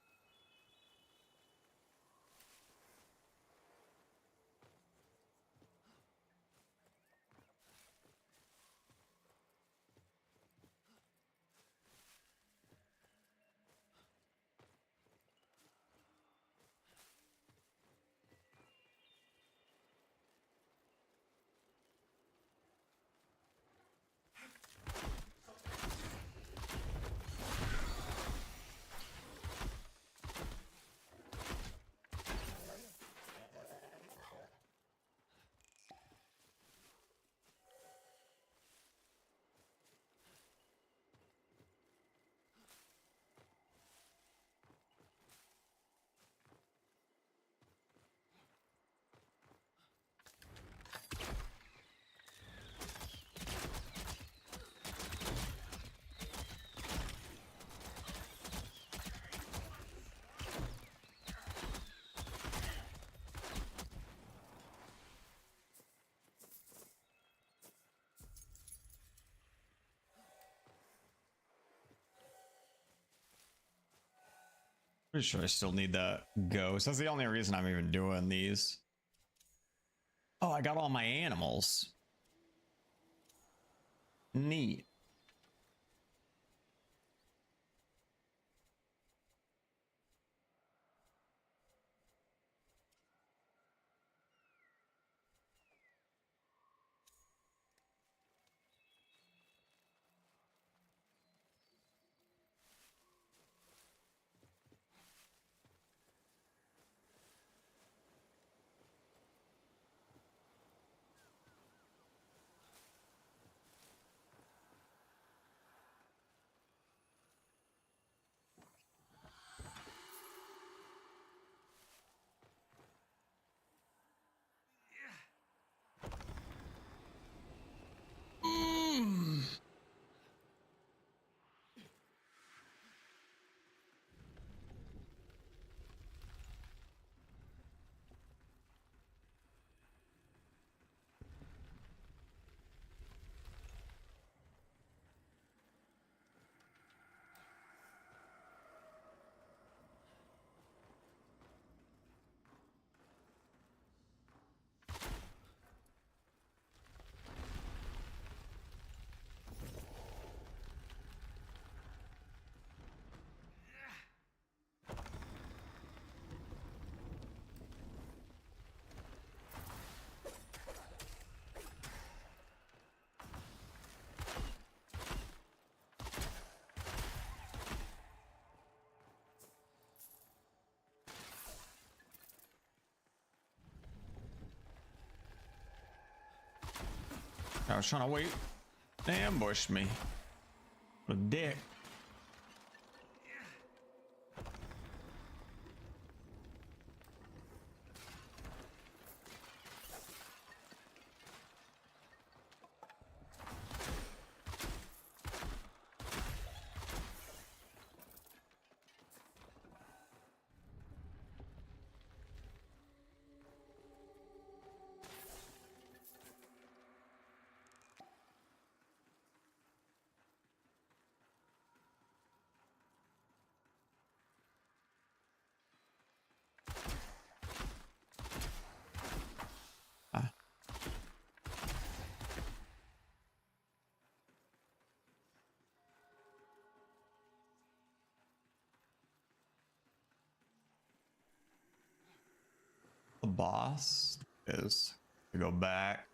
Pretty sure I still need that ghost. That's the only reason I'm even doing these. Oh, I got all my animals. Neat. I was trying to wait. They ambushed me. What a dick. The boss is to go back.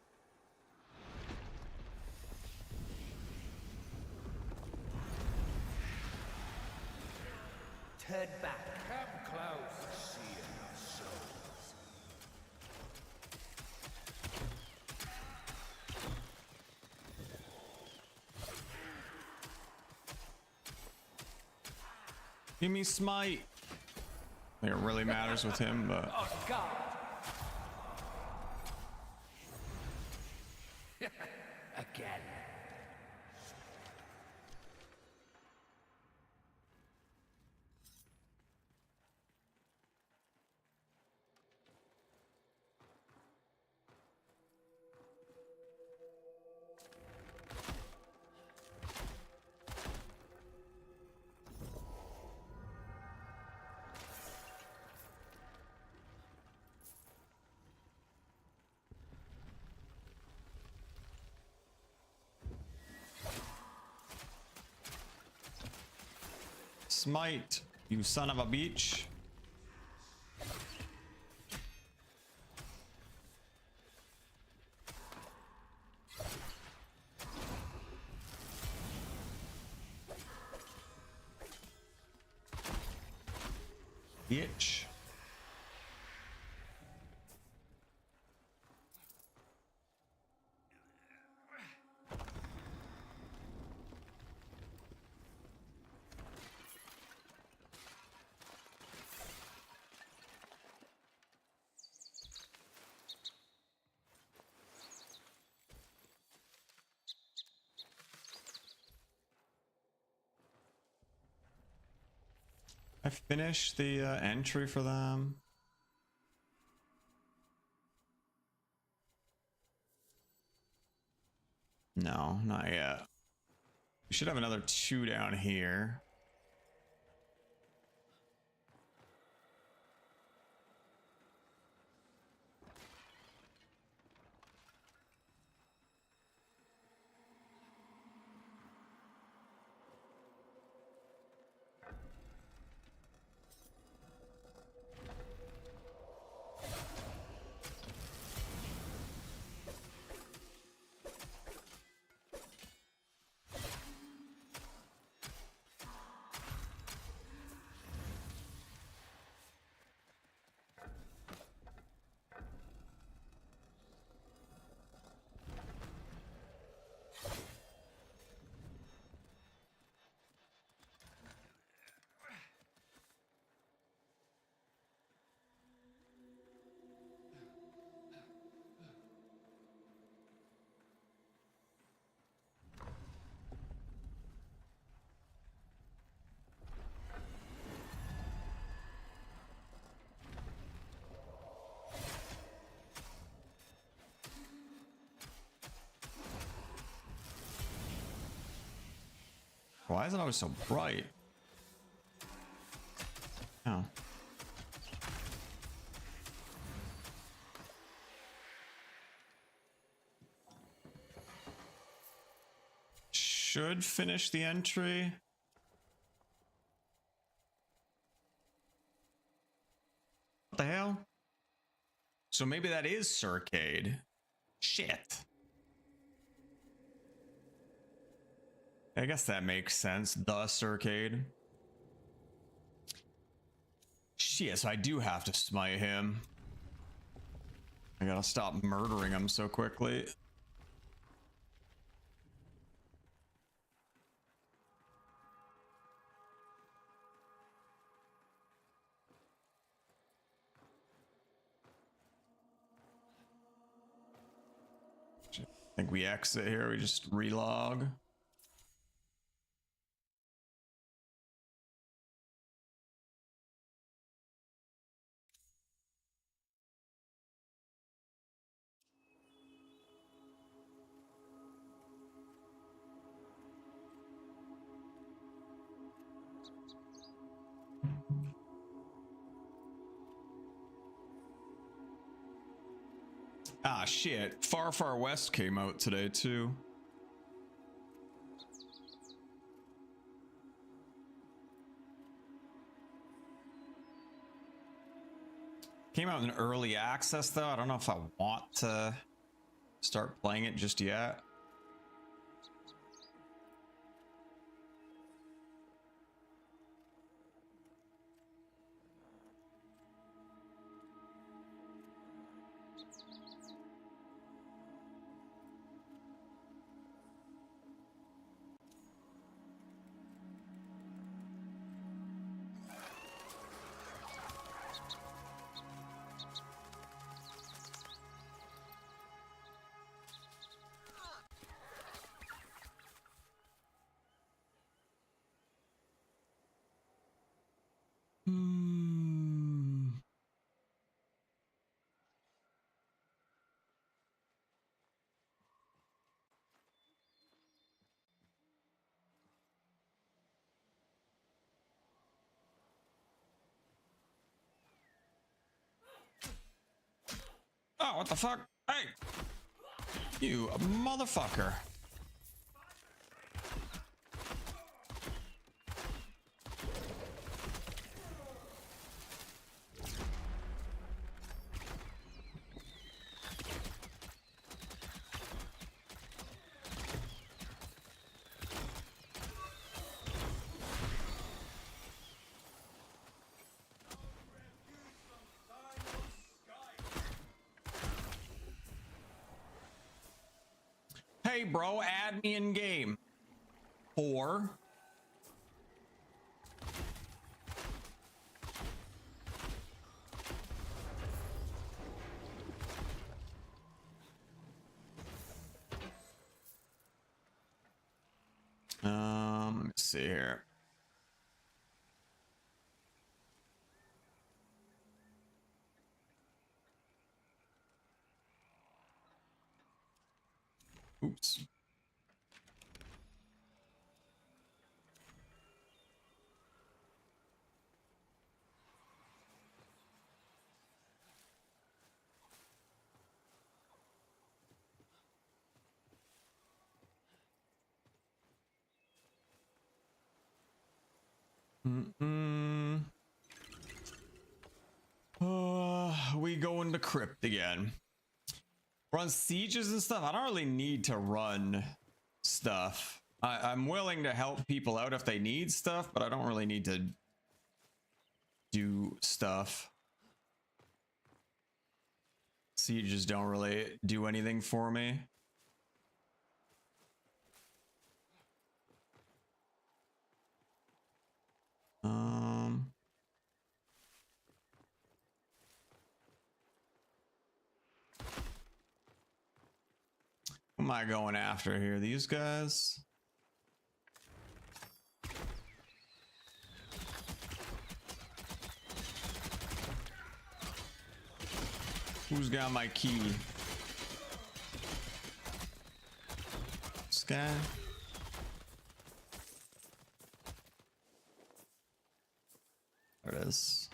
Turn back. Come close. See our souls. Give me smite. I think it really matters with him, but Oh God. Again. smite, you son of a bitch. Bitch. I finished the entry for them. No, not yet. We should have another 2 down here. Why is it always so bright? Oh. Should finish the entry. What the hell? So maybe that is Circade. Shit. I guess that makes sense. The Circade. Shit, so I do have to smite him. I gotta stop murdering him so quickly. I think we exit here. We just relog. Ah, shit. Far, Far West came out today, too. Came out in early access, though. I don't know if I want to start playing it just yet. Oh, what the fuck? Hey! You motherfucker. Hey, bro, add me in game. Or let me see here. Oops. We go into crypt again. Run sieges and stuff. I don't really need to run stuff. I'm willing to help people out if they need stuff, but I don't really need to do stuff. Sieges don't really do anything for me. Who am I going after here? These guys? Who's got my key? This guy? There it is.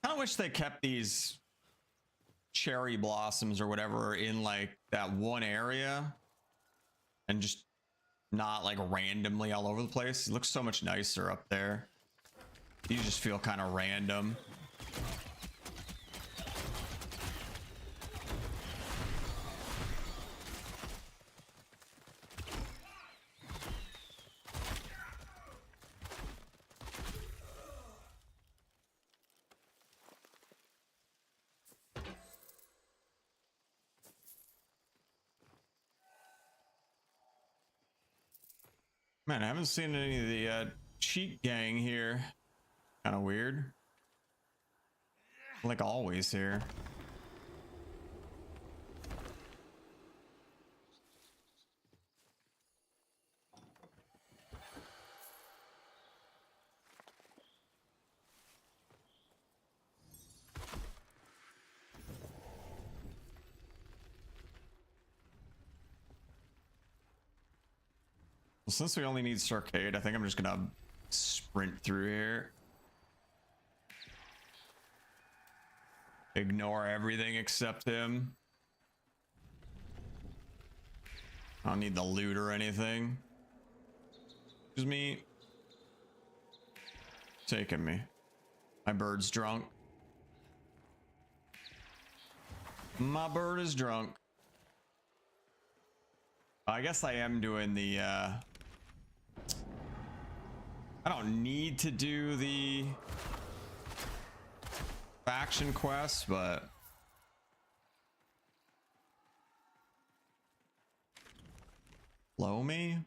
I kind of wish they kept these cherry blossoms or whatever in like that one area and just not like randomly all over the place. It looks so much nicer up there. These just feel kind of random. Man, I haven't seen any of the cheat gang here. Kind of weird. Like always here. Well, since we only need Starcade, I think I'm just gonna sprint through here. Ignore everything except him. I don't need the loot or anything. Just me. Taking me. My bird's drunk. My bird is drunk. I guess I am doing the I don't need to do the faction quest, but blow me.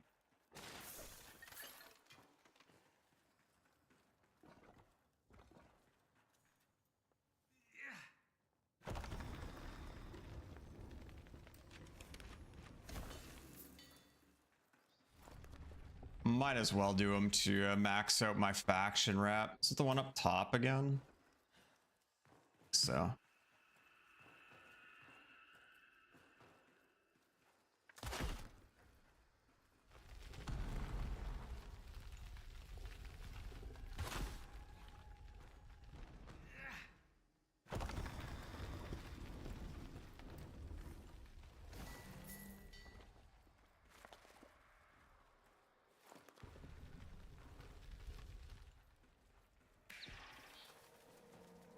Might as well do them to max out my faction rep. Is it the one up top again? So.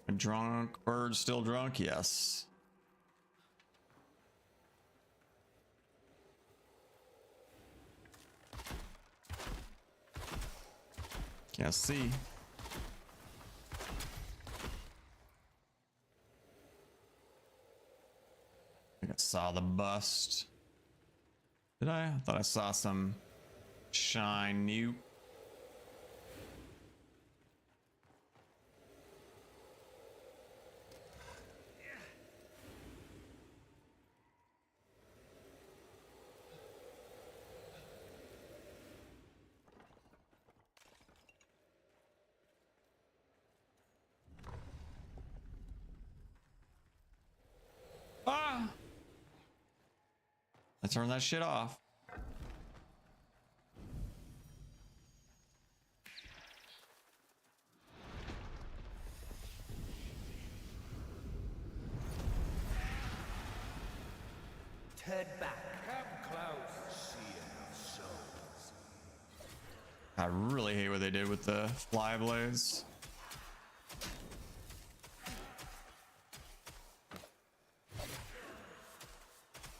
A drunk bird still drunk? Yes. Can't see. I think I saw the bust. Did I? I thought I saw some shine new. Ah! I turned that shit off. Turn back. Come close. See enough souls. I really hate what they did with the fly blades.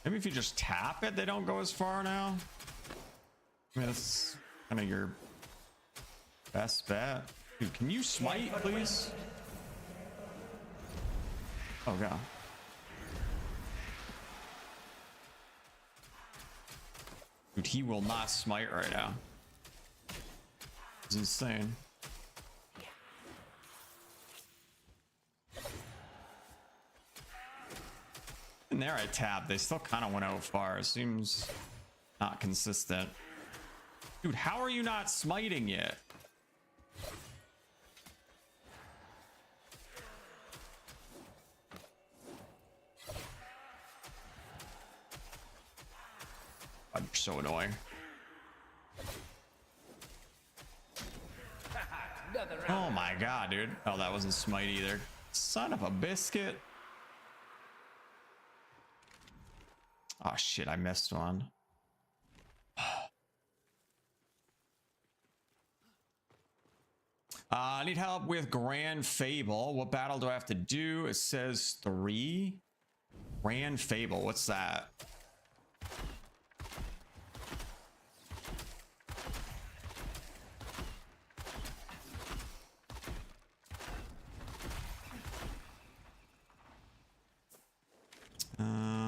Maybe if you just tap it, they don't go as far now. I mean, that's kind of your best bet. Dude, can you smite, please? Oh, God. Dude, he will not smite right now. It's insane. And there I tapped. They still kind of went out far. It seems not consistent. Dude, how are you not smiting yet? God, you're so annoying. Oh my God, dude. Oh, that wasn't smite either. Son of a biscuit. Oh shit, I missed one. I need help with Grand Fable. What battle do I have to do? It says 3. Grand Fable, what's that?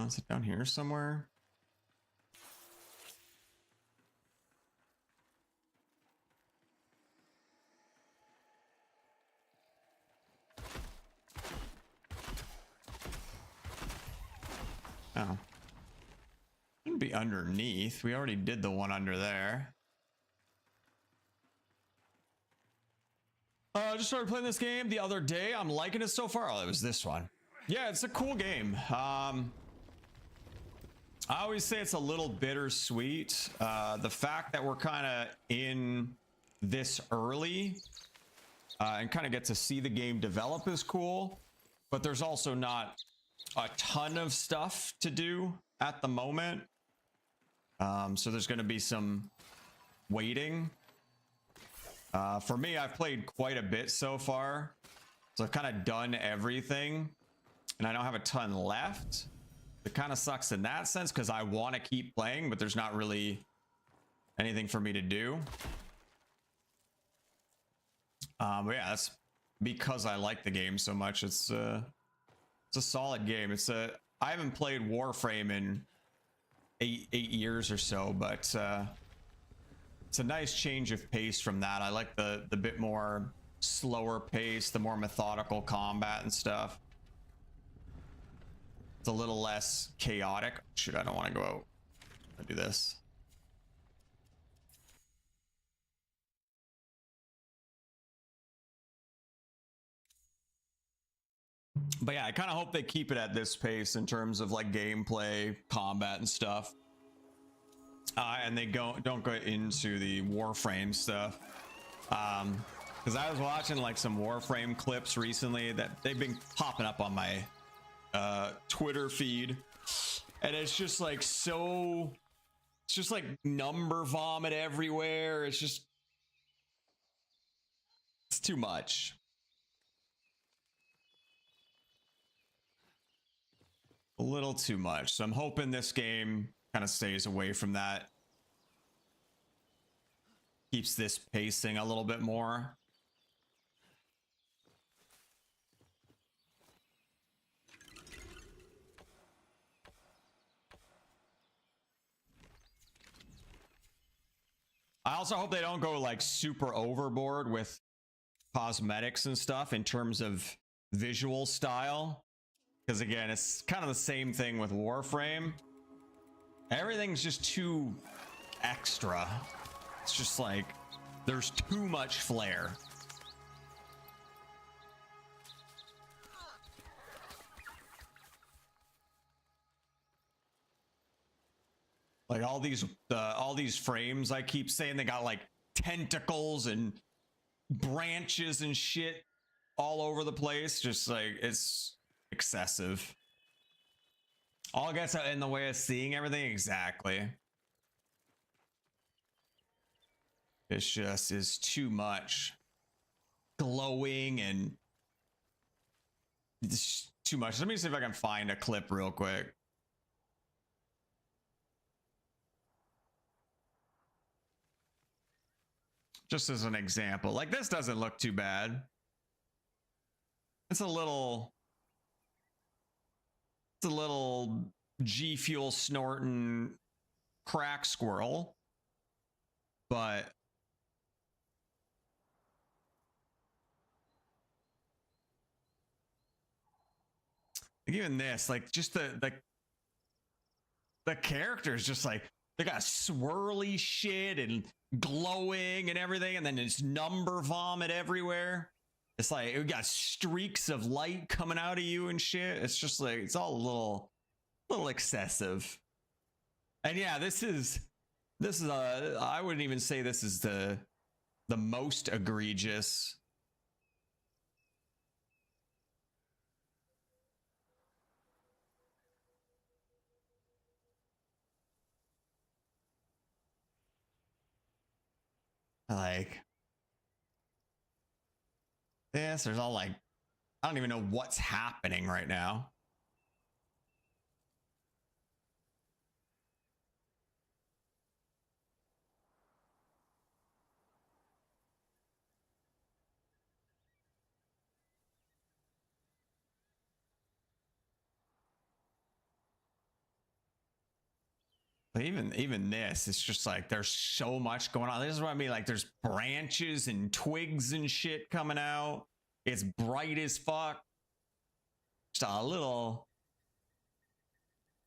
Is it down here somewhere? Oh. Shouldn't be underneath. We already did the one under there. Just started playing this game the other day. I'm liking it so far. Oh, it was this one. Yeah, it's a cool game. I always say it's a little bittersweet. The fact that we're kind of in this early and kind of get to see the game develop is cool, but there's also not a ton of stuff to do at the moment. So there's going to be some waiting. For me, I've played quite a bit so far, so I've kind of done everything, and I don't have a ton left. It kind of sucks in that sense because I want to keep playing, but there's not really anything for me to do. But yeah, that's because I like the game so much. It's a solid game. I haven't played Warframe in eight years or so, but it's a nice change of pace from that. I like the bit more slower pace, the more methodical combat and stuff. It's a little less chaotic. Shoot, I don't want to go out. I'll do this. But yeah, I kind of hope they keep it at this pace in terms of like gameplay, combat, and stuff. And they don't go into the Warframe stuff. Because I was watching like some Warframe clips recently that they've been popping up on my Twitter feed, and it's just like it's just like number vomit everywhere. It's too much. A little too much. So I'm hoping this game kind of stays away from that. Keeps this pacing a little bit more. I also hope they don't go like super overboard with cosmetics and stuff in terms of visual style. Because again, it's kind of the same thing with Warframe. Everything's just too extra. It's just like there's too much flair. Like all these frames I keep saying, they got like tentacles and branches and shit all over the place. Just like it's excessive. All gets in the way of seeing everything. Exactly. It just is too much glowing and it's too much. Let me see if I can find a clip real quick. Just as an example, like this doesn't look too bad. It's a little G Fuel snorting crack squirrel, but like even this, like just the characters, just like they got swirly shit and glowing and everything, and then it's number vomit everywhere. It's like we got streaks of light coming out of you and shit. It's just like it's all a little excessive. And yeah, this is I wouldn't even say this is the most egregious. Like this, there's all like I don't even know what's happening right now. But even this, it's just like there's so much going on. This is what I mean. Like there's branches and twigs and shit coming out. It's bright as fuck. Just a little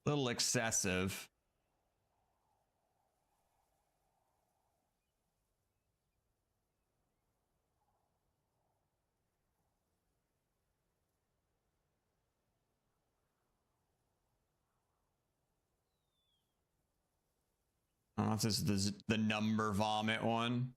Little excessive. I don't know if this is the number vomit one.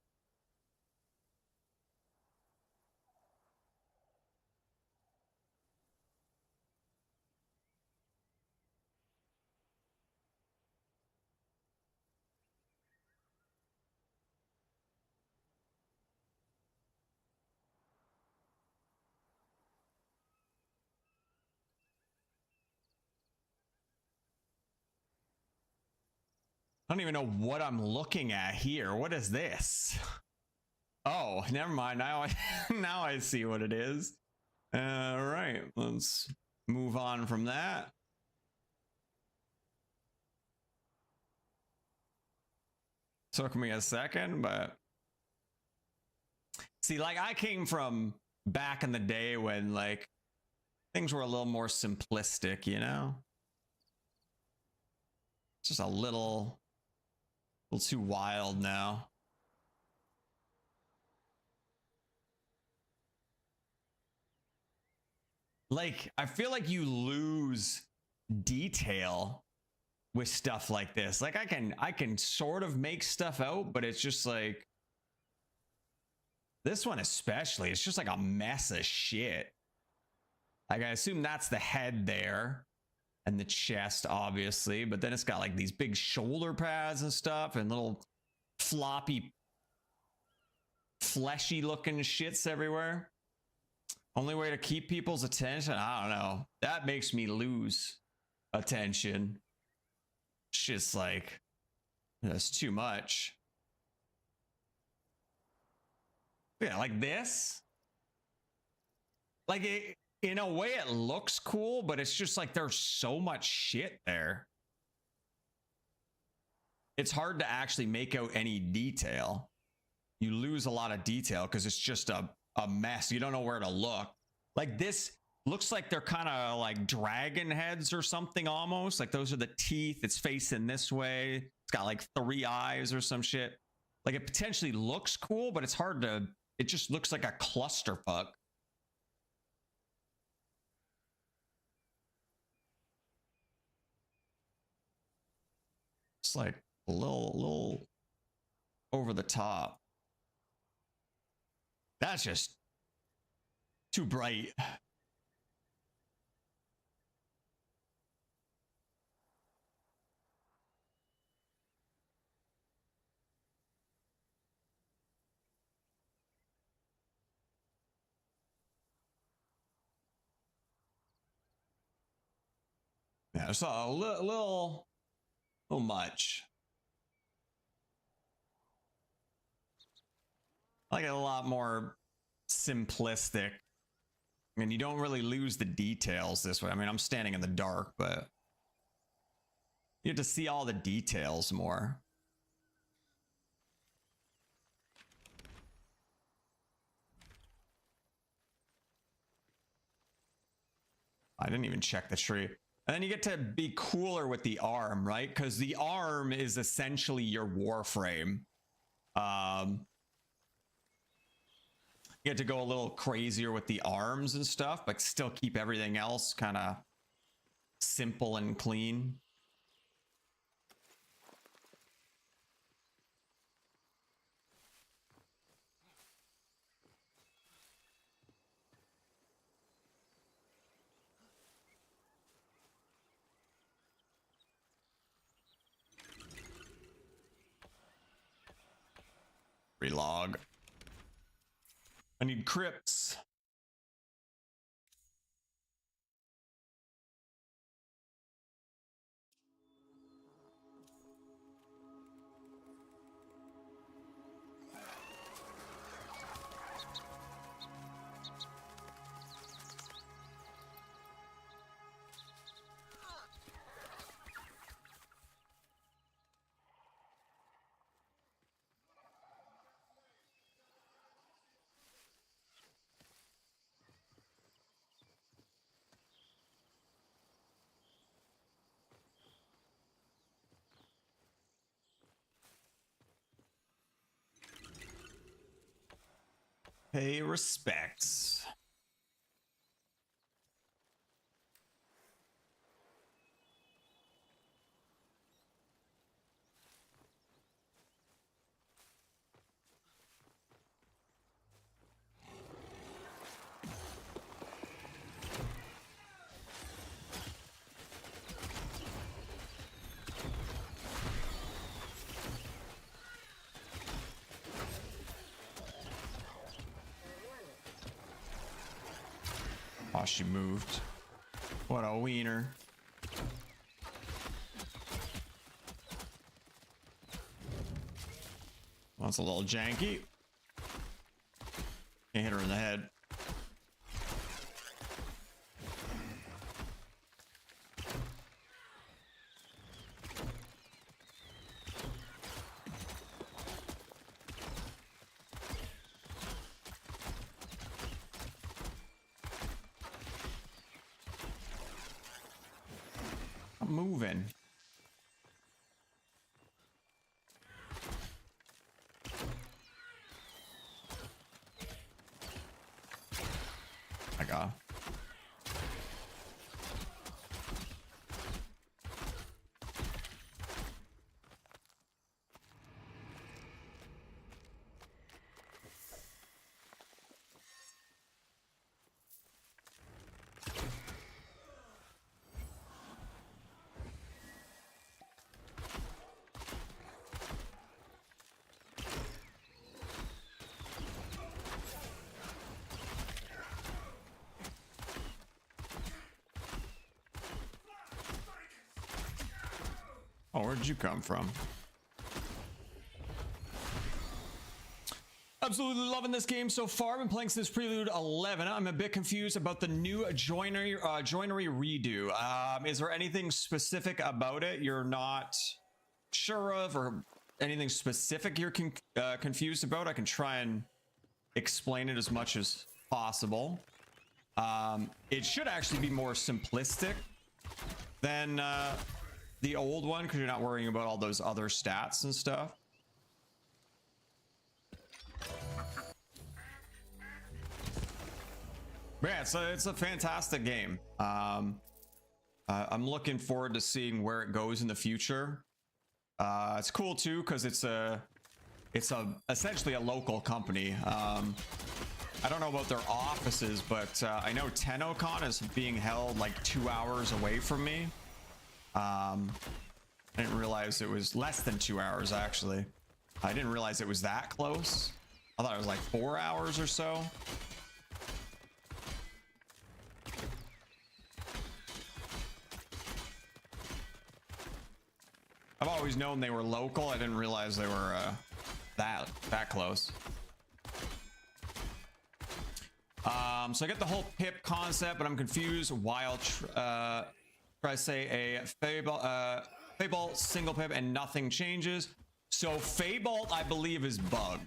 I don't even know what I'm looking at here. What is this? Oh, never mind. Now I now I see what it is. All right, let's move on from that. Took me a second, but see, like I came from back in the day when like things were a little more simplistic, you know? It's just a little too wild now. Like, I feel like you lose detail with stuff like this. Like I can sort of make stuff out, but it's just like this one especially, it's just like a mess of shit. Like I assume that's the head there and the chest, obviously, but then it's got like these big shoulder pads and stuff and little floppy, fleshy looking shits everywhere. Only way to keep people's attention? I don't know. That makes me lose attention. It's just like, that's too much. Yeah, like this. Like it, in a way it looks cool, but it's just like there's so much shit there. It's hard to actually make out any detail. You lose a lot of detail because it's just a mess. You don't know where to look. Like this looks like they're kind of like dragon heads or something almost. Like those are the teeth. It's facing this way. It's got like 3 eyes or some shit. Like it potentially looks cool, but it's hard to, it just looks like a clusterfuck. It's like a little over the top. That's just too bright. Yeah, it's a little much. I like it a lot more simplistic. I mean, you don't really lose the details this way. I mean, I'm standing in the dark, but you have to see all the details more. I didn't even check the tree. And then you get to be cooler with the arm, right? Because the arm is essentially your warframe. You get to go a little crazier with the arms and stuff, but still keep everything else kind of simple and clean. Relog. I need crypts. Pay respects. Oh, she moved. What a wiener. That's a little janky. Can't hit her in the head. I'm moving. I got. Oh, where'd you come from? Absolutely loving this game so far. I've been playing since Prelude 11. I'm a bit confused about the new joinery redo. Is there anything specific about it you're not sure of, or anything specific you're confused about? I can try and explain it as much as possible. It should actually be more simplistic than the old one, because you're not worrying about all those other stats and stuff. Yeah, it's a fantastic game. I'm looking forward to seeing where it goes in the future. It's cool too, because it's essentially a local company. I don't know about their offices, but I know TennoCon is being held like 2 hours away from me. I didn't realize it was less than 2 hours, actually. I didn't realize it was that close. I thought it was like 4 hours or so. I've always known they were local. I didn't realize they were that close. So I get the whole pip concept, but I'm confused why I'll try to say a Feybolt single pip and nothing changes. So Feybolt, I believe, is bugged.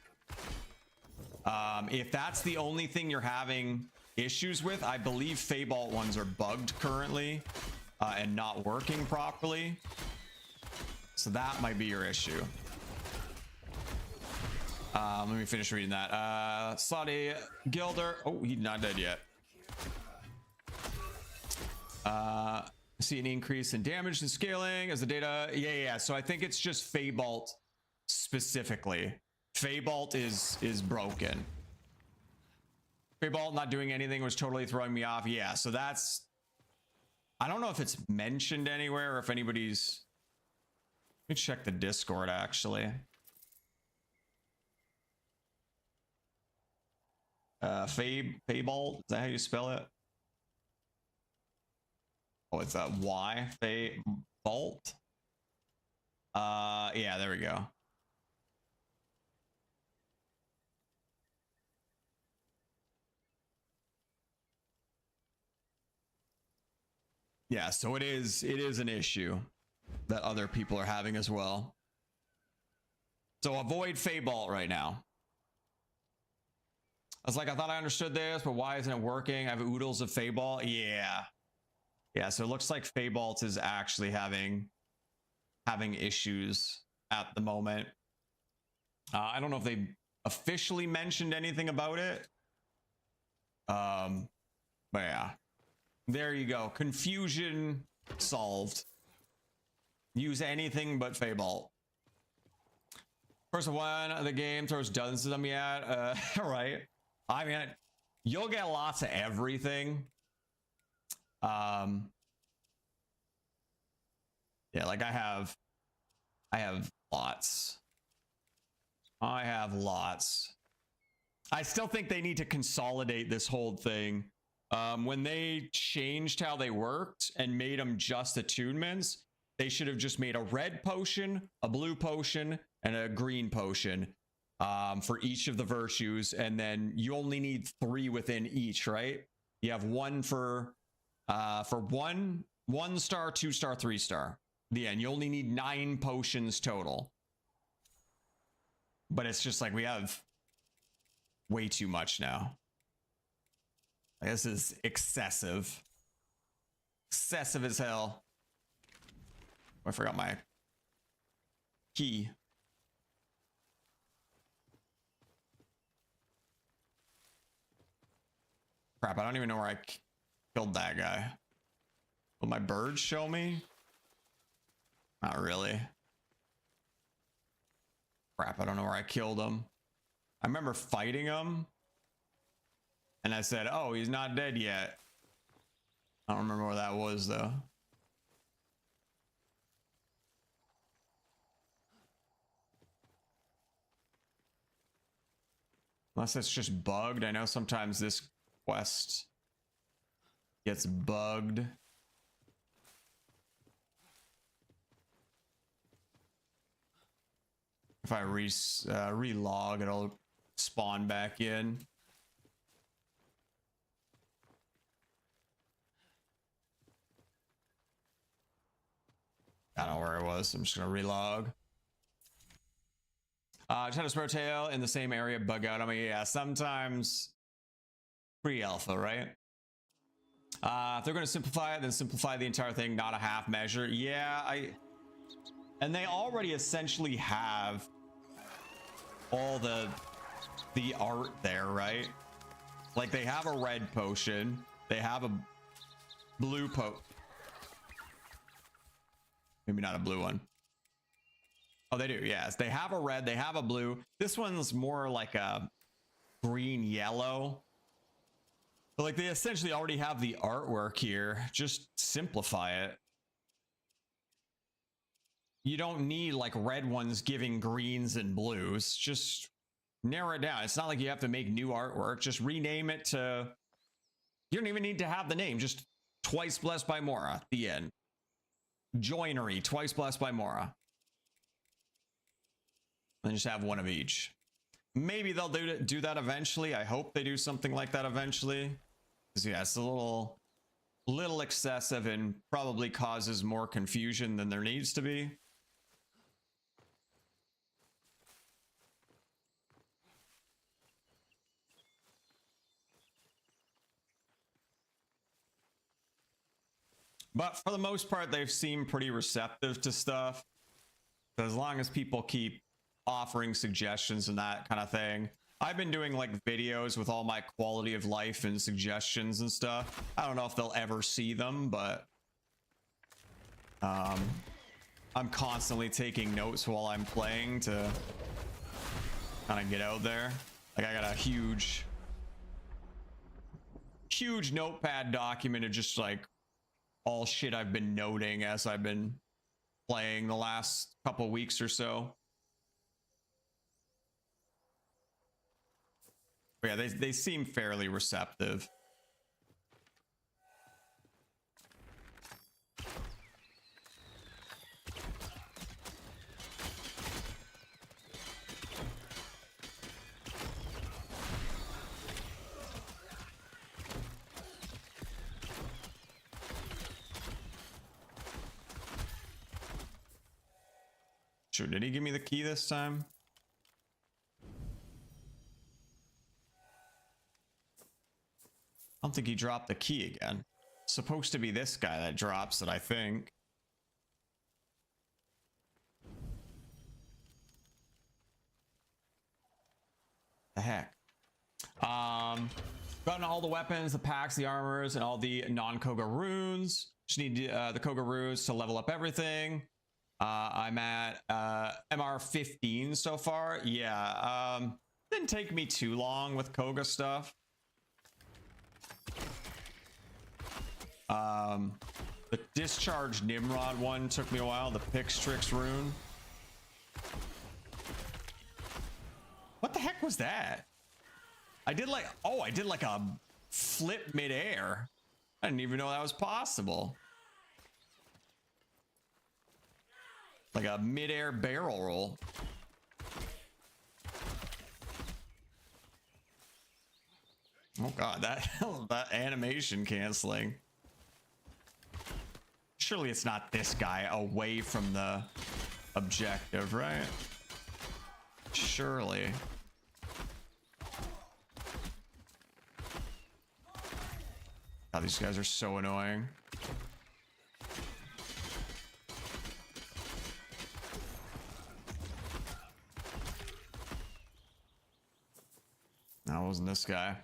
If that's the only thing you're having issues with, I believe Feybolt ones are bugged currently and not working properly. So that might be your issue. Let me finish reading that. Slotty Gilder. Oh, he's not dead yet. See an increase in damage and scaling as the data. Yeah. So I think it's just Feybolt specifically. Feybolt is broken. Feybolt not doing anything was totally throwing me off. Yeah, so that's... I don't know if it's mentioned anywhere or if anybody's... Let me check the Discord, actually. Feybolt, is that how you spell it? Oh, it's a Y? Feybolt? Yeah, there we go. Yeah, so it is an issue that other people are having as well. So avoid Feybolt right now. I was like, I thought I understood this, but why isn't it working? I have oodles of Feybolt. Yeah, so it looks like Feybolt is actually having issues at the moment. I don't know if they officially mentioned anything about it, But yeah, there you go. Confusion solved. Use anything but Fable. First one, the game throws dozens of them yet. Right. I mean, you'll get lots of everything. Yeah, like I have lots. I have lots. I still think they need to consolidate this whole thing. When they changed how they worked and made them just attunements, they should have just made a red potion, a blue potion, and a green potion for each of the virtues. And then you only need 3 within each, right? You have one for 1 star, 2 star, 3 star. The end. You only need 9 potions total. But it's just like we have way too much now. This is excessive. Excessive as hell. I forgot my key. Crap, I don't even know where I killed that guy. Will my birds show me? Not really. Crap, I don't know where I killed him. I remember fighting him. And I said, oh, he's not dead yet. I don't remember where that was, though. Unless it's just bugged. I know sometimes this quest gets bugged. If I relog, it'll spawn back in. I don't know where it was. I'm just gonna relog. Just had a spare tail in the same area bug out on me. Yeah, sometimes pre-alpha, right? If they're gonna simplify it, then simplify the entire thing, not a half measure. Yeah, and they already essentially have all the art there, right? Like they have a red potion, they have a blue maybe not a blue one. Oh, they do. Yes, they have a red, they have a blue. This one's more like a green yellow. But like they essentially already have the artwork here. Just simplify it. You don't need like red ones giving greens and blues. Just narrow it down. It's not like you have to make new artwork. Just rename it to, you don't even need to have the name. Just Twice Blessed by Mora. The end. Joinery. Twice Blessed by Mora. And just have one of each. Maybe they'll do that eventually. I hope they do something like that eventually. Because yeah, it's a little excessive and probably causes more confusion than there needs to be. But for the most part, they've seemed pretty receptive to stuff. As long as people keep offering suggestions and that kind of thing. I've been doing like videos with all my quality of life and suggestions and stuff. I don't know if they'll ever see them, but I'm constantly taking notes while I'm playing to kind of get out there. Like I got a huge notepad document of just like all shit I've been noting as I've been playing the last couple weeks or so. But yeah, they seem fairly receptive. Sure, did he give me the key this time? I don't think he dropped the key again. It's supposed to be this guy that drops it, I think. The heck? Gotten all the weapons, the packs, the armors, and all the non-Koga runes. Just need the Koga runes to level up everything. I'm at MR 15 so far. Yeah, didn't take me too long with Koga stuff. The Discharge Nimrod one took me a while. The Pixtrix rune. What the heck was that? I did like, oh, I did like a flip midair. I didn't even know that was possible. Like a midair barrel roll. Oh god, that animation canceling. Surely it's not this guy away from the objective, right? Surely. God, these guys are so annoying. That wasn't this guy.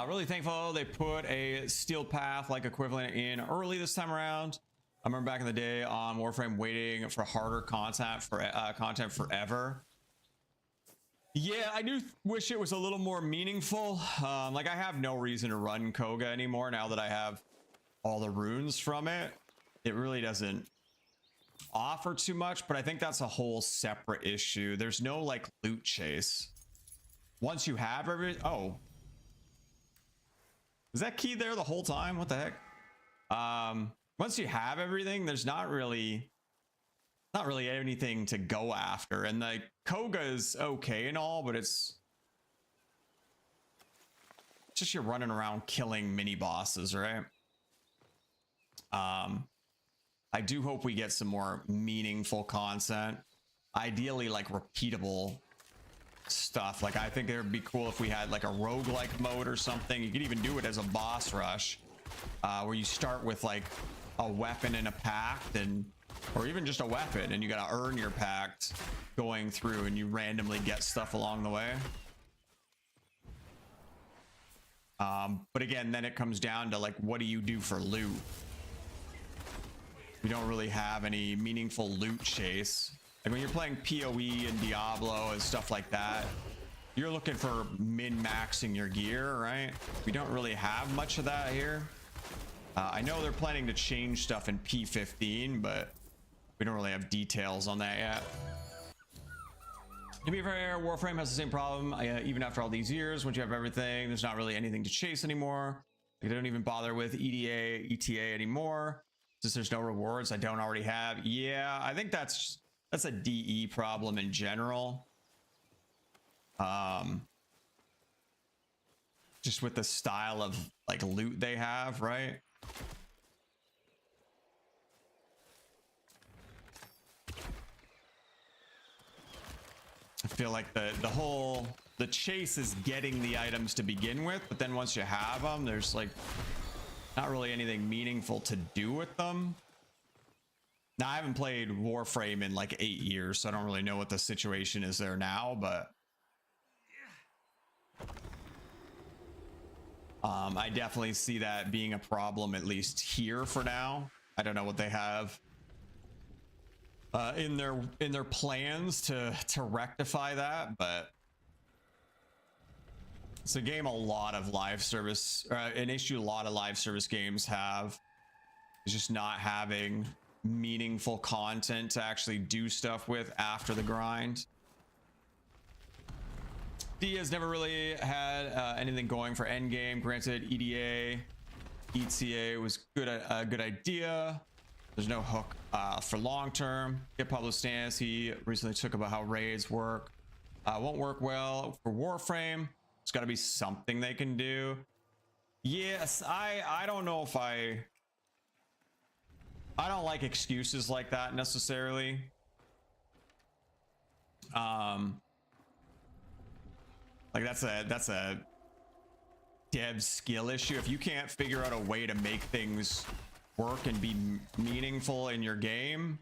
Really thankful they put a steel path like equivalent in early this time around. I remember back in the day on Warframe waiting for harder content forever. Yeah, I do wish it was a little more meaningful. Like I have no reason to run Koga anymore now that I have all the runes from it. It really doesn't offer too much, but I think that's a whole separate issue. There's no like loot chase. Once you have everything, oh. Is that key there the whole time? What the heck? Once you have everything, there's not really anything to go after. And the Koga is okay and all, but it's just you're running around killing mini bosses, right? I do hope we get some more meaningful content. Ideally, like repeatable stuff. Like I think it would be cool if we had like a roguelike mode or something. You could even do it as a boss rush, where you start with like a weapon in a pact, and or even just a weapon, and you got to earn your pact going through, and you randomly get stuff along the way. But again, then it comes down to like, what do you do for loot? You don't really have any meaningful loot chase. Like when you're playing PoE and Diablo and stuff like that, you're looking for min-maxing your gear, right? We don't really have much of that here. I know they're planning to change stuff in P15, but we don't really have details on that yet. To be fair, Warframe has the same problem. Even after all these years, once you have everything, there's not really anything to chase anymore. Like, they don't even bother with EDA, ETA anymore, since there's no rewards I don't already have. Yeah, I think that's a DE problem in general. Just with the style of like loot they have, right? I feel like the chase is getting the items to begin with, but then once you have them, there's like not really anything meaningful to do with them. Now, I haven't played Warframe in like 8 years, so I don't really know what the situation is there now, but I definitely see that being a problem, at least here for now. I don't know what they have in their plans to rectify that, but it's a game a lot of live service, an issue a lot of live service games have, is just not having meaningful content to actually do stuff with after the grind. D has never really had anything going for endgame. Granted, EDA, ETA was a good idea. There's no hook for long term. Get Pablo's stance he recently took about how raids work. Won't work well for Warframe. It's got to be something they can do. Yes, I don't know if I don't like excuses like that necessarily. Like that's a dev skill issue. If you can't figure out a way to make things work and be meaningful in your game,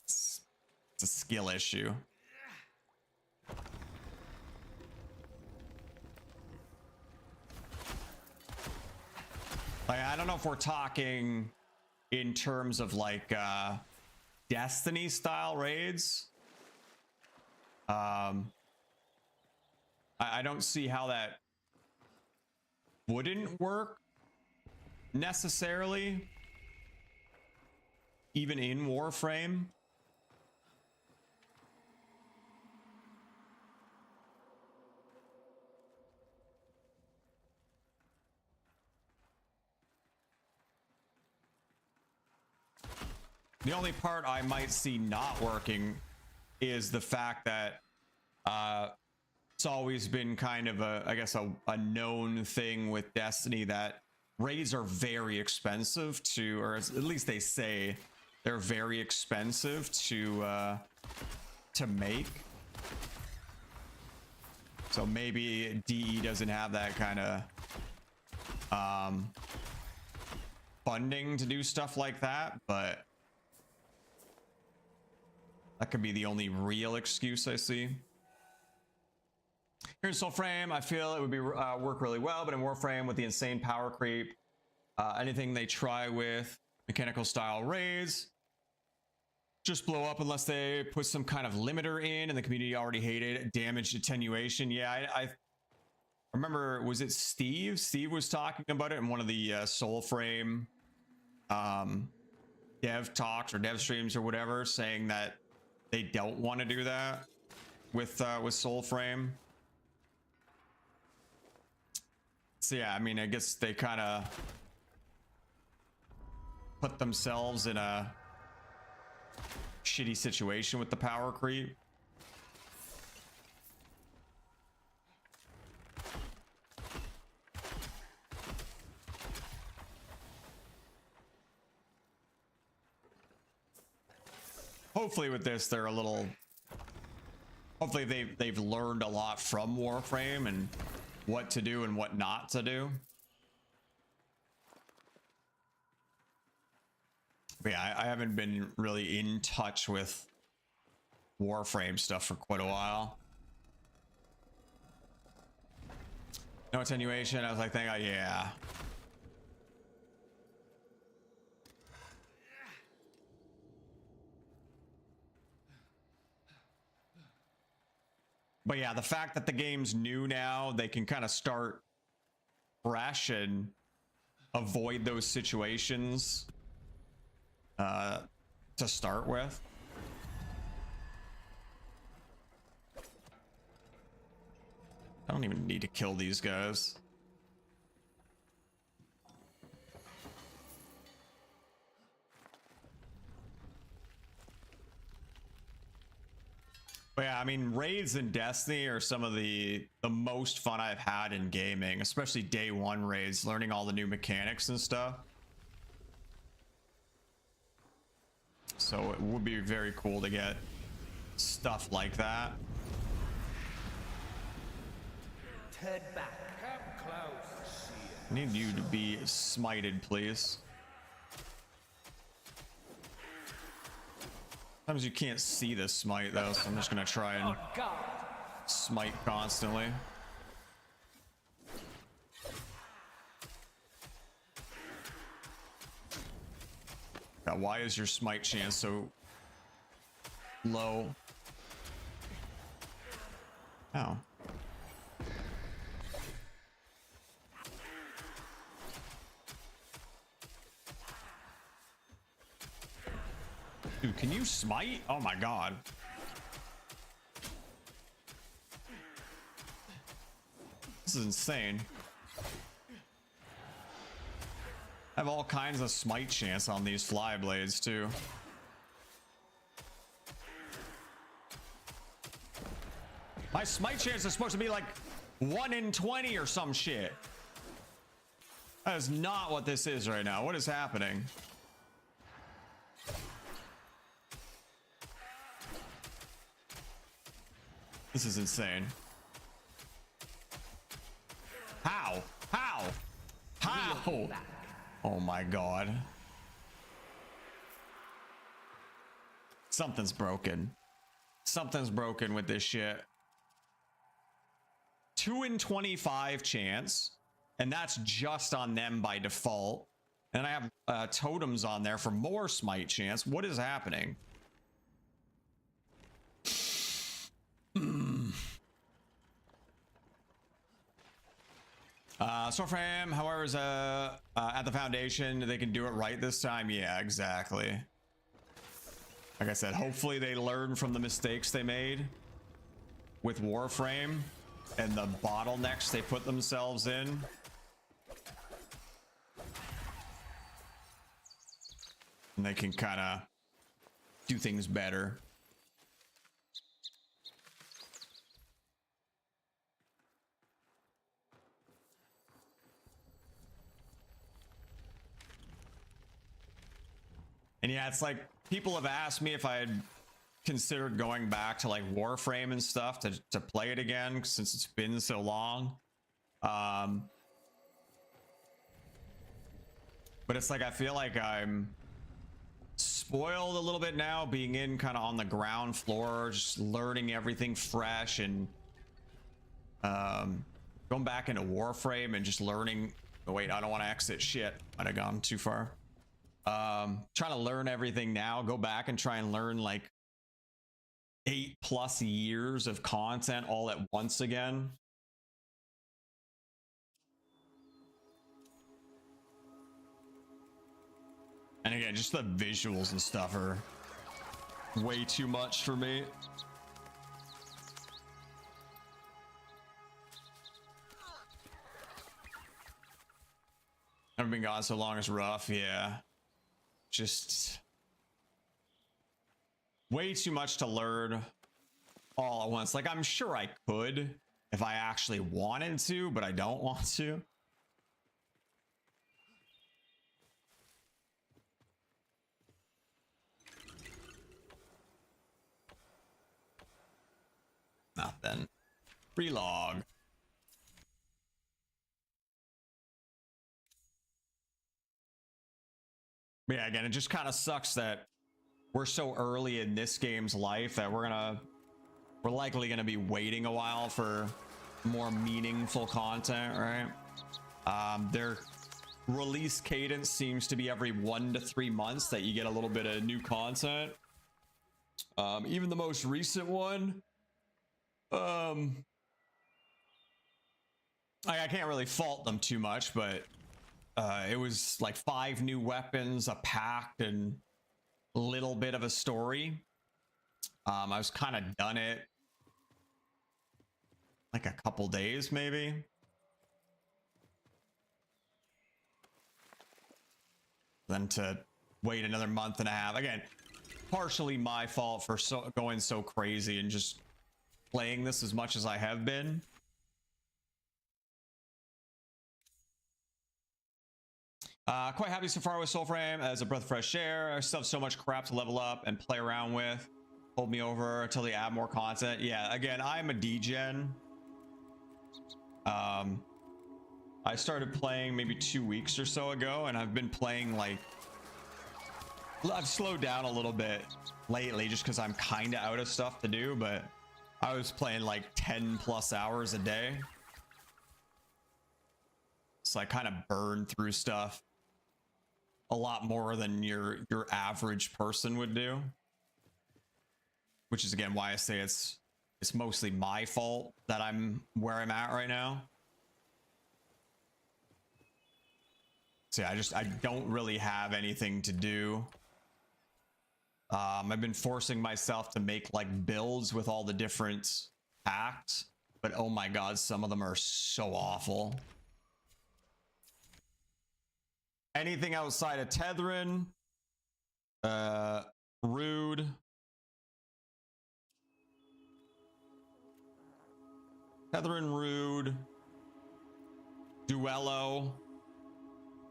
it's a skill issue. Like, I don't know if we're talking in terms of like Destiny style raids. I don't see how that wouldn't work necessarily, even in Warframe. The only part I might see not working is the fact that it's always been kind of a, I guess, a known thing with Destiny that raids are very expensive to, or at least they say they're very expensive to make. So maybe DE doesn't have that kind of funding to do stuff like that, but that could be the only real excuse I see. Here in Soulframe, I feel it would be work really well, but in Warframe with the insane power creep, anything they try with mechanical style raids just blow up unless they put some kind of limiter in, and the community already hated damage attenuation. Yeah, I remember, was it Steve? Steve was talking about it in one of the Soulframe dev talks or dev streams or whatever, saying that they don't want to do that with Soulframe. So yeah, I mean, I guess they kind of put themselves in a shitty situation with the power creep. Hopefully with this, they're a little, hopefully they've learned a lot from Warframe and what to do and what not to do. But yeah, I haven't been really in touch with Warframe stuff for quite a while. No attenuation. I was like, thinking, oh, yeah. But yeah, the fact that the game's new now, they can kind of start fresh and avoid those situations to start with. I don't even need to kill these guys. But yeah, I mean, raids in Destiny are some of the most fun I've had in gaming, especially day one raids, learning all the new mechanics and stuff. So it would be very cool to get stuff like that. Turn back. Come close. I need you to be smited, please. Sometimes you can't see the smite though, so I'm just gonna try and smite constantly. God, why is your smite chance so low? Oh. Dude, can you smite? Oh my god. This is insane. I have all kinds of smite chance on these fly blades too. My smite chance is supposed to be like 1 in 20 or some shit. That is not what this is right now. What is happening? This is insane. How? How? How? Oh my god. Something's broken. Something's broken with this shit. 2 in 25 chance, And that's just on them by default. And I have totems on there for more smite chance. What is happening? Soulframe, however, is at the foundation. They can do it right this time. Yeah, exactly. Like I said, hopefully they learn from the mistakes they made with Warframe and the bottlenecks they put themselves in. And they can kind of do things better. And yeah, it's like people have asked me if I had considered going back to like Warframe and stuff to play it again since it's been so long. But it's like I feel like I'm spoiled a little bit now, being in kind of on the ground floor, just learning everything fresh, and going back into Warframe and just learning. Oh wait, I don't want to exit. Shit, might have gone too far. Trying to learn everything now, go back and try and learn like 8+ years of content all at once again. And again, just the visuals and stuff are way too much for me. Never been gone so long as rough, yeah. Just way too much to learn all at once. Like, I'm sure I could if I actually wanted to, but I don't want to. Nothing. Relog. But yeah, again, it just kind of sucks that we're so early in this game's life that we're likely gonna be waiting a while for more meaningful content, right? Their release cadence seems to be every 1 to 3 months that you get a little bit of new content. Even the most recent one, I can't really fault them too much, but it was like 5 new weapons, a pack, and a little bit of a story. I was kind of done it like a couple days maybe. Then to wait another month and a half. Again, partially my fault for going so crazy and just playing this as much as I have been. Quite happy so far with Soulframe as a breath of fresh air. I still have so much crap to level up and play around with. Hold me over until they add more content. Yeah, again, I'm a degen. I started playing maybe 2 weeks or so ago, and I've been playing like... I've slowed down a little bit lately just because I'm kind of out of stuff to do, but I was playing like 10+ hours a day. So I kind of burned through stuff a lot more than your average person would do, which is again why I say it's mostly my fault that I'm where I'm at right now. So yeah, I don't really have anything to do. I've been forcing myself to make like builds with all the different packs, but oh my god, some of them are so awful. Anything outside of Tethrin, Rude, Duello,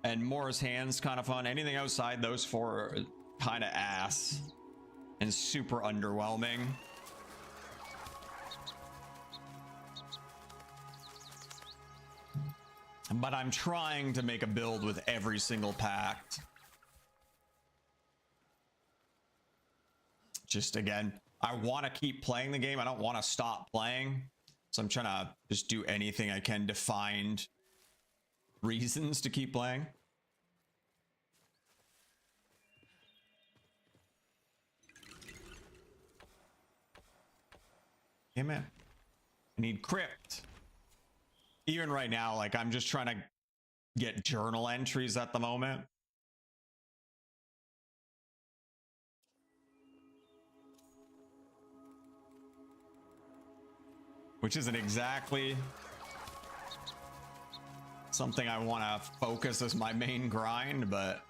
and Moore's Hand's kind of fun. Anything outside those 4 are kind of ass and super underwhelming. But I'm trying to make a build with every single pack. Just again, I want to keep playing the game. I don't want to stop playing. So I'm trying to just do anything I can to find reasons to keep playing. Damn it. I need crypt. Even right now, like I'm just trying to get journal entries at the moment. Which isn't exactly something I want to focus as my main grind, but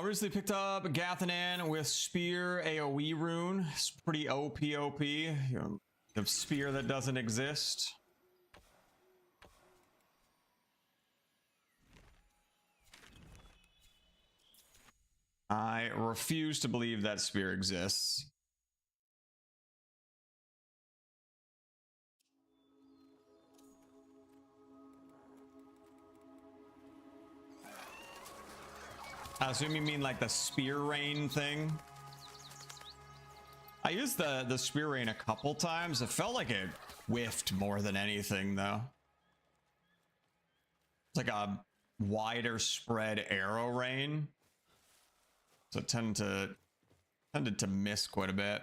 recently picked up a Gathanan with Spear AoE rune. It's pretty OP. You know, the spear that doesn't exist. I refuse to believe that spear exists. I assume you mean like the spear rain thing. I used the spear rain a couple times. It felt like it whiffed more than anything though. It's like a wider spread arrow rain. So it tended to miss quite a bit.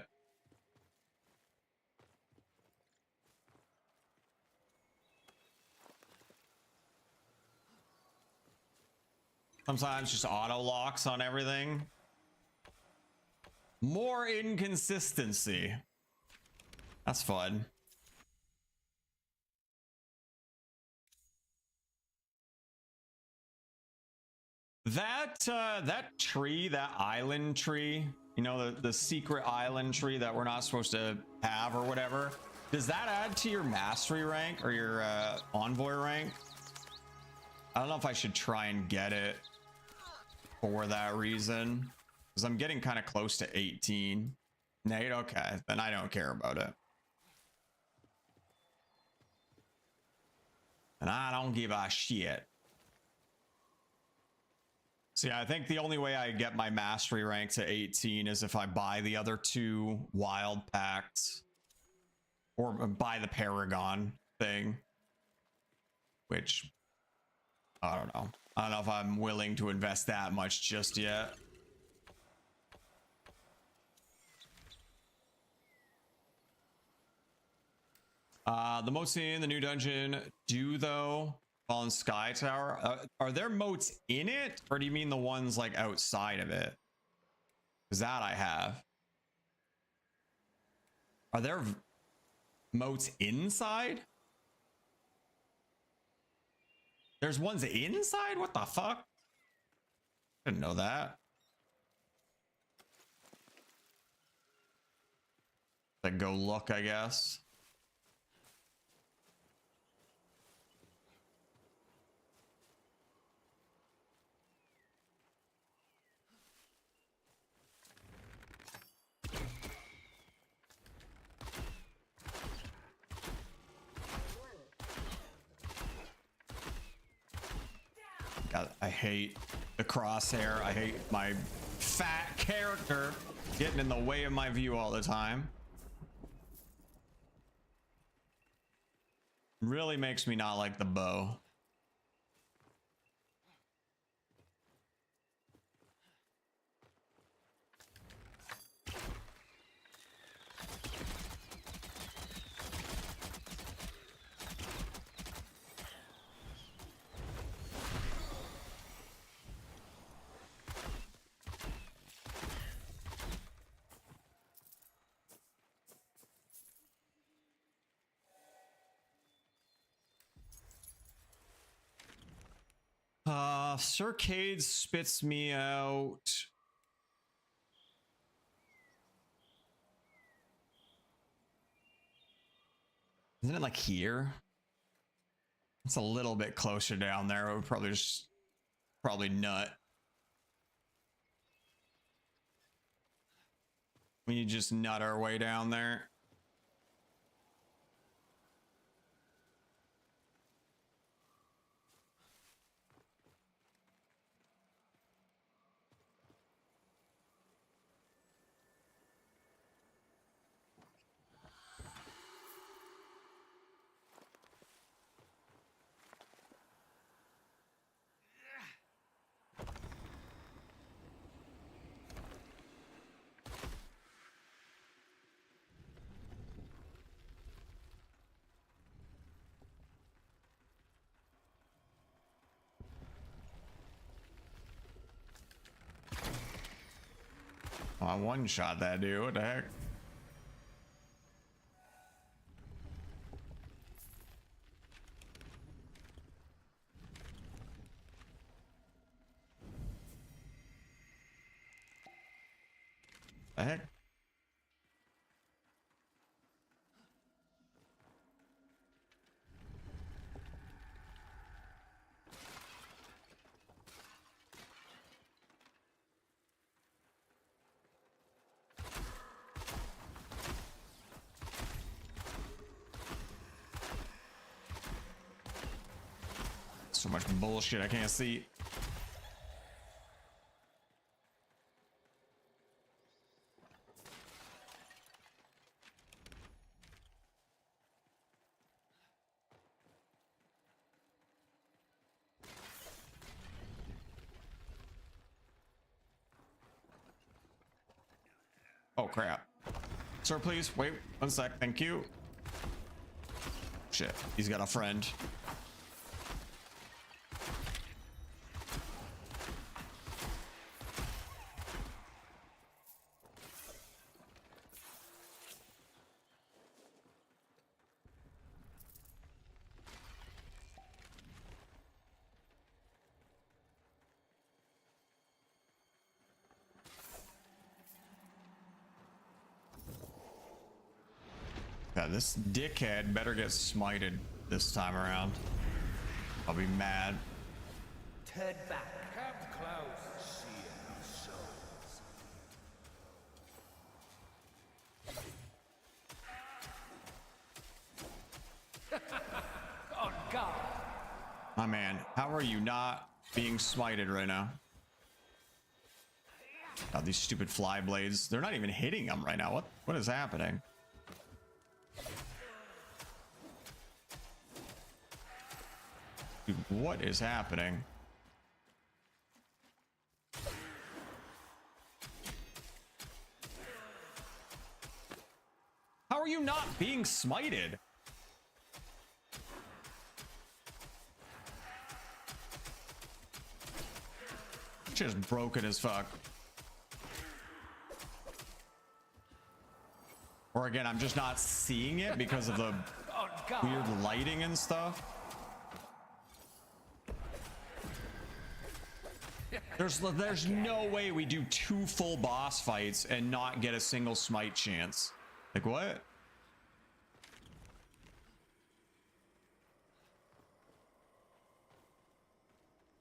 Sometimes just auto locks on everything. More inconsistency. That's fun. That tree, that island tree, you know, the secret island tree that we're not supposed to have or whatever. Does that add to your mastery rank or your envoy rank? I don't know if I should try and get it for that reason, because I'm getting kind of close to 18. Nate, okay, then I don't care about it. And I don't give a shit. So yeah, I think the only way I get my mastery rank to 18 is if I buy the other two wild packs or buy the Paragon thing, which I don't know. I don't know if I'm willing to invest that much just yet. The moats in the new dungeon do though. Fallen Sky Tower. Are there moats in it, or do you mean the ones like outside of it? Because that I have. Are there moats inside? There's ones inside? What the fuck? Didn't know that. Then go look, I guess. God, I hate the crosshair. I hate my fat character getting in the way of my view all the time. Really makes me not like the bow. Circade spits me out. Isn't it like here? It's a little bit closer down there. It would probably just nut. We just nut our way down there. Oh, I one-shot that dude. What the heck? The heck? So much bullshit I can't see. Oh crap. Sir, please wait 1 sec. Thank you. Shit, he's got a friend. Yeah, this dickhead better get smited this time around. I'll be mad. Turn back. Come close. See our souls. On guard. My man, how are you not being smited right now? God, these stupid fly blades. They're not even hitting him right now. What is happening? Dude, what is happening? How are you not being smited? Just broken as fuck. Or again, I'm just not seeing it because of the weird lighting and stuff. There's no way we do 2 full boss fights and not get a single smite chance. Like what?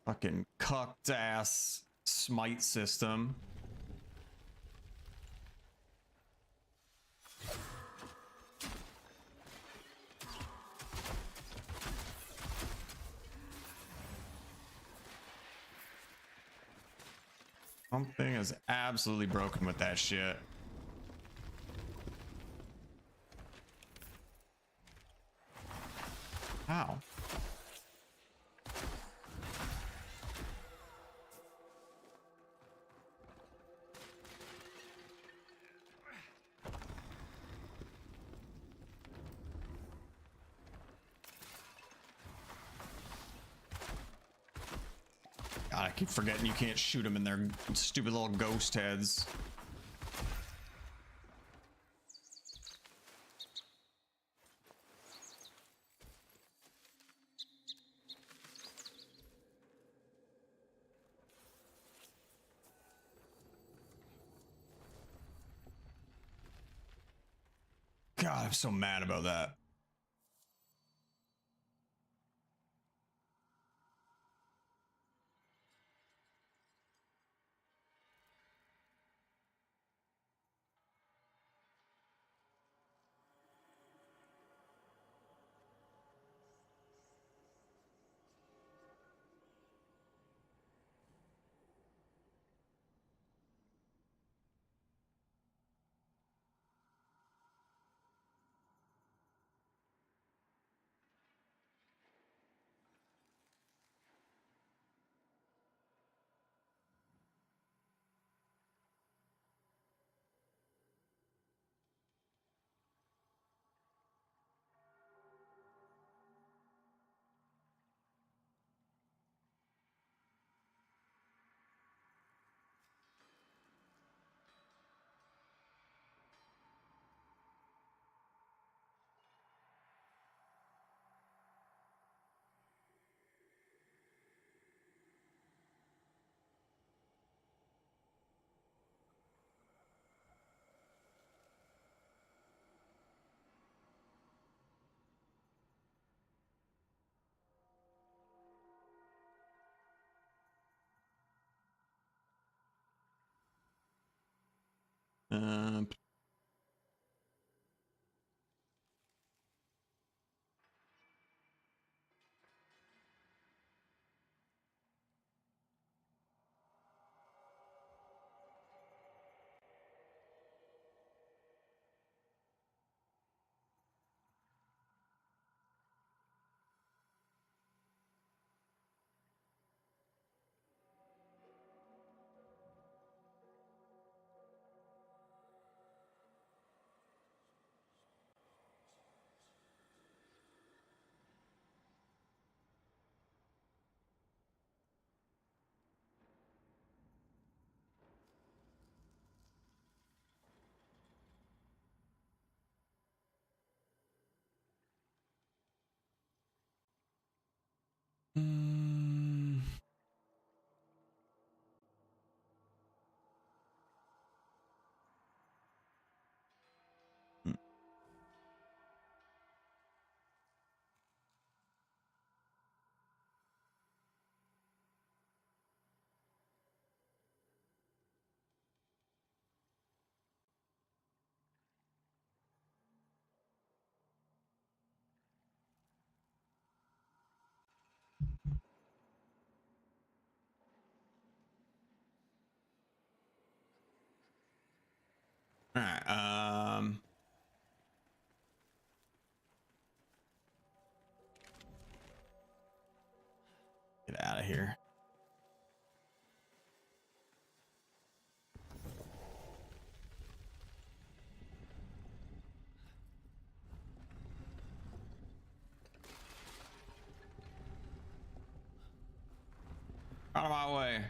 Fucking cucked ass smite system. Something is absolutely broken with that shit. How? God, I keep forgetting you can't shoot them in their stupid little ghost heads. God, I'm so mad about that. All right. Get out of here. Out of my way.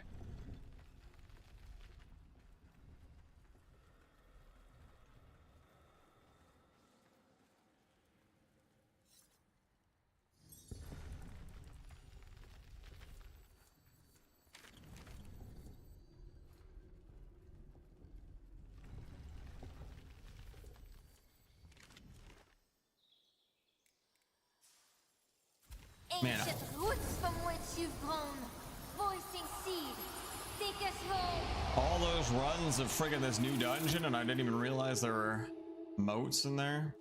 Man, Ancient roots from which you've grown, voicing seed, thick as home. all those runs of friggin' this new dungeon, and I didn't even realize there were moats in there.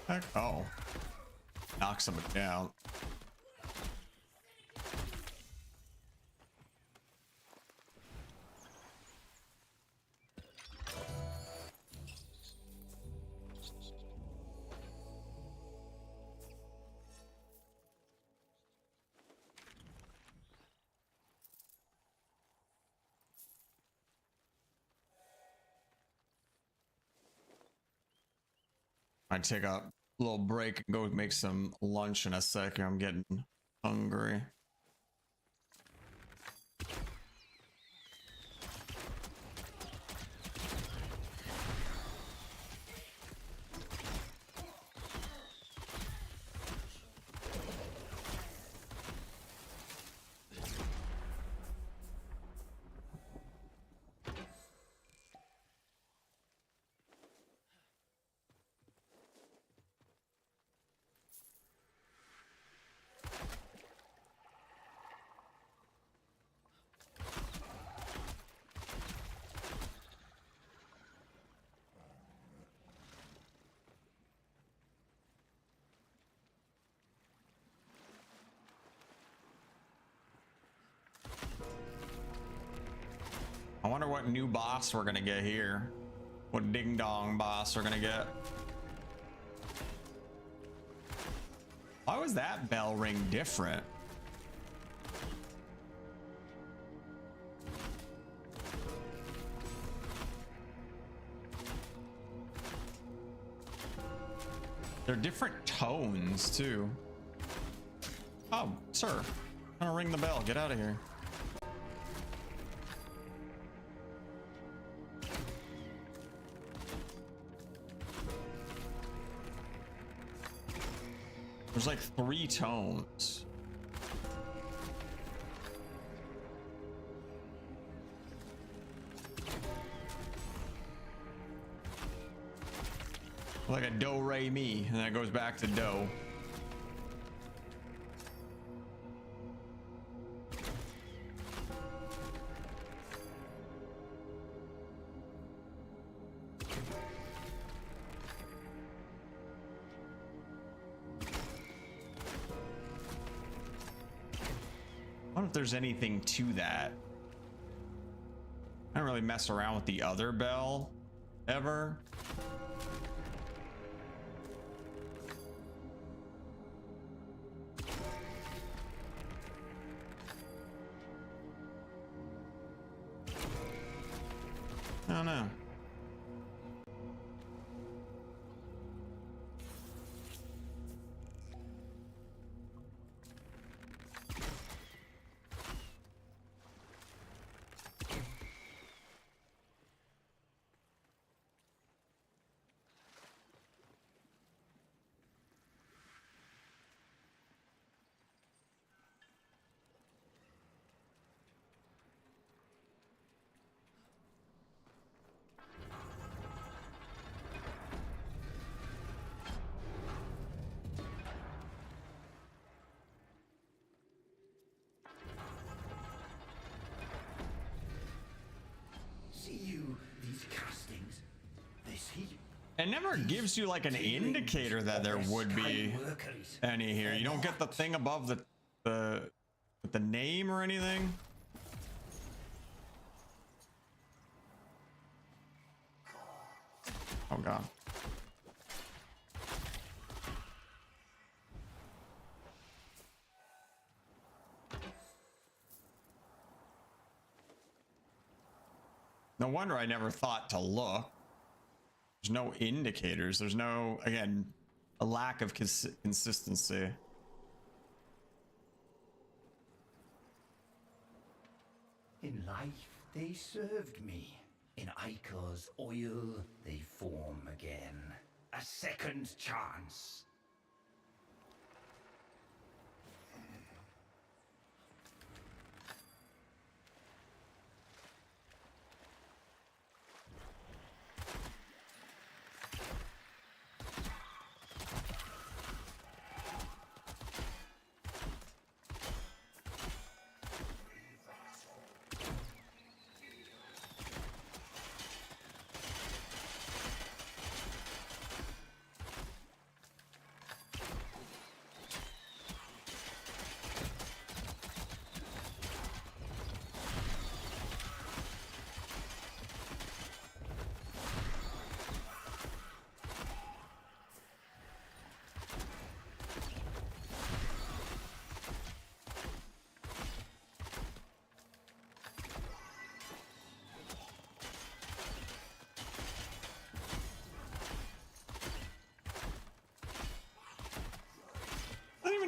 Heck, oh, knock somebody down. I'd take a little break and go make some lunch in a second. I'm getting hungry. I wonder what new boss we're gonna get here. What ding dong boss we're gonna get. Why was that bell ring different? They're different tones too. Oh, sir, I'm gonna ring the bell. Get out of here. There's like 3 tomes. Like a do re mi, and then it goes back to do. I wonder if there's anything to that. I don't really mess around with the other bell ever. I don't know. See you, these castings, this heap. It never gives you like an indicator that there would be any here. You don't get the thing above the name or anything. Oh god. No wonder I never thought to look. There's no indicators. There's no, again, a lack of consistency. In life, they served me. In Icar's oil, they form again. A second chance.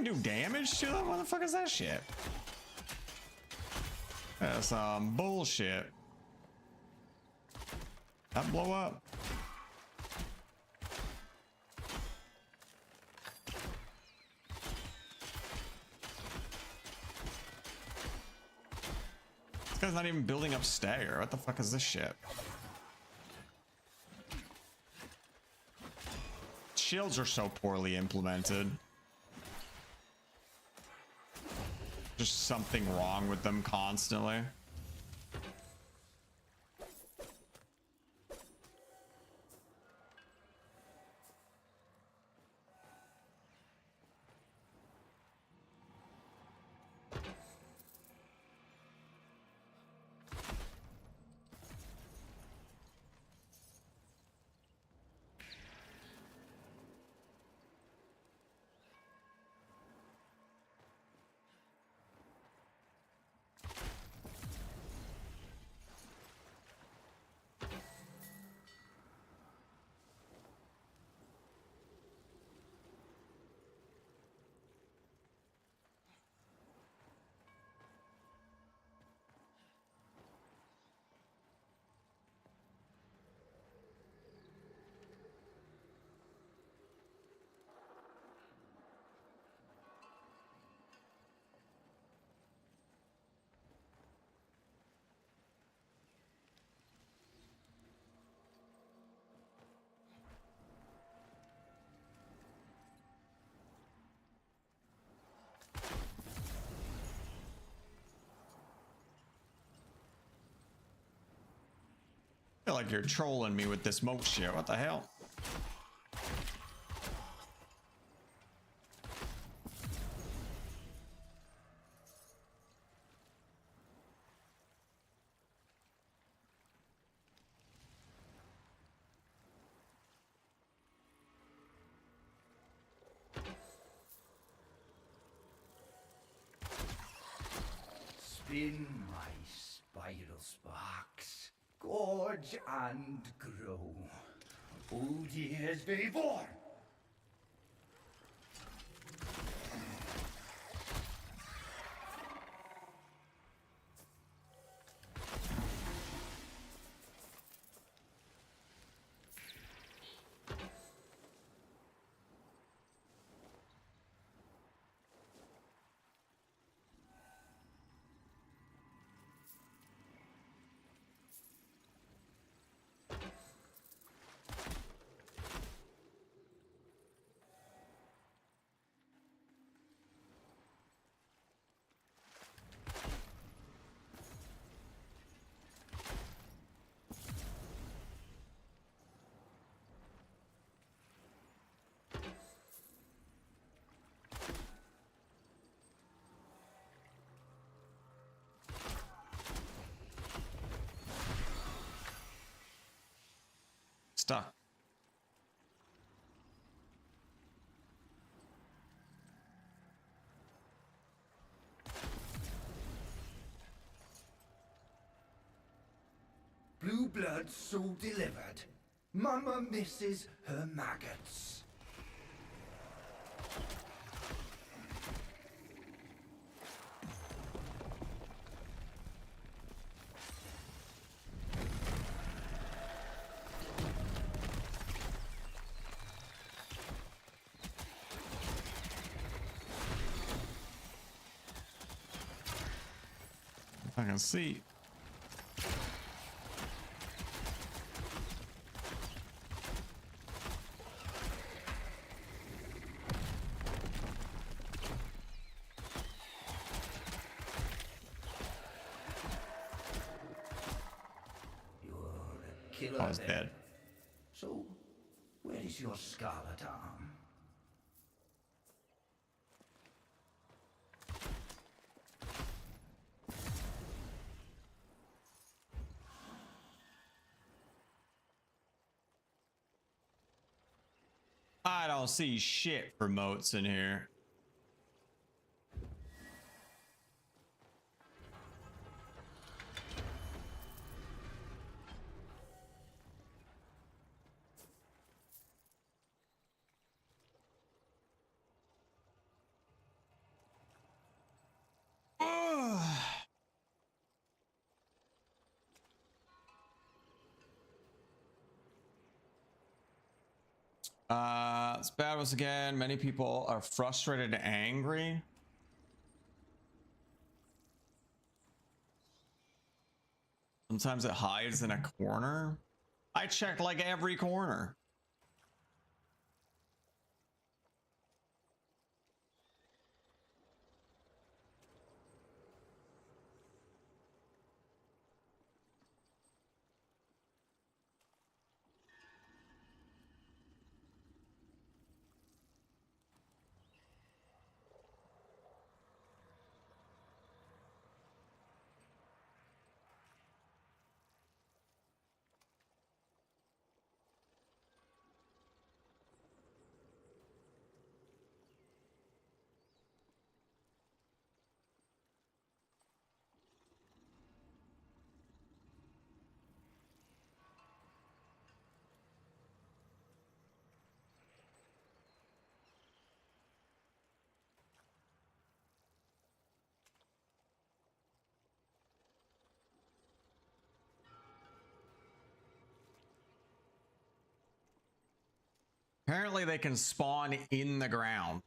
Do damage to them? What the fuck is that shit? That's some bullshit. That blow up. This guy's not even building up stagger. What the fuck is this shit? Shields are so poorly implemented. Just something wrong with them constantly. like you're trolling me with this moat shit. What the hell? Spin my spiral sparks, gorge and grow. Oh, years be born. Stuck. Blue blood so delivered. Mama misses her maggots. I can see. You're a killer. I was then. dead. So, where is your scarlet arm? I don't see shit for moats in here. It's bad once again. Many people are frustrated and angry. Sometimes it hides in a corner. I checked like every corner. Apparently they can spawn in the ground.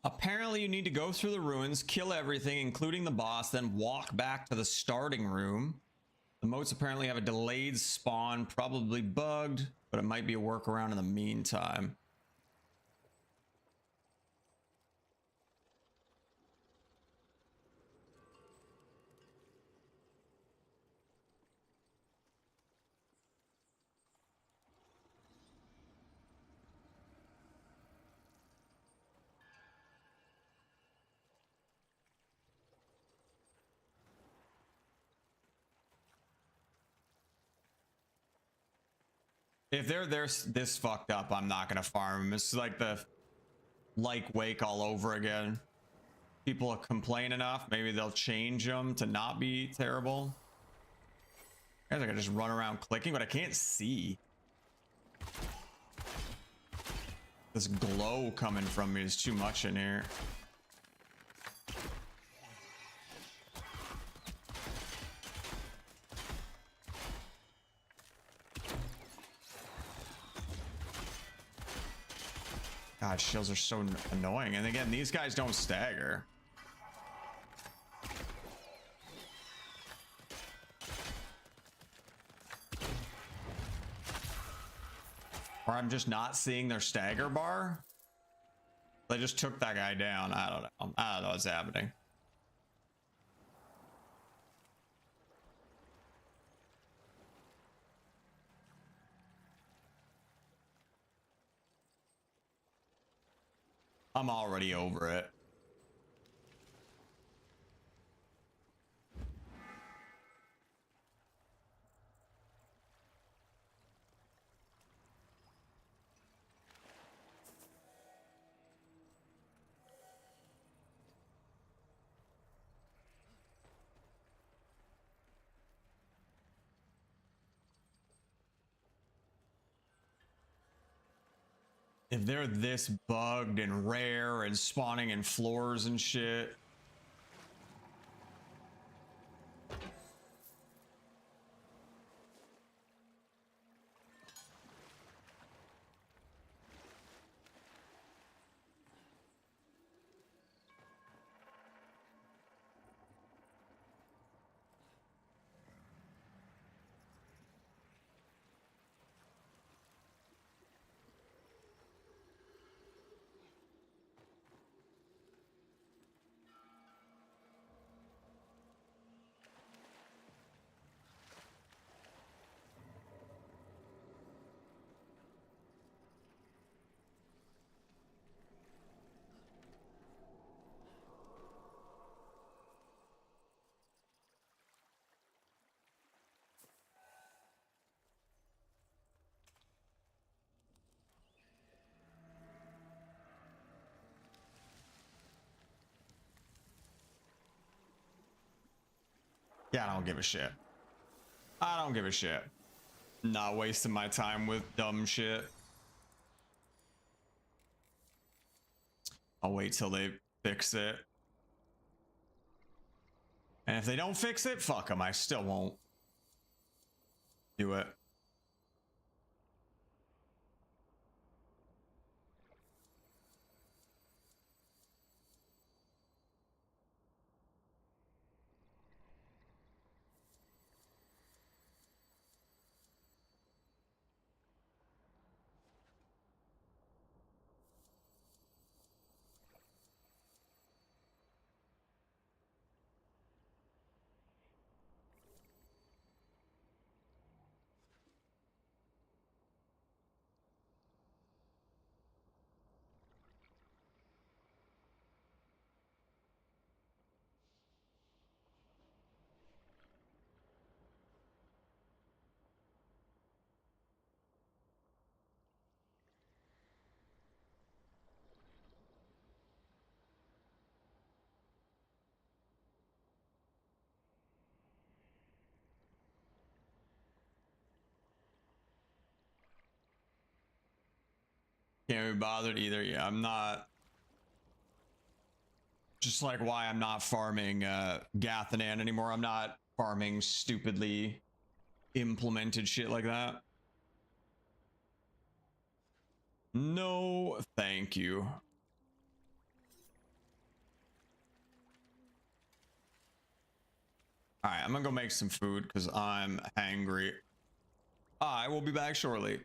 Apparently you need to go through the ruins, kill everything, including the boss, then walk back to the starting room. The moats apparently have a delayed spawn, probably bugged, but it might be a workaround in the meantime. If they're this fucked up, I'm not gonna farm them. It's like the wake all over again. People complain enough, maybe they'll change them to not be terrible. I guess I can just run around clicking, but I can't see. This glow coming from me is too much in here. God, shields are so annoying. And again, these guys don't stagger. Or I'm just not seeing their stagger bar. They just took that guy down. I don't know. I don't know what's happening. I'm already over it. If they're this bugged and rare and spawning in floors and shit. Yeah, I don't give a shit. I don't give a shit. Not wasting my time with dumb shit. I'll wait till they fix it. And if they don't fix it, fuck them. I still won't do it. Can't be bothered either. Yeah, I'm not. Just like why I'm not farming Gathanan anymore. I'm not farming stupidly implemented shit like that. No, thank you. All right, I'm gonna go make some food because I'm hangry. I will be back shortly.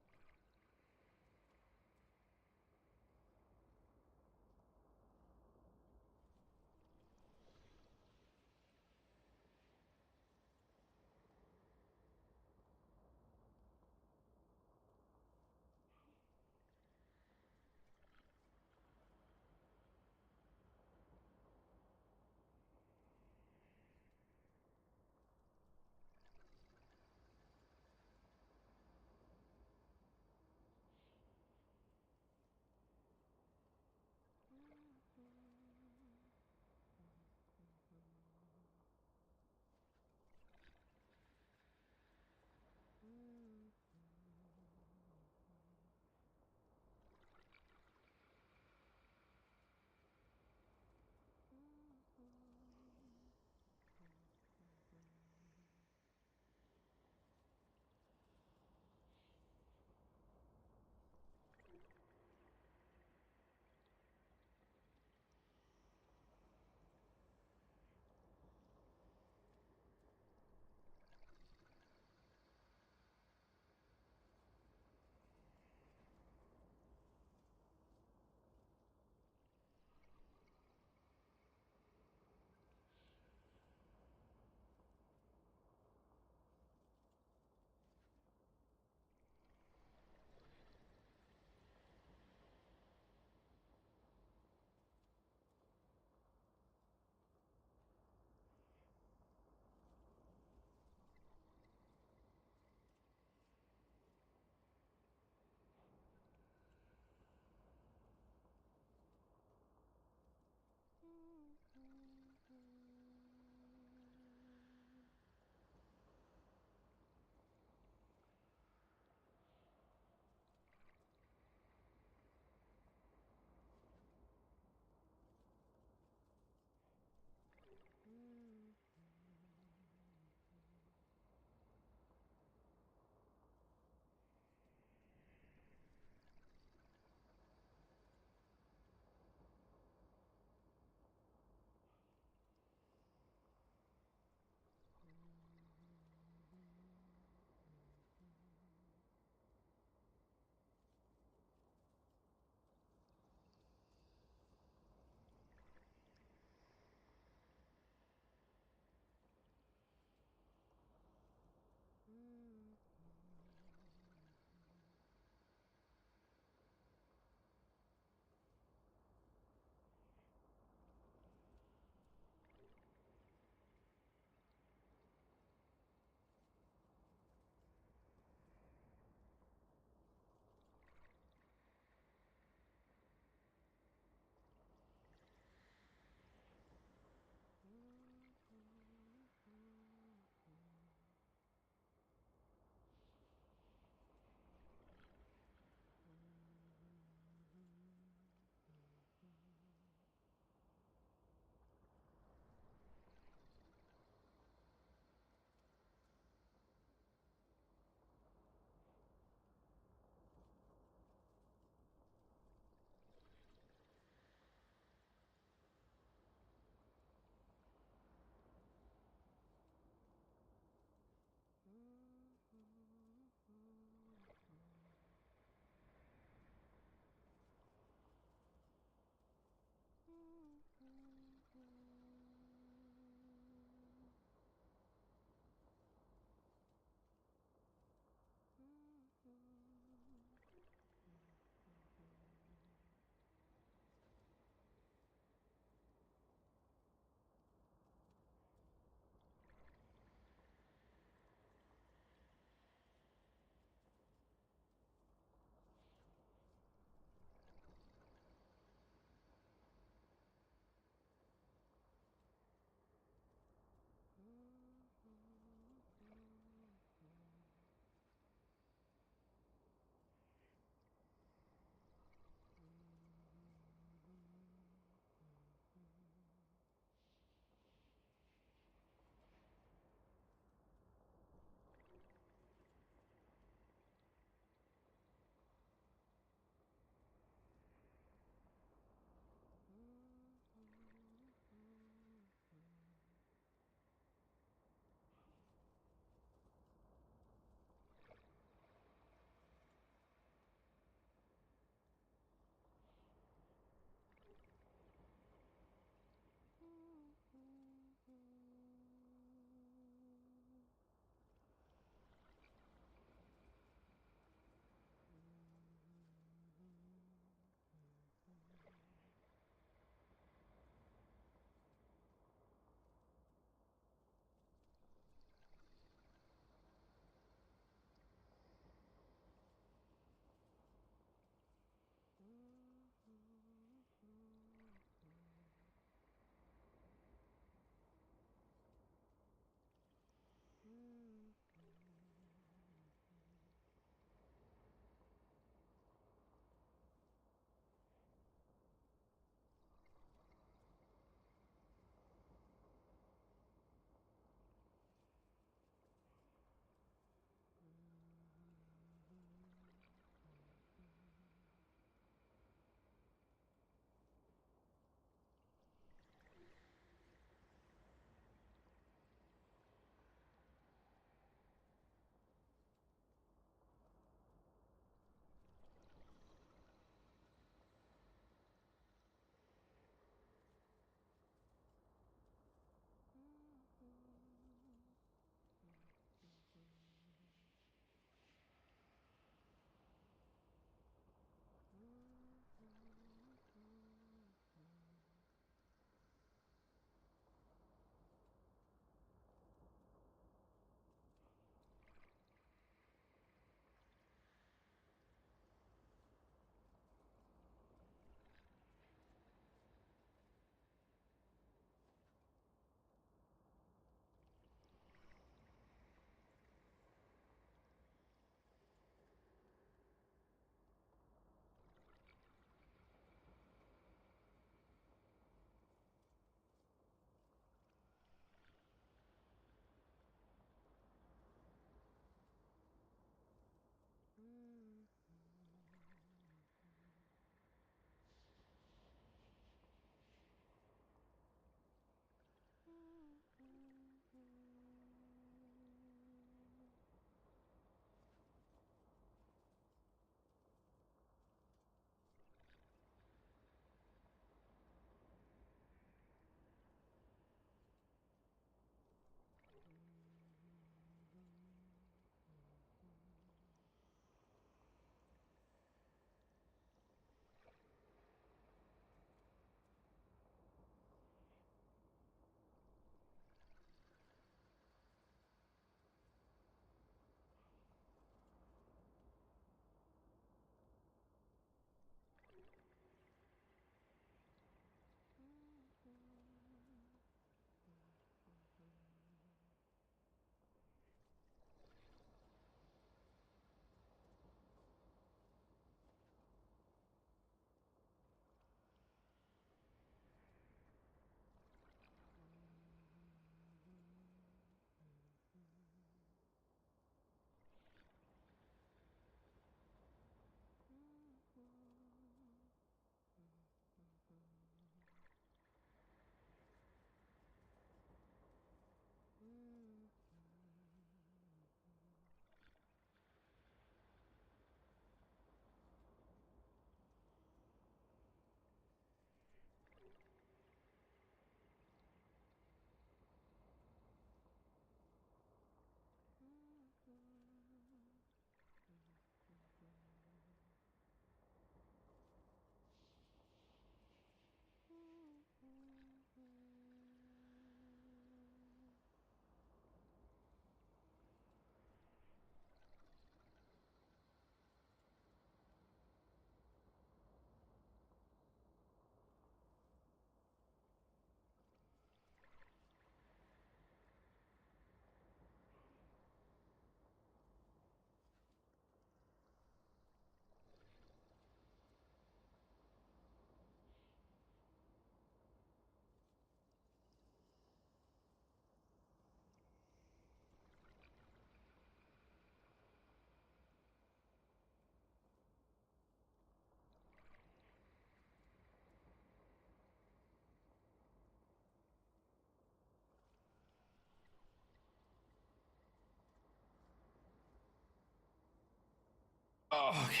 Okay.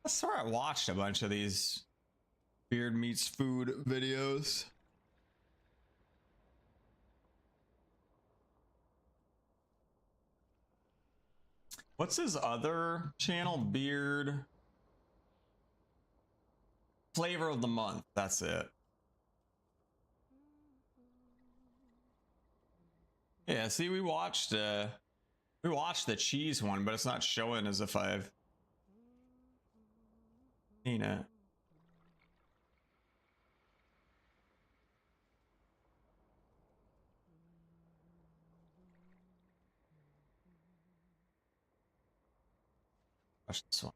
I swear I watched a bunch of these beard meets food videos. What's his other channel? Beard Flavor of the Month. That's it. Yeah, see, we watched the cheese one, but it's not showing as if I've seen it. Watch this one.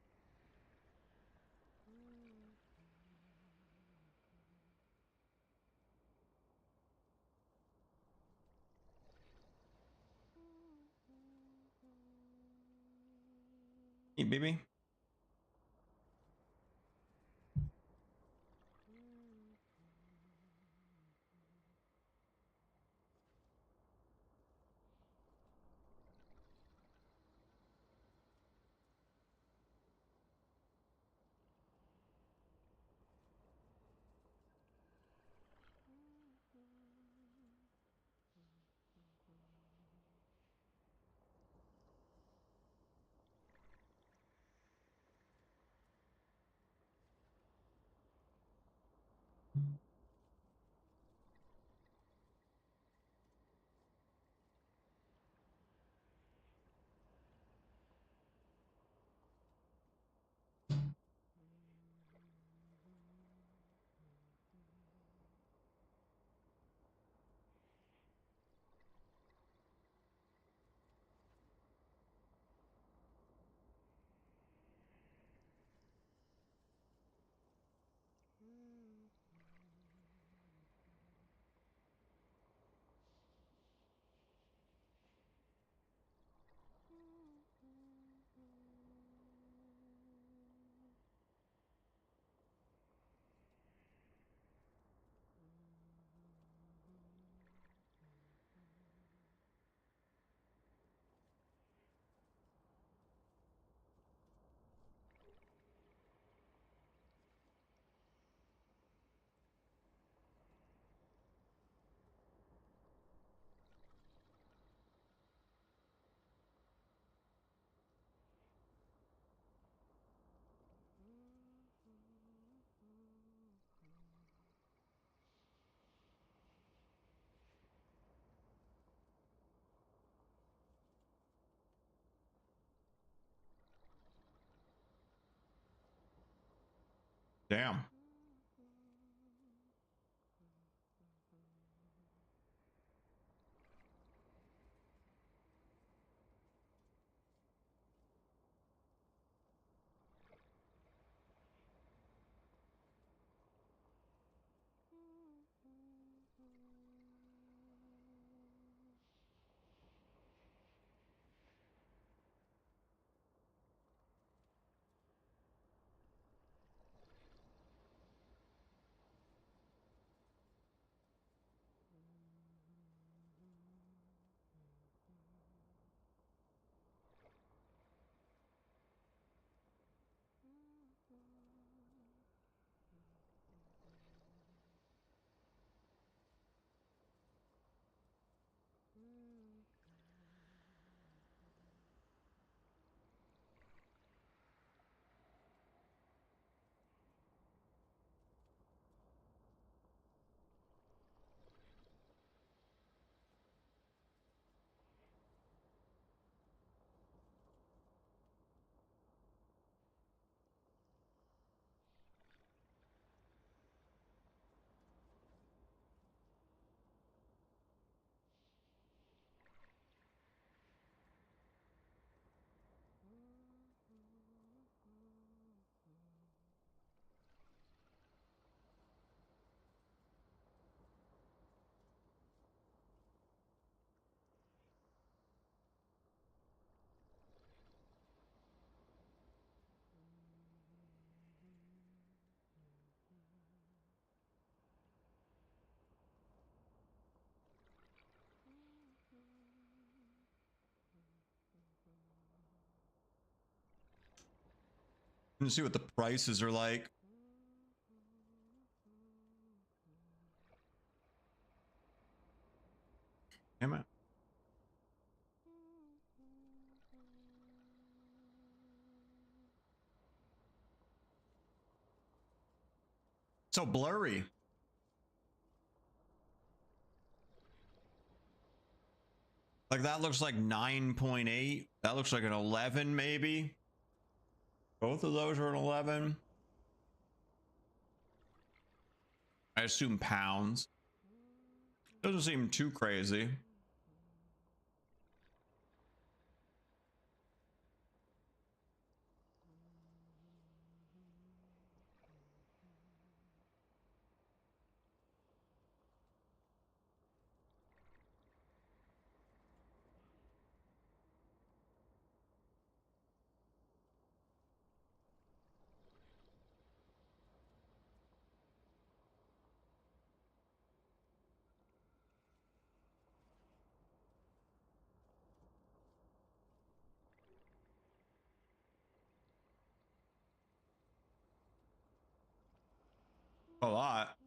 Hey, baby. Damn. Let's see what the prices are like. Am I? So blurry. Like that looks like 9.8. That looks like an 11 maybe. Both of those are an 11. I assume pounds. Doesn't seem too crazy. A lot.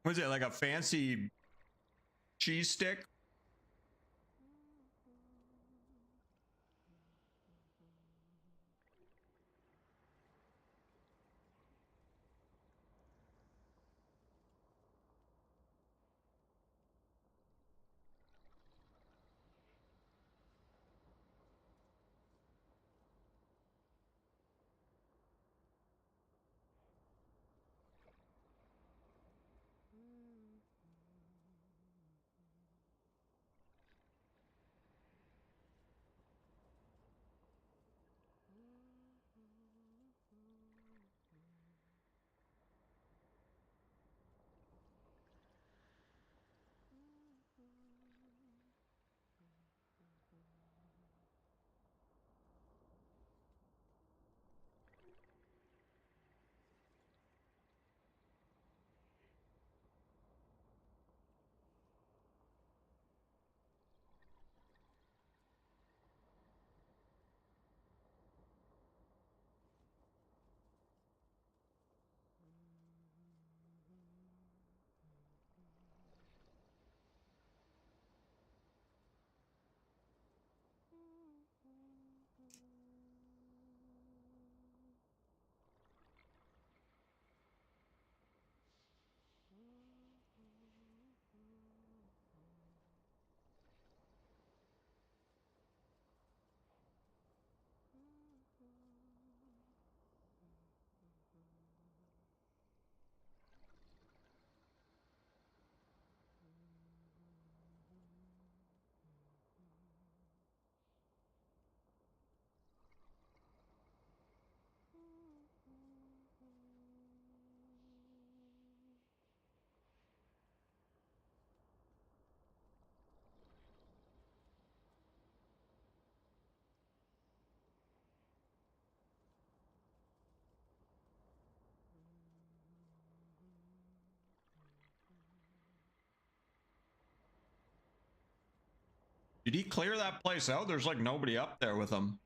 Was it like a fancy cheese stick? Did he clear that place out? There's like nobody up there with him.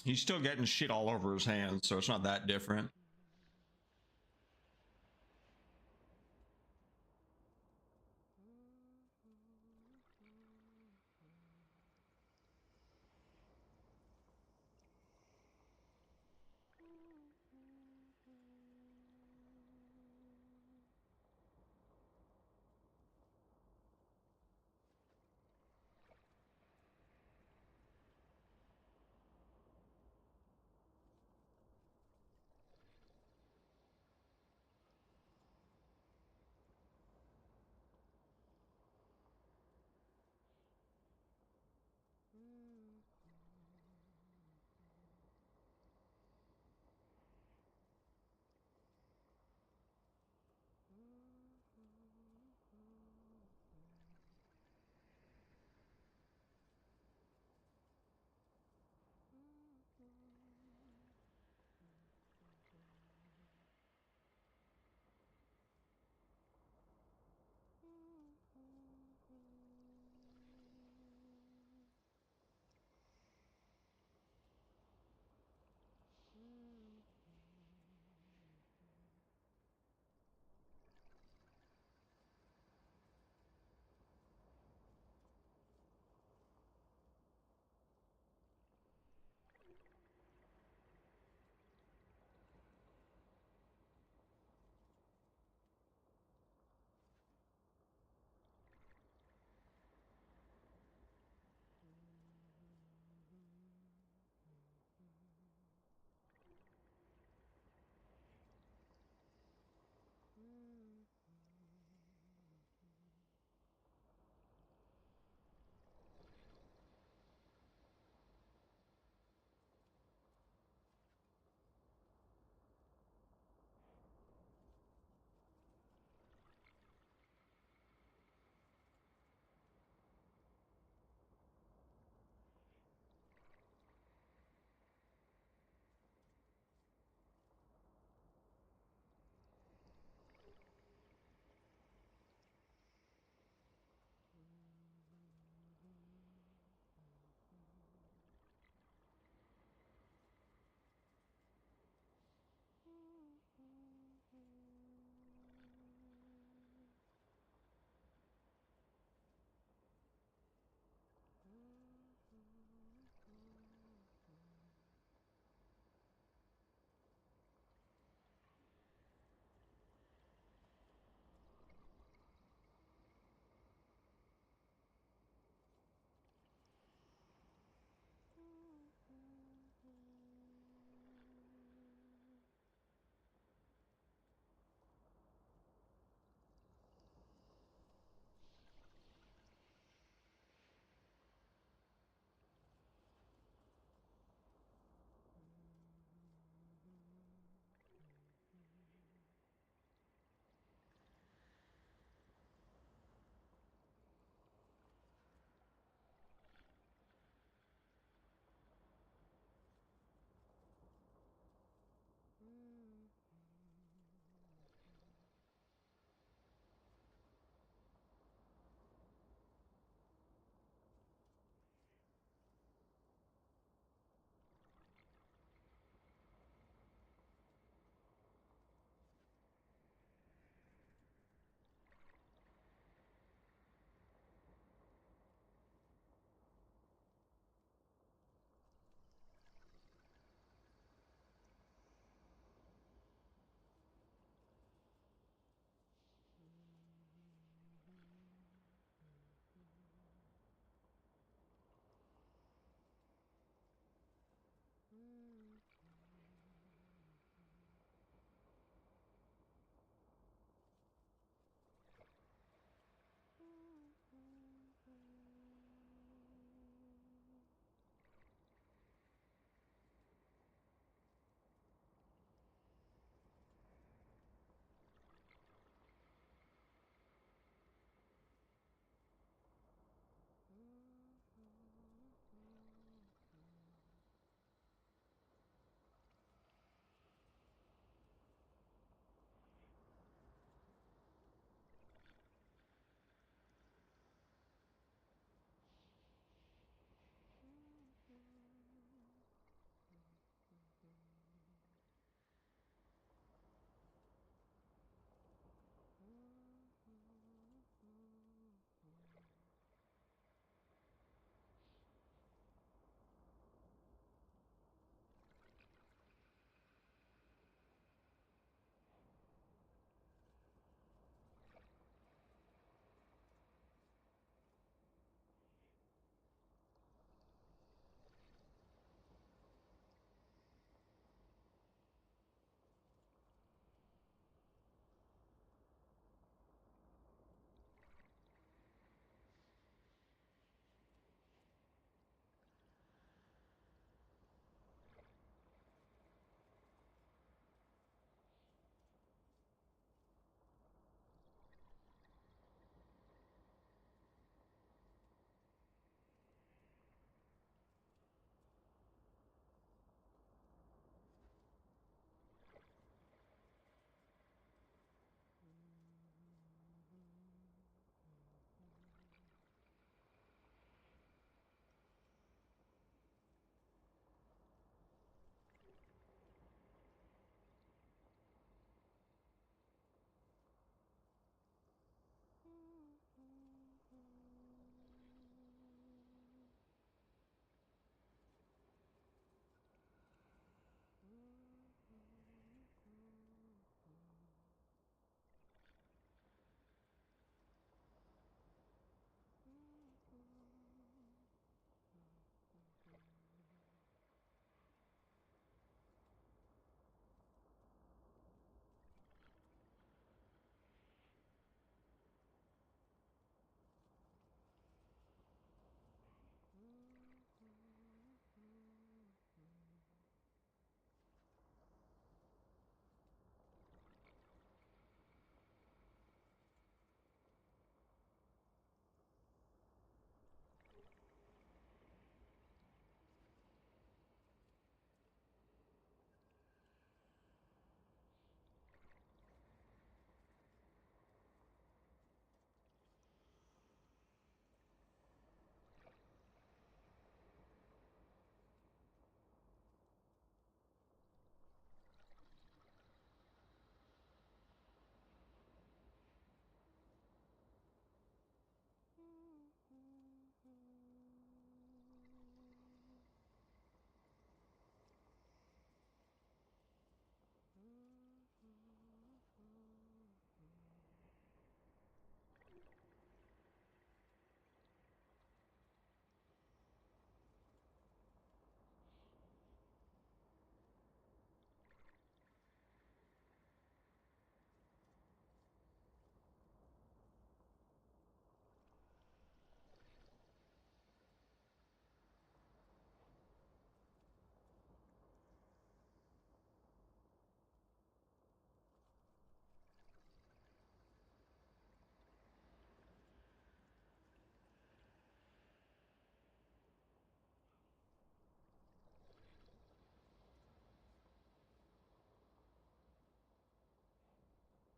He's still getting shit all over his hands, so it's not that different.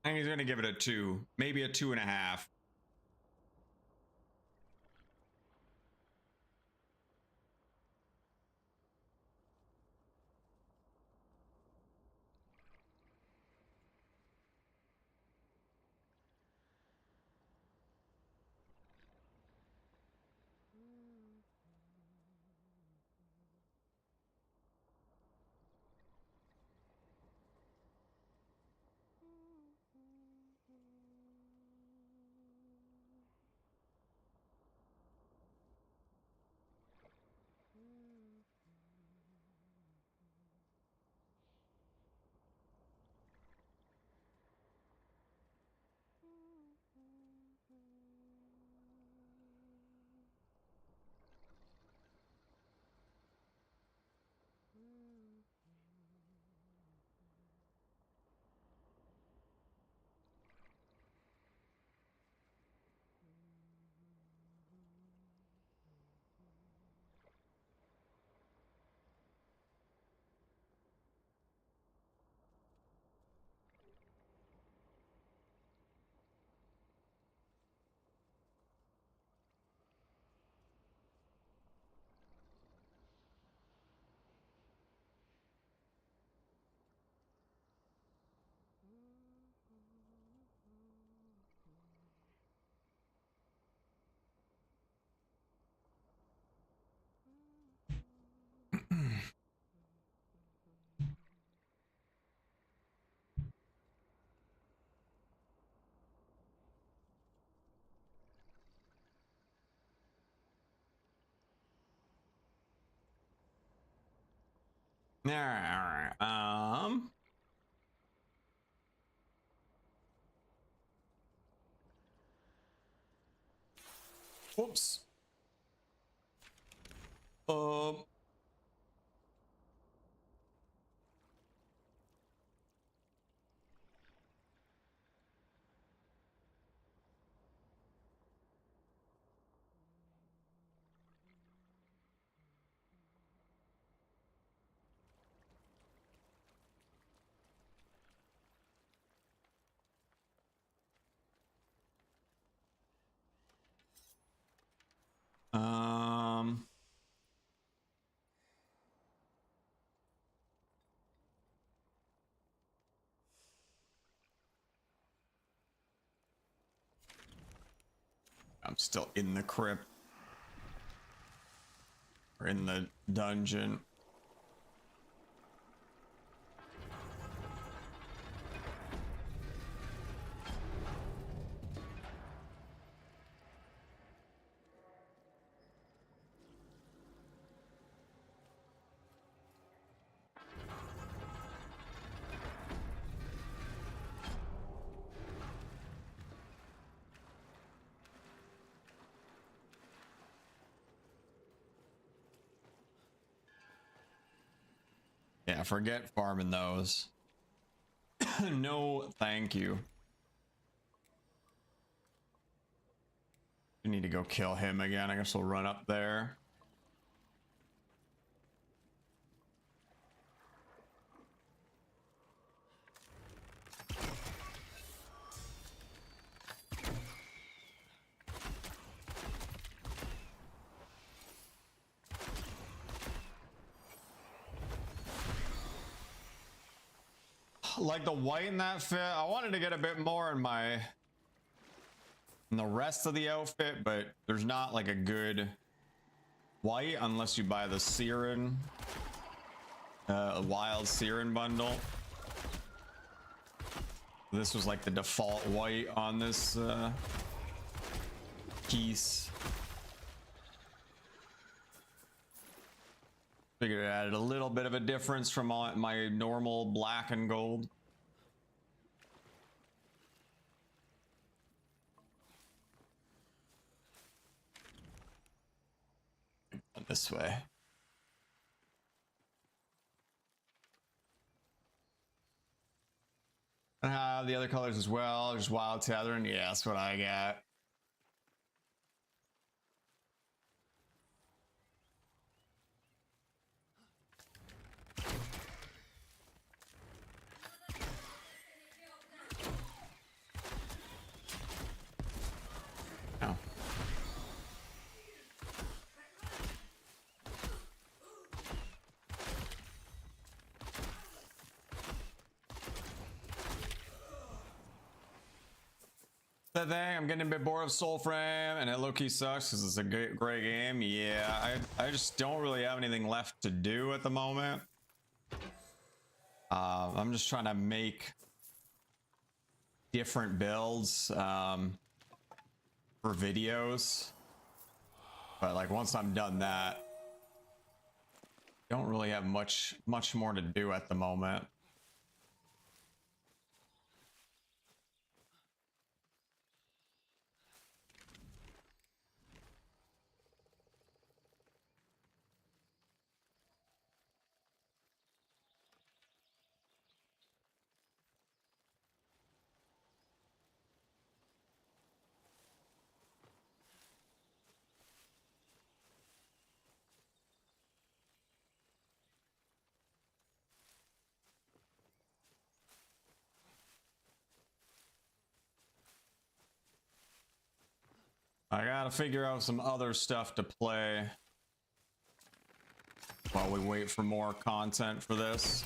I think he's gonna give it a 2, maybe a 2.5. All right, all right. Whoops. Um. Um. I'm still in the crypt or in the dungeon. Yeah, forget farming those. No, thank you. We need to go kill him again. I guess we'll run up there. Like the white in that fit, I wanted to get a bit more in the rest of the outfit, but there's not like a good white unless you buy the Siren, wild Siren bundle. This was like the default white on this piece. Figured it added a little bit of a difference from my normal black and gold. This way. And have the other colors as well. Just wild tethering. Yeah, that's what I got. That thing, I'm getting a bit bored of Soulframe, and it low-key sucks because it's a great game. Yeah, I just don't really have anything left to do at the moment. I'm just trying to make different builds for videos, but like once I'm done that, don't really have much more to do at the moment. I gotta figure out some other stuff to play while we wait for more content for this.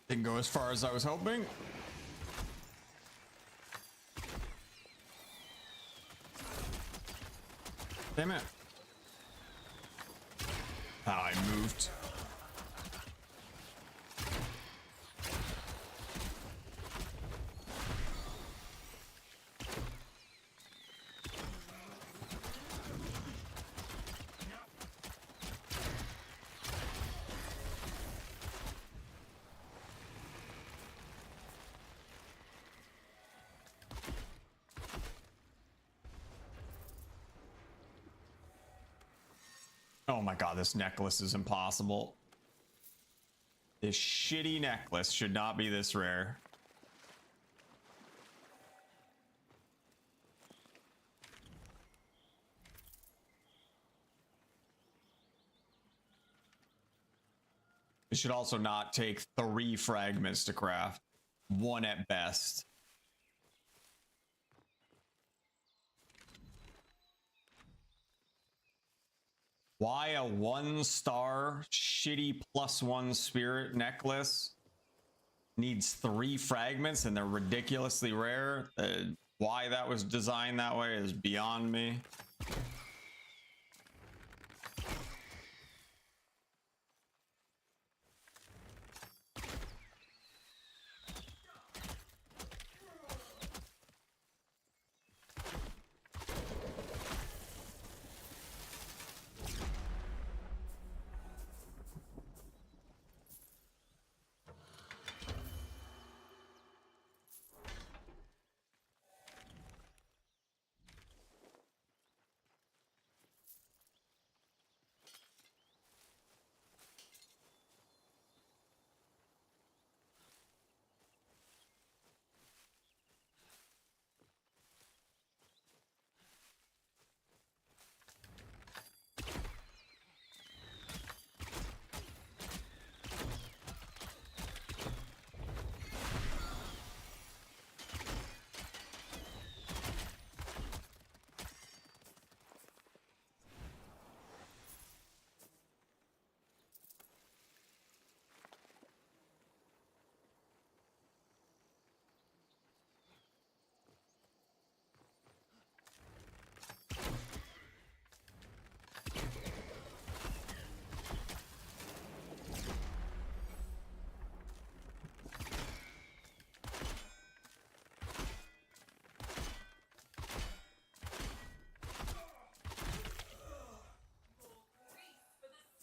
Didn't go as far as I was hoping. Damn it. Oh, I moved. Oh my god, this necklace is impossible. This shitty necklace should not be this rare. It should also not take 3 fragments to craft. 1 at best. Why a 1-star shitty +1 spirit necklace needs 3 fragments and they're ridiculously rare? Why that was designed that way is beyond me.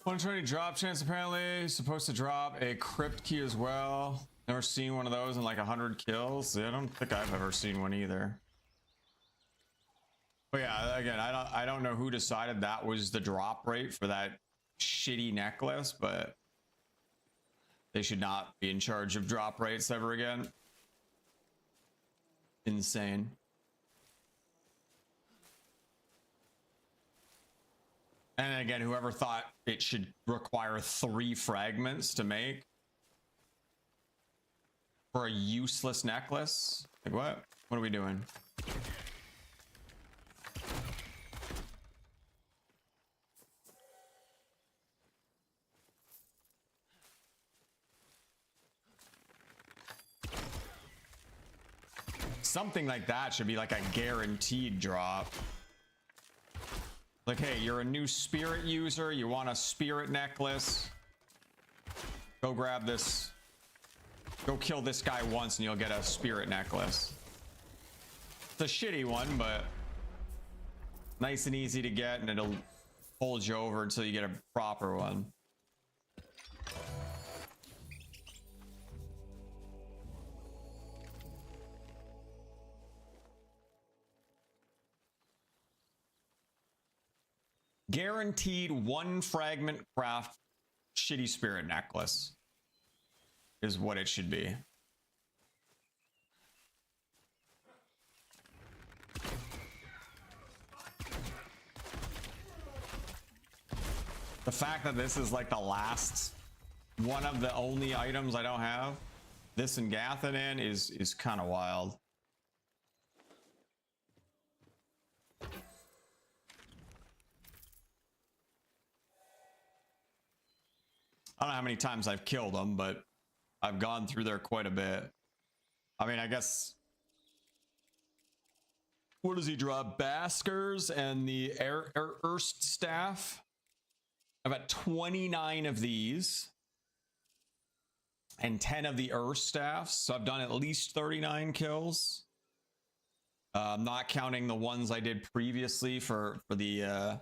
120 drop chance apparently. Supposed to drop a crypt key as well. Never seen one of those in like 100 kills. I don't think I've ever seen one either. But yeah, again, I don't know who decided that was the drop rate for that shitty necklace, but they should not be in charge of drop rates ever again. Insane. And again, whoever thought it should require 3 fragments to make for a useless necklace? Like what? What are we doing? Something like that should be like a guaranteed drop. Like, hey, you're a new spirit user. You want a spirit necklace. Go grab this. Go kill this guy once and you'll get a spirit necklace. It's a shitty one, but nice and easy to get, and it'll hold you over until you get a proper one. Guaranteed 1 fragment craft shitty spirit necklace is what it should be. The fact that this is like the last one of the only items I don't have, this and Gathanan, is kind of wild. I don't know how many times I've killed them, but I've gone through there quite a bit. I mean, I guess... What does he draw? Baskers and the Erst staff. I've got 29 of these. And 10 of the Erst staffs. So I've done at least 39 kills. I'm not counting the ones I did previously for the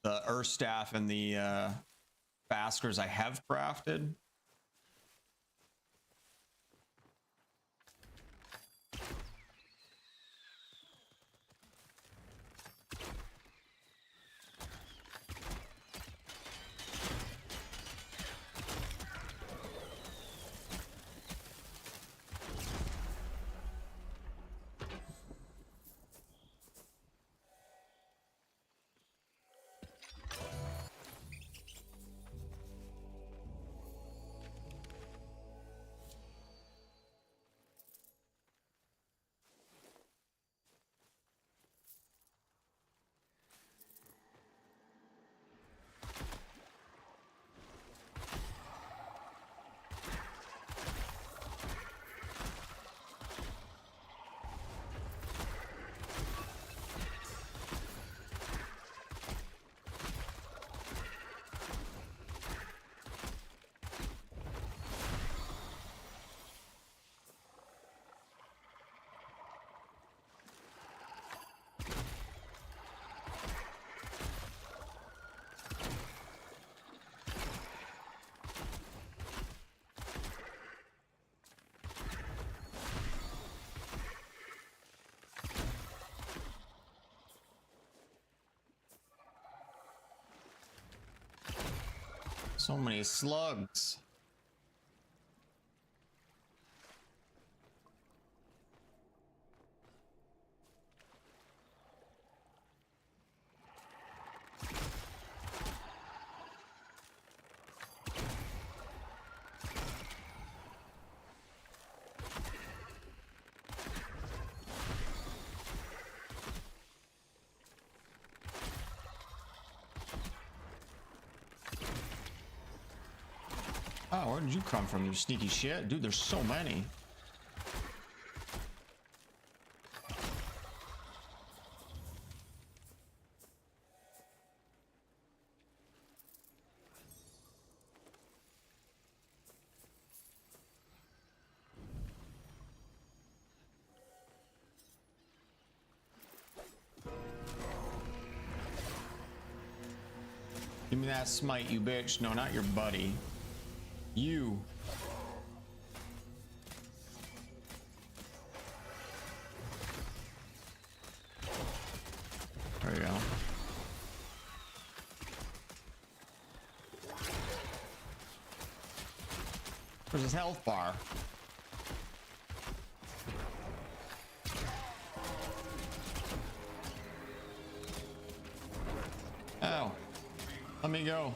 Erst staff and the... Baskers I have crafted. So many slugs. Oh, where did you come from, you sneaky shit? Dude, there's so many. Give me that smite, you bitch. No, not your buddy. You. There you go. Where's his health bar? Oh, let me go.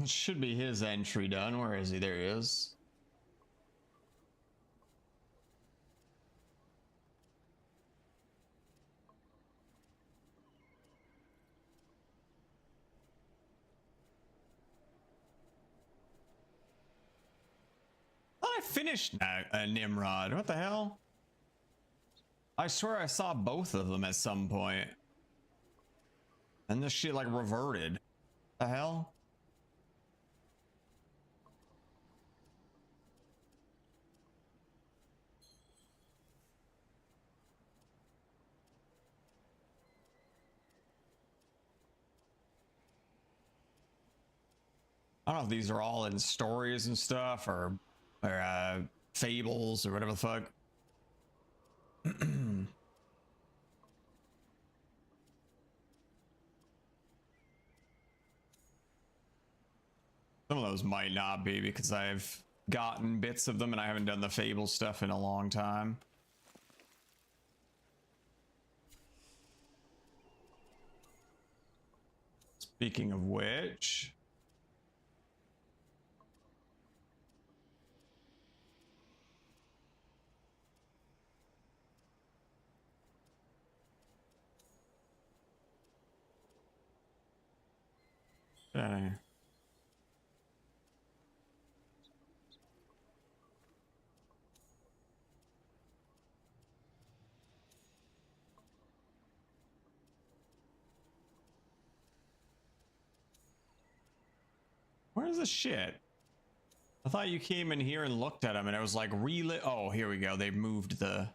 It should be his entry done. Where is he? There he is. Thought I finished Nimrod. What the hell? I swear I saw both of them at some point. And this shit like reverted. The hell? I don't know if these are all in stories and stuff or fables or whatever the fuck. Some of those might not be because I've gotten bits of them and I haven't done the fable stuff in a long time. Speaking of which, where's the shit? I thought you came in here and looked at them and it was like relit. Oh, here we go. They moved the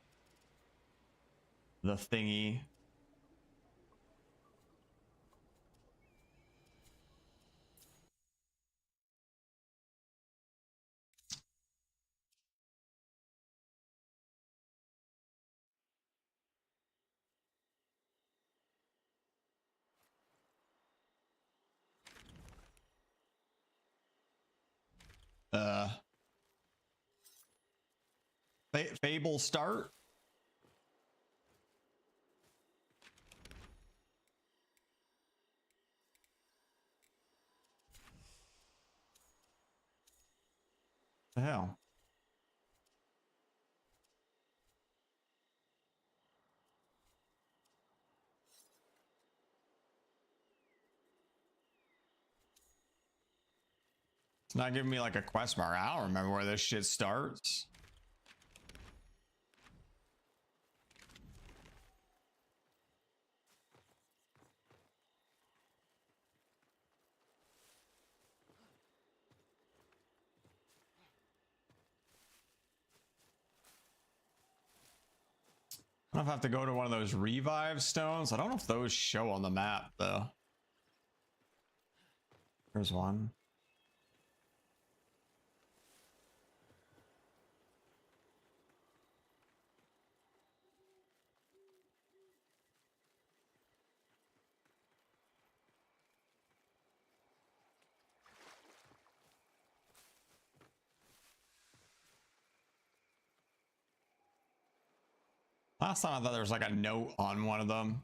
thingy. Fable start. The hell? It's not giving me like a quest mark. I don't remember where this shit starts. I don't know if I have to go to one of those revive stones. I don't know if those show on the map though. There's one. Last time I thought there was like a note on one of them.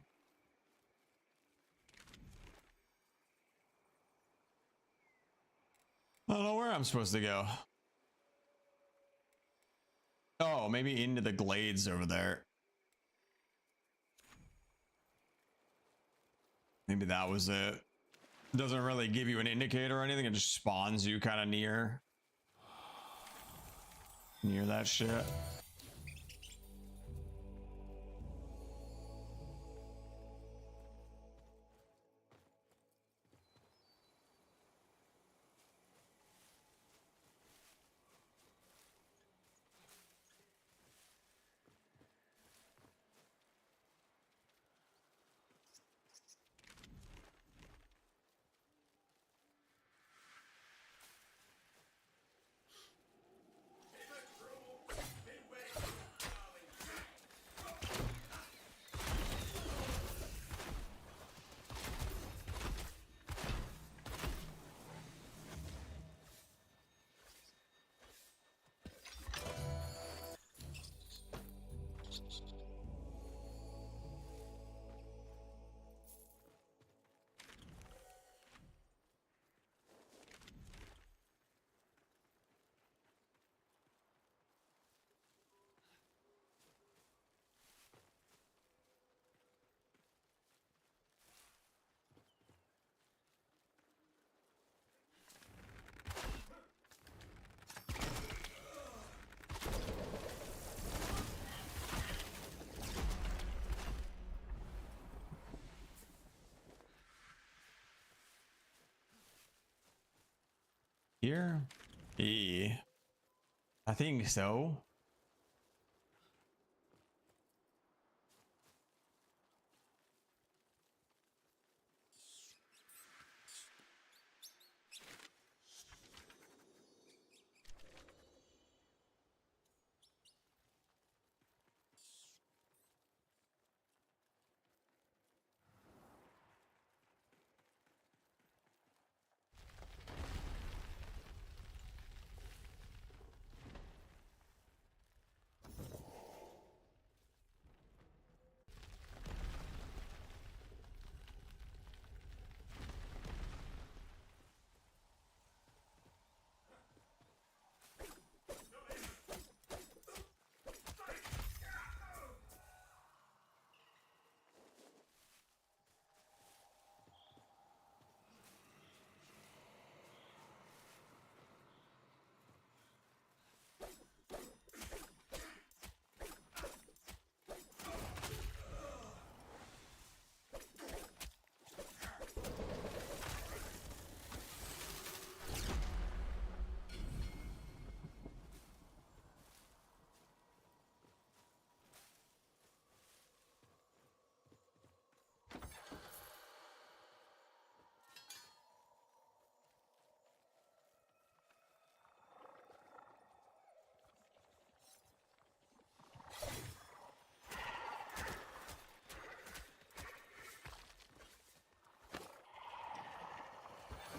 I don't know where I'm supposed to go. Oh, maybe into the glades over there. Maybe that was it. Doesn't really give you an indicator or anything. It just spawns you kind of near that shit. Here? I think so.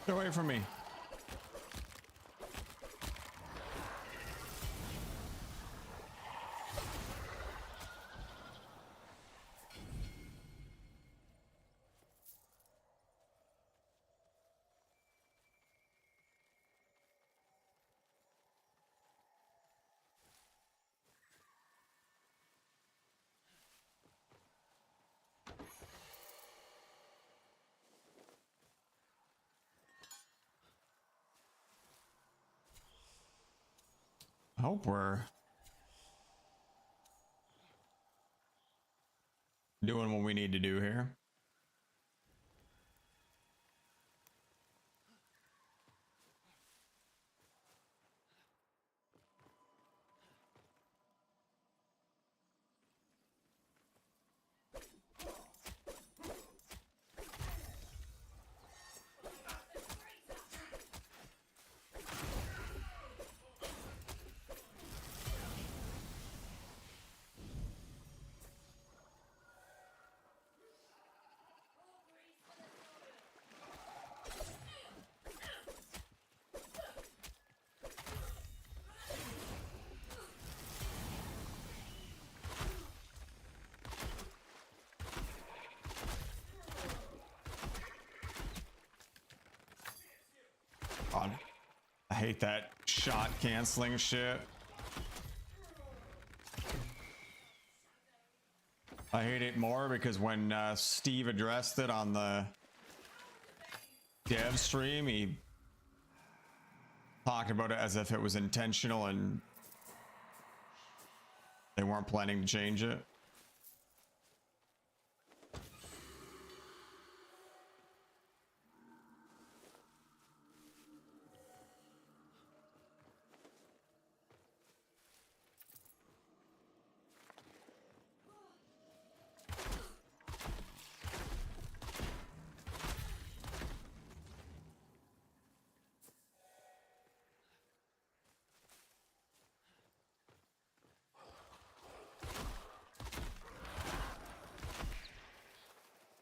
Get away from me. I hope we're doing what we need to do here. God, I hate that shot canceling shit. I hate it more because when Steve addressed it on the dev stream, he talked about it as if it was intentional and they weren't planning to change it.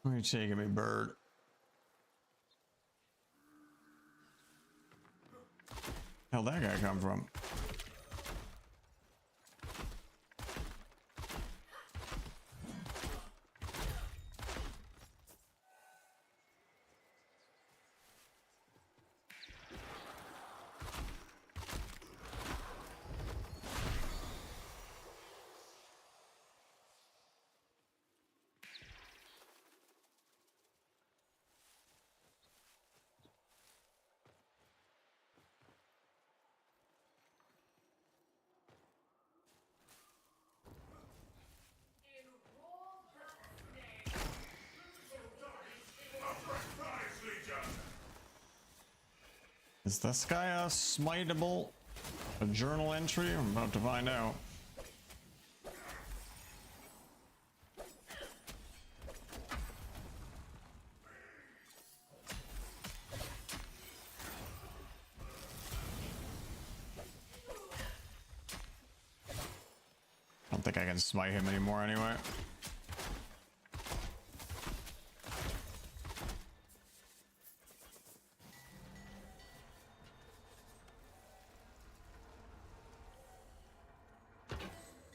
Where are you taking me, bird? How'd that guy come from? Is this guy a smiteable? A journal entry? I'm about to find out. I don't think I can smite him anymore anyway.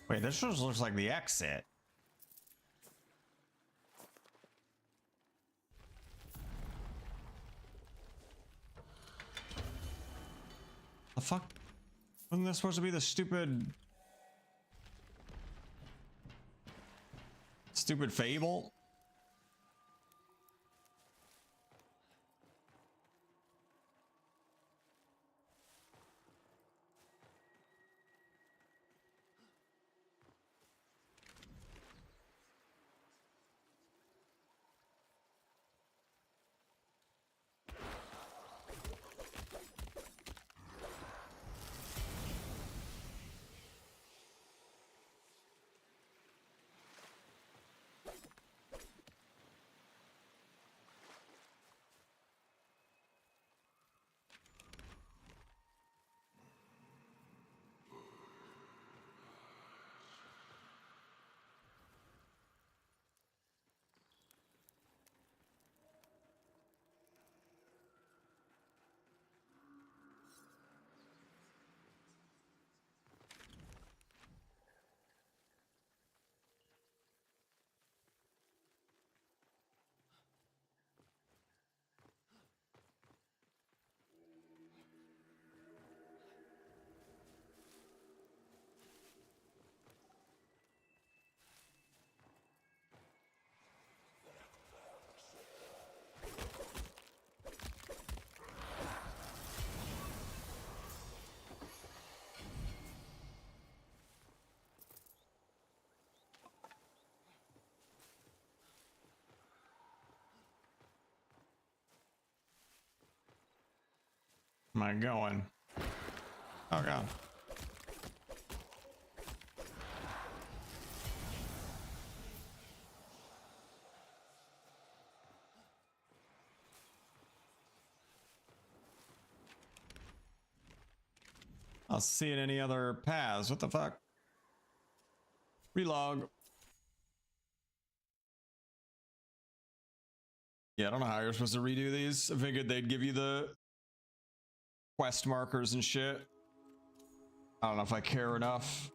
Wait, this just looks like the exit. The fuck? Wasn't this supposed to be the stupid fable? Am I going? Oh god. I'll see it any other paths. What the fuck? Relog. Yeah, I don't know how you're supposed to redo these. I figured they'd give you the quest markers and shit. I don't know if I care enough.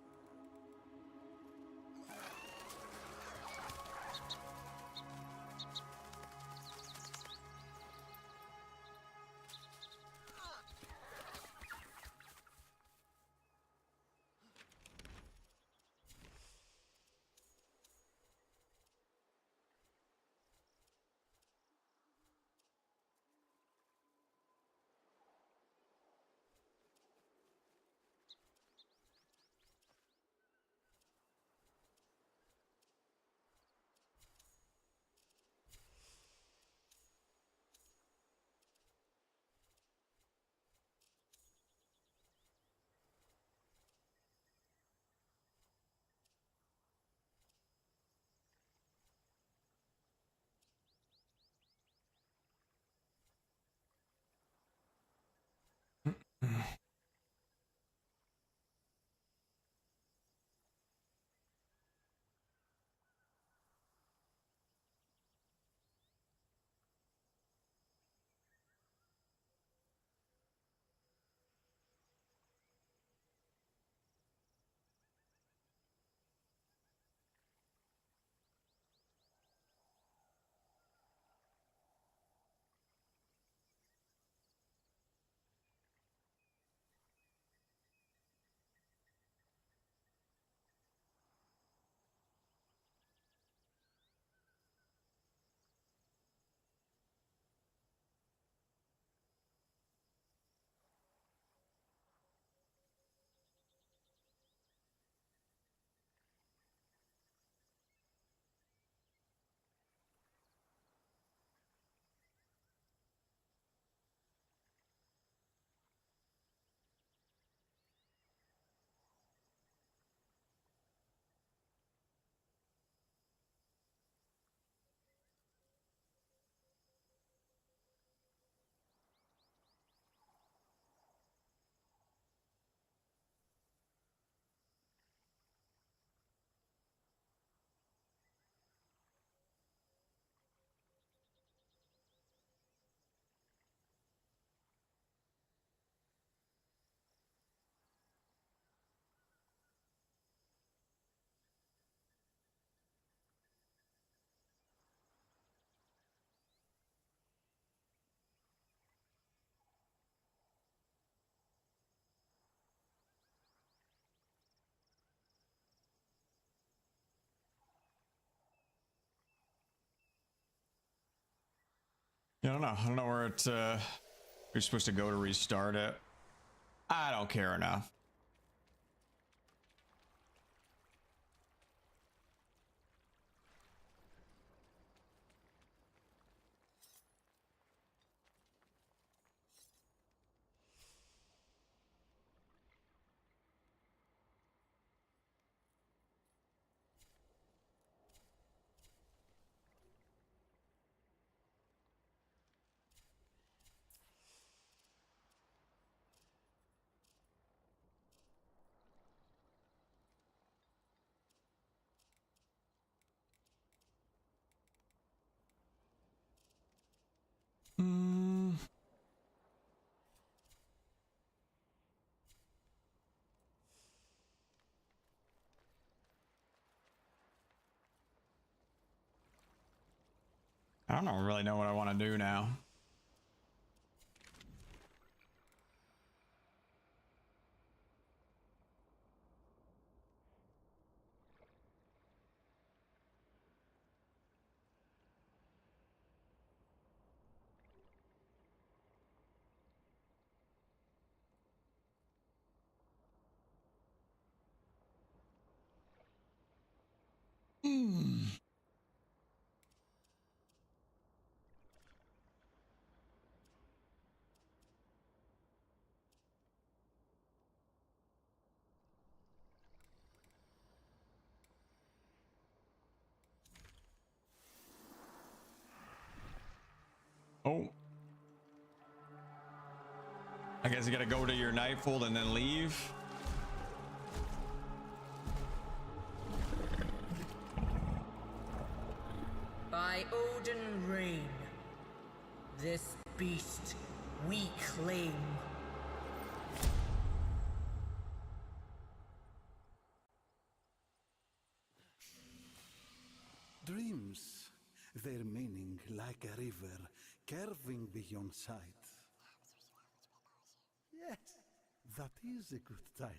Yeah, I don't know. I don't know where it. You're supposed to go to restart it. I don't care enough. Hmm. I don't really know what I want to do now. Hmm. Oh. I guess you gotta go to your Nightfold and then leave. By Odin Rain, this beast we claim. Dreams, their meaning like a river, curving beyond sight. Yes, that is a good title.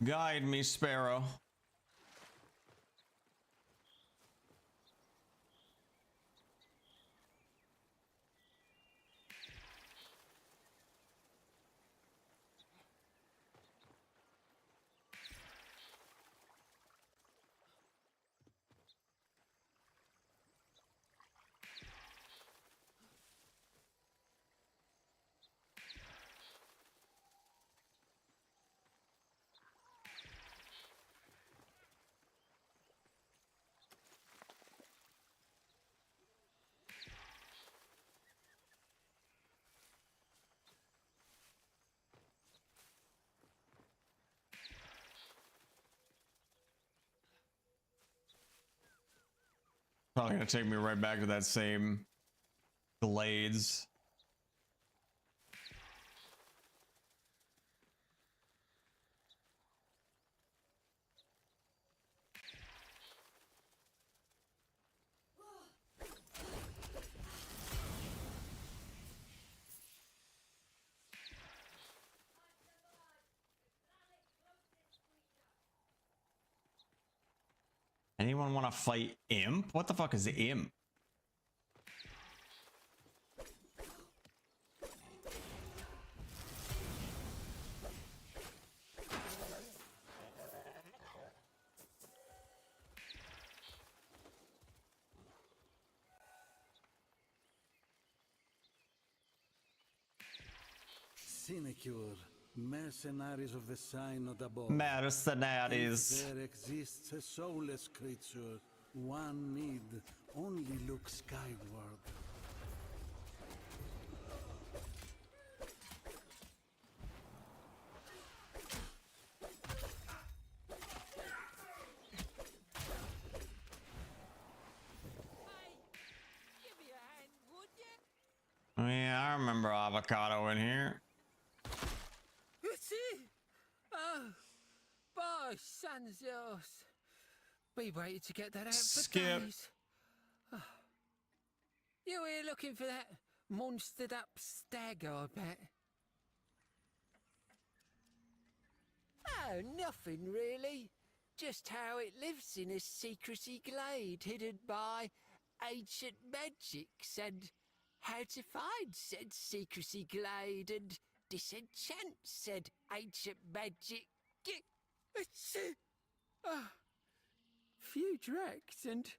Guide me, Sparrow. Probably gonna take me right back to that same glades. Anyone want to fight Imp? What the fuck is Imp? Sinecure, mercenaries of the sign of above. Mercenaries. If there exists a soulless creature, one need only look skyward. Give me a hand, would you? Oh, yeah, I remember Avocado in here. It's it. Oh, by San Zeus. We waited to get that out Skip. for days. Oh. You here looking for that monstered up stag, I bet? Oh, nothing really. Just how it lives in a secrecy glade hidden by ancient magics and how to find said secrecy glade and disenchant said ancient magic. Ah, few drakes and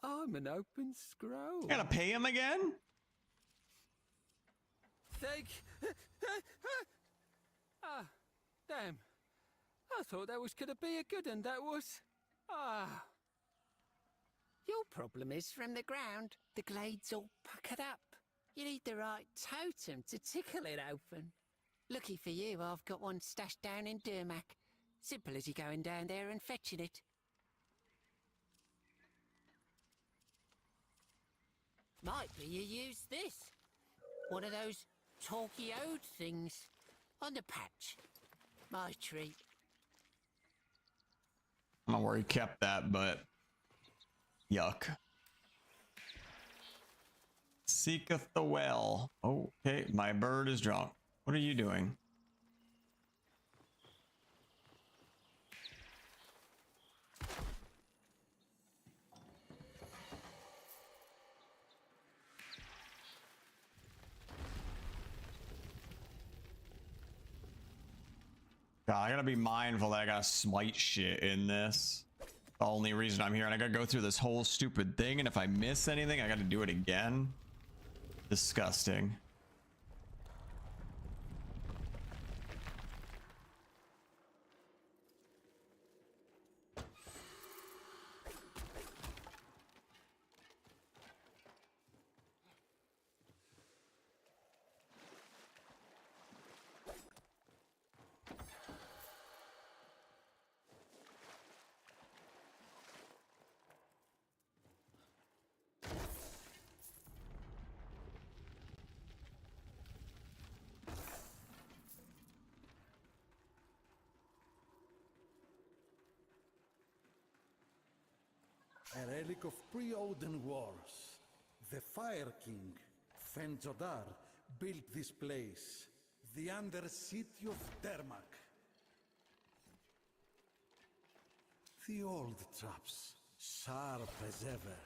I'm an open scroll. Gotta pay him again? Thank. Ah, damn. I thought that was gonna be a good one, that was. Ah. Your problem is from the ground. The glade's all puckered up. You need the right totem to tickle it open. Lucky for you, I've got one stashed down in Durmac. Simple as you going down there and fetching it. Might be you use this. One of those talky ode things. On the patch. My treat. I don't know where he kept that, but yuck. Seeketh the well. Okay, my bird is drunk. What are you doing? God, I gotta be mindful that I gotta smite shit in this. The only reason I'm here, and I gotta go through this whole stupid thing, and if I miss anything, I gotta do it again. Disgusting. A relic of pre-Odin wars. The Fire King, Fenjodar, built this place. The Under-City of Dermak. The old traps, sharp as ever.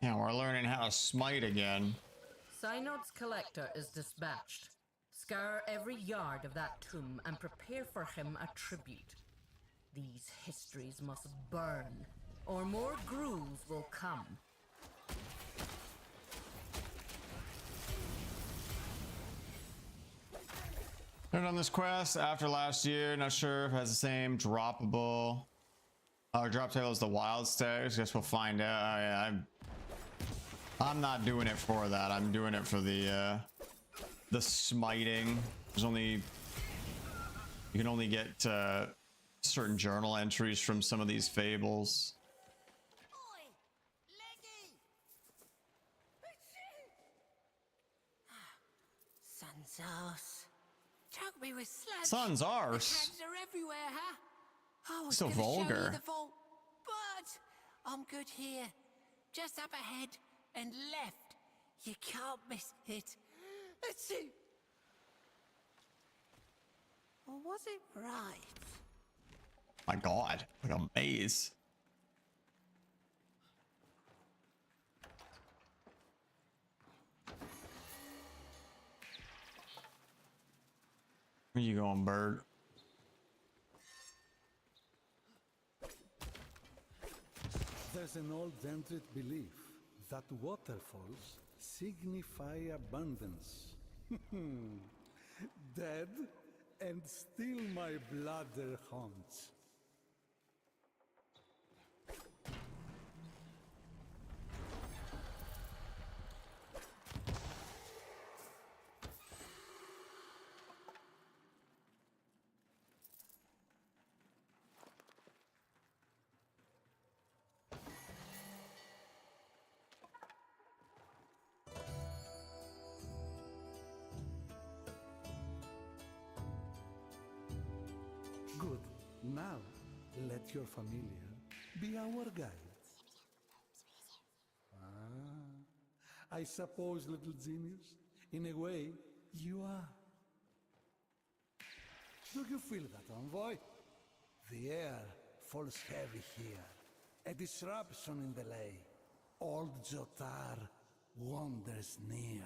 Yeah, we're learning how to smite again. Synod's collector is dispatched. Scour every yard of that tomb and prepare for him a tribute. These histories must burn, or more grooves will come. I've done this quest after last year. Not sure if it has the same droppable. Drop table as the wild stage. Guess we'll find out. Yeah, I'm not doing it for that. I'm doing it for the smiting. There's only, you can only get certain journal entries from some of these fables. Oi! Leggy! Sun's arse. Choke me with sludge. Sun's The arse. cans are everywhere, huh? I was So gonna show you vulgar. the vault, but I'm good here. Just up ahead and left. You can't miss it. Let's see. Or was it right? My God, like a maze. Where you going, bird? There's an old Vendrit belief that waterfalls signify abundance. Dead, and still my bladder haunts. now, let your familiar be our guide. I suppose, little genius, in a way, you are. Do you feel that, envoy? The air falls heavy here. A disruption in the lay. Old Jotar wanders near.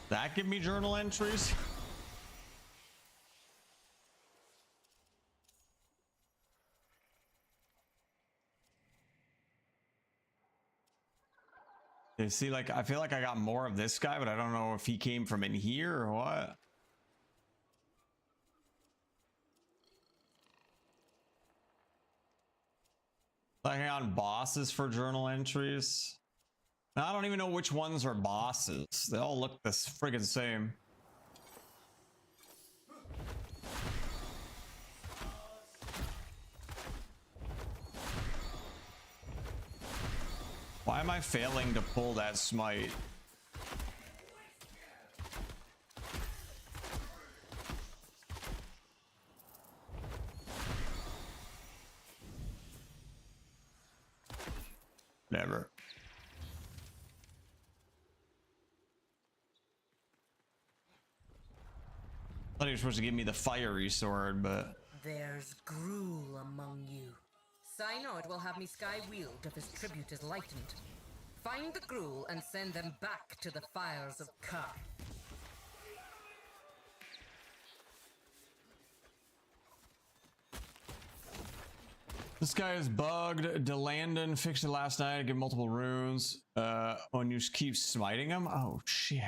That give me journal entries? You see, like, I feel like I got more of this guy, but I don't know if he came from in here or what. Like on bosses for journal entries. Now, I don't even know which ones are bosses. They all look this friggin' same. Why am I failing to pull that smite? Never. Thought he was supposed to give me the fiery sword, but There's gruel among you. Synod will have me sky wield if his tribute is lightened. Find the gruel and send them back to the fires of Ka. this guy is bugged. Delandon fixed it last night. I give multiple runes. When you keep smiting him. Oh shit.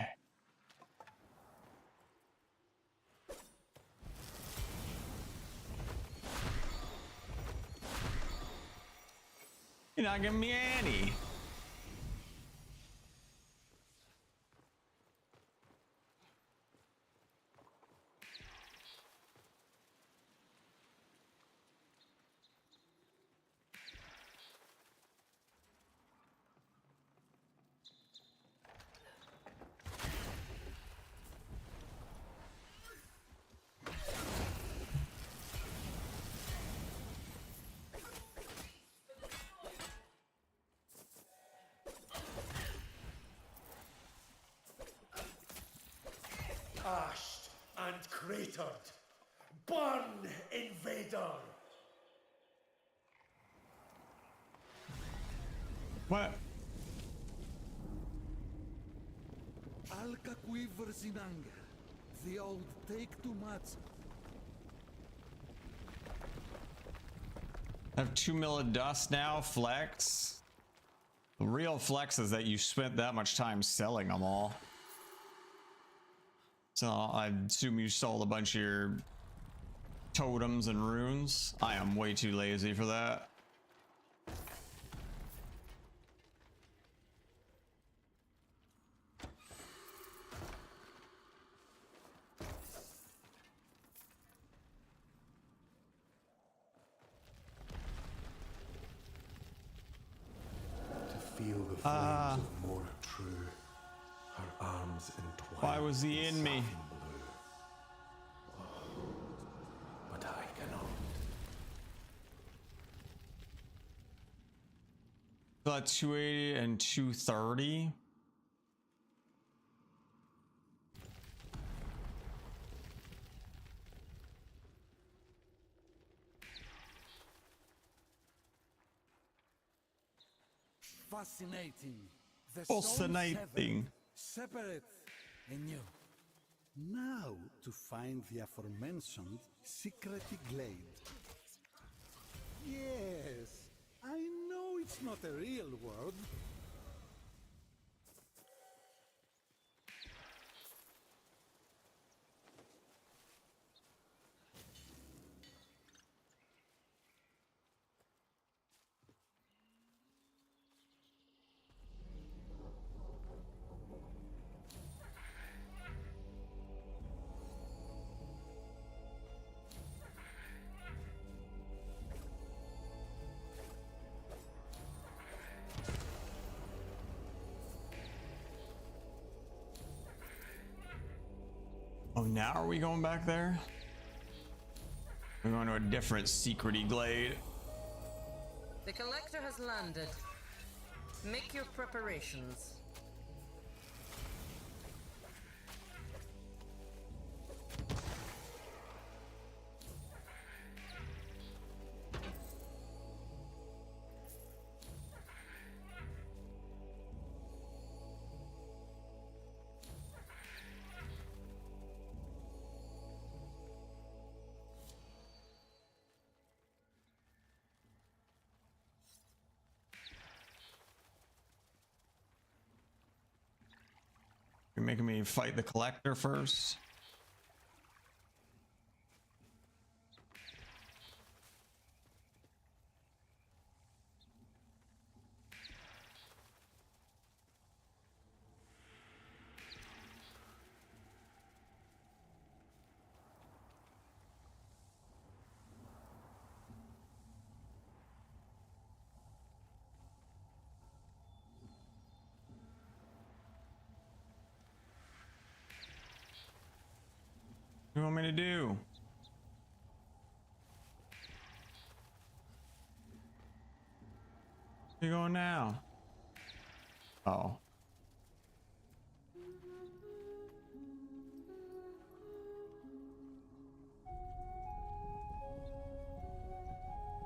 You're not giving me any. Ashed and cratered. Burn, invader! What? Alka quivers in anger. The old take too much. I have 2 mil of dust now. Flex. The real flex is that you spent that much time selling them all. So I assume you sold a bunch of your totems and runes. I am way too lazy for that. To feel the flames of more true, her arms entwined. Why was he in me? But I cannot. Got 280 and 230. Fascinating. The soul Fascinating. separate and new. Now to find the aforementioned secret glade. Yes, I know it's not a real world. Oh, now are we going back there? We're going to a different secrety glade. The collector has landed. Make your preparations. You're making me fight the collector first. What do you want me to do? Where you going now? Oh.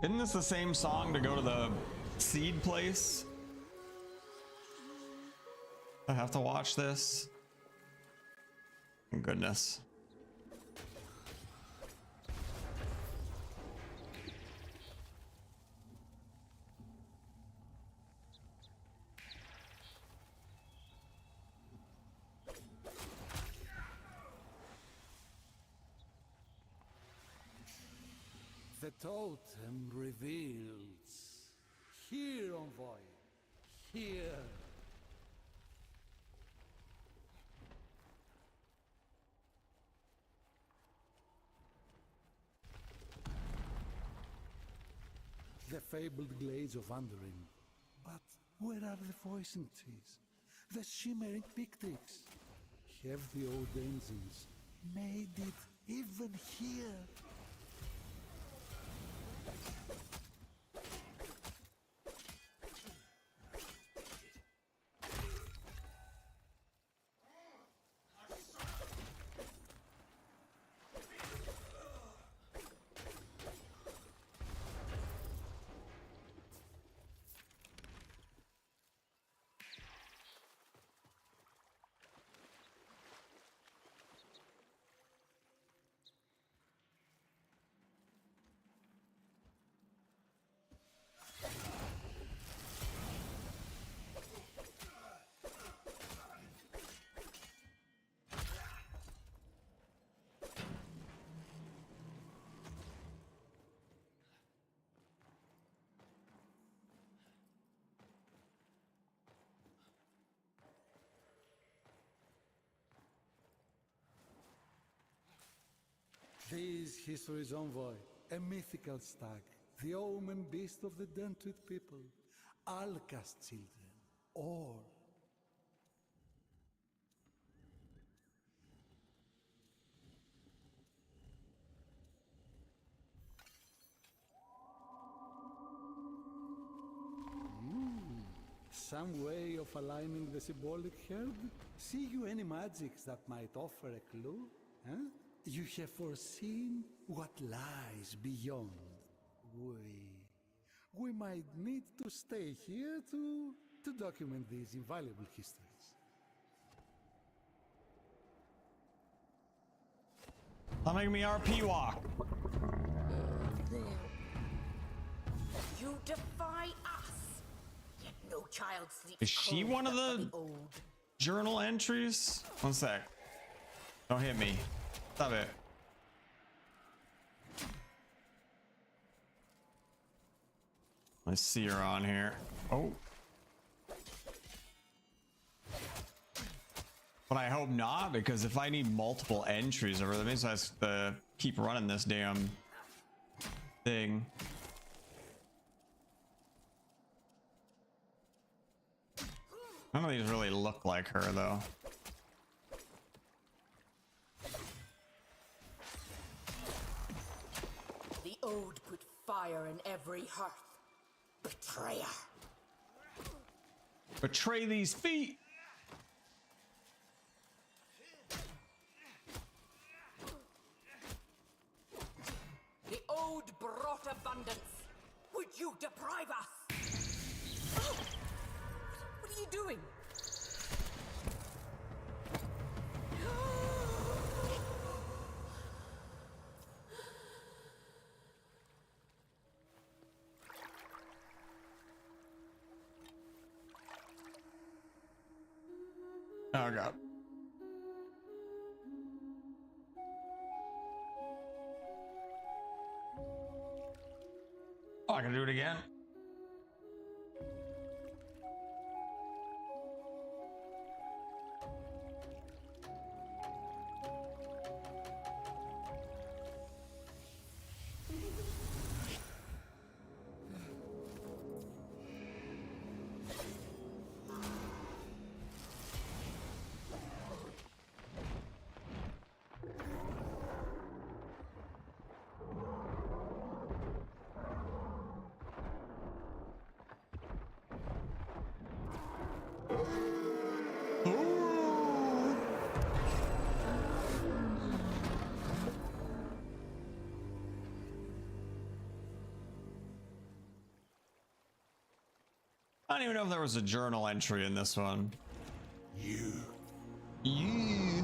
Isn't this the same song to go to the seed place? I have to watch this. Goodness. The totem reveals. Here, envoy. Here. The fabled glades of Underin. But where are the voicing trees? The shimmering pictics? Have the old engines made it even here? This history's envoy, a mythical stag, the omen beast of the Dentrid people, Alka's children, all. Some way of aligning the symbolic herd? See you any magics that might offer a clue? Huh? You have foreseen what lies beyond. We might need to stay here to document these invaluable histories. Stop making me RP walk. You defy us. Yet no child sleeps. Is she cold one of but the old. journal entries? One sec. Don't hit me. Stop it. I see her on here. Oh. But I hope not, because if I need multiple entries over, that means I have to keep running this damn thing. None of these really look like her, though. ode put fire in every hearth. Betrayer. Betray these feet. The ode brought abundance. Would you deprive us? Oh! What are you doing? Oh god. Oh, I can do it again. I don't even know if there was a journal entry in this one. You. You.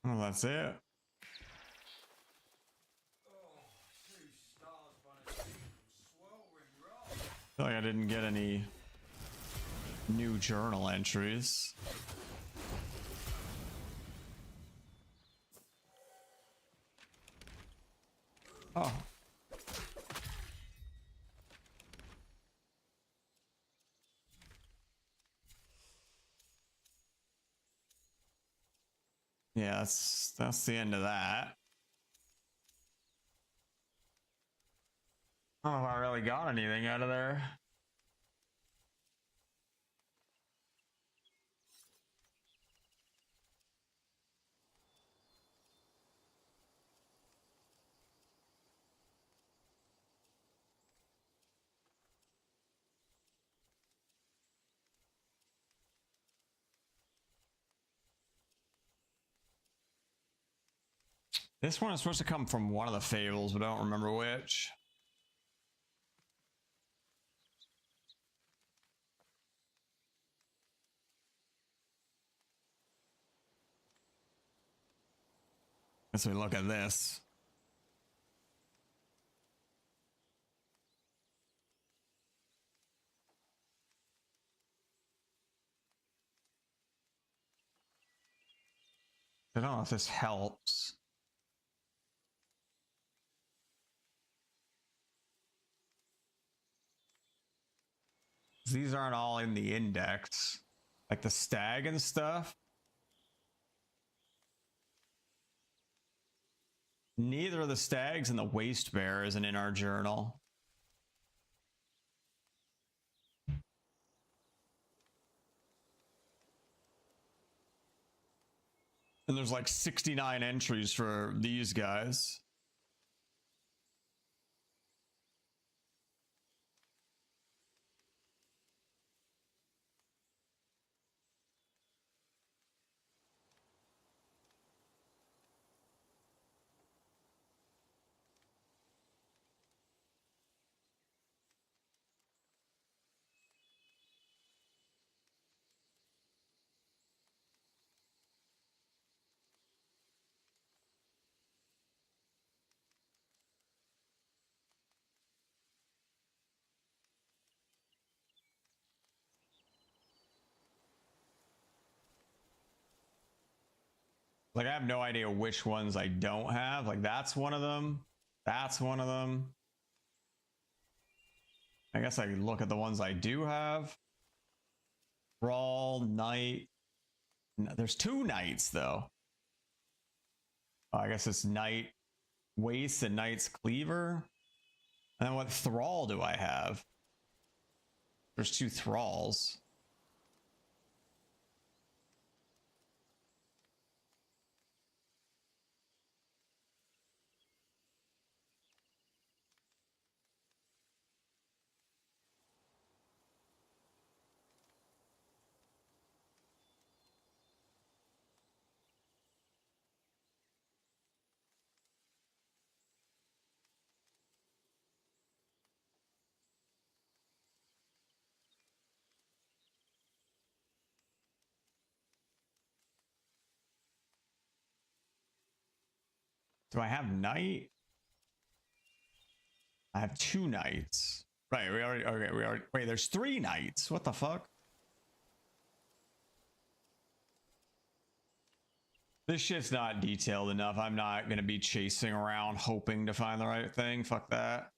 Well, that's it. I feel like I didn't get any new journal entries. Oh. Yeah, that's the end of that. I don't know if I really got anything out of there. This one is supposed to come from one of the fables, but I don't remember which. As we look at this. I don't know if this helps. These aren't all in the index. Like the stag and stuff. Neither of the stags and the waste bear isn't in our journal. And there's like 69 entries for these guys. Like, I have no idea which ones I don't have. Like, that's one of them. That's one of them. I guess I can look at the ones I do have. Brawl, Knight. There's 2 Knights, though. Oh, I guess it's Knight Waste and Knight's Cleaver. And then what Thrall do I have? There's 2 Thralls. Do I have Knight? I have 2 Knights. Right, we already, okay, we already, wait, there's 3 Knights. What the fuck? This shit's not detailed enough. I'm not going to be chasing around hoping to find the right thing. Fuck that.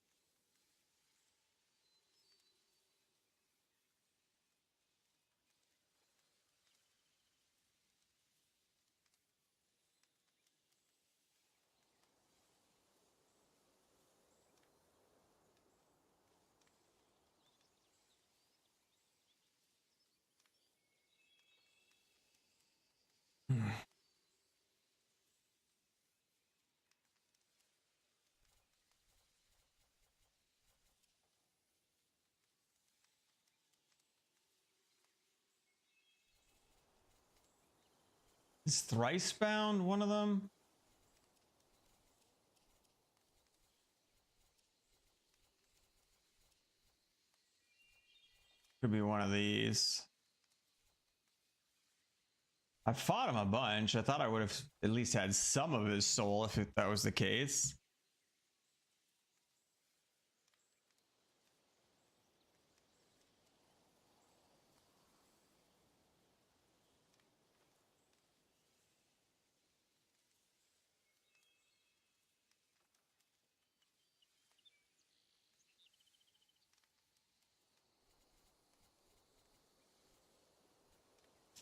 Is Thrice Bound one of them? Could be one of these. I fought him a bunch. I thought I would have at least had some of his soul if that was the case.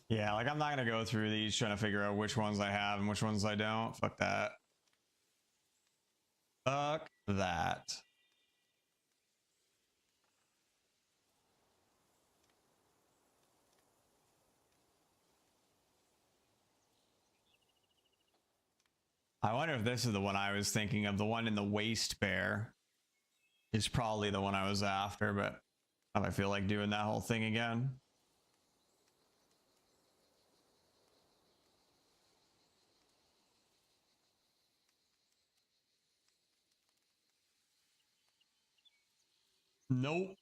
Yeah, like I'm not gonna go through these trying to figure out which ones I have and which ones I don't. Fuck that. Fuck that. I wonder if this is the one I was thinking of. The one in the Waste Bear is probably the one I was after, but I feel like doing that whole thing again. Nope.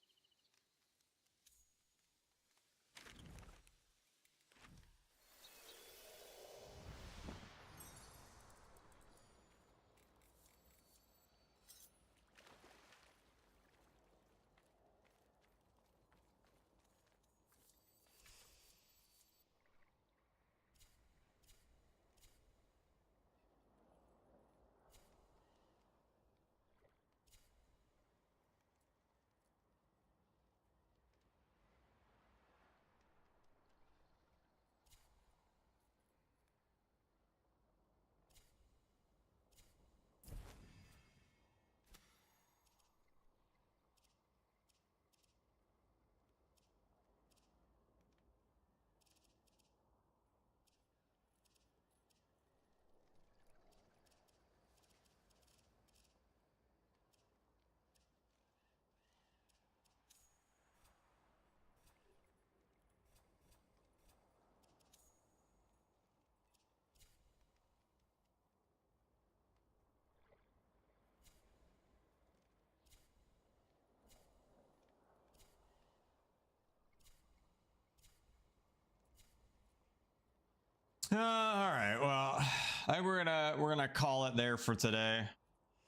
All right. Well, I think we're gonna call it there for today.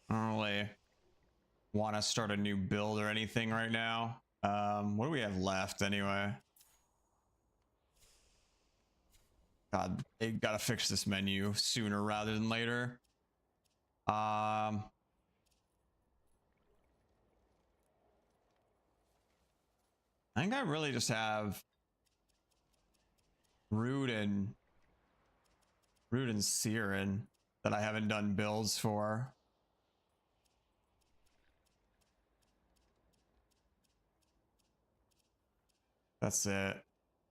I don't really want to start a new build or anything right now. What do we have left anyway? God, they gotta fix this menu sooner rather than later. I think I really just have Rude and Siren that I haven't done builds for. That's it.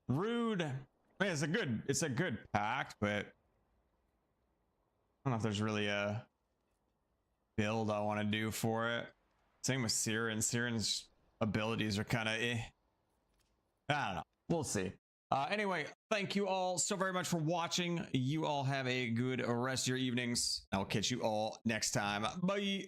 Rude. I mean, it's a good pack, but I don't know if there's really a build I want to do for it. Same with Siren. Siren's abilities are kind of eh. I don't know. We'll see. Anyway, thank you all so very much for watching. You all have a good rest of your evenings. I'll catch you all next time. Bye.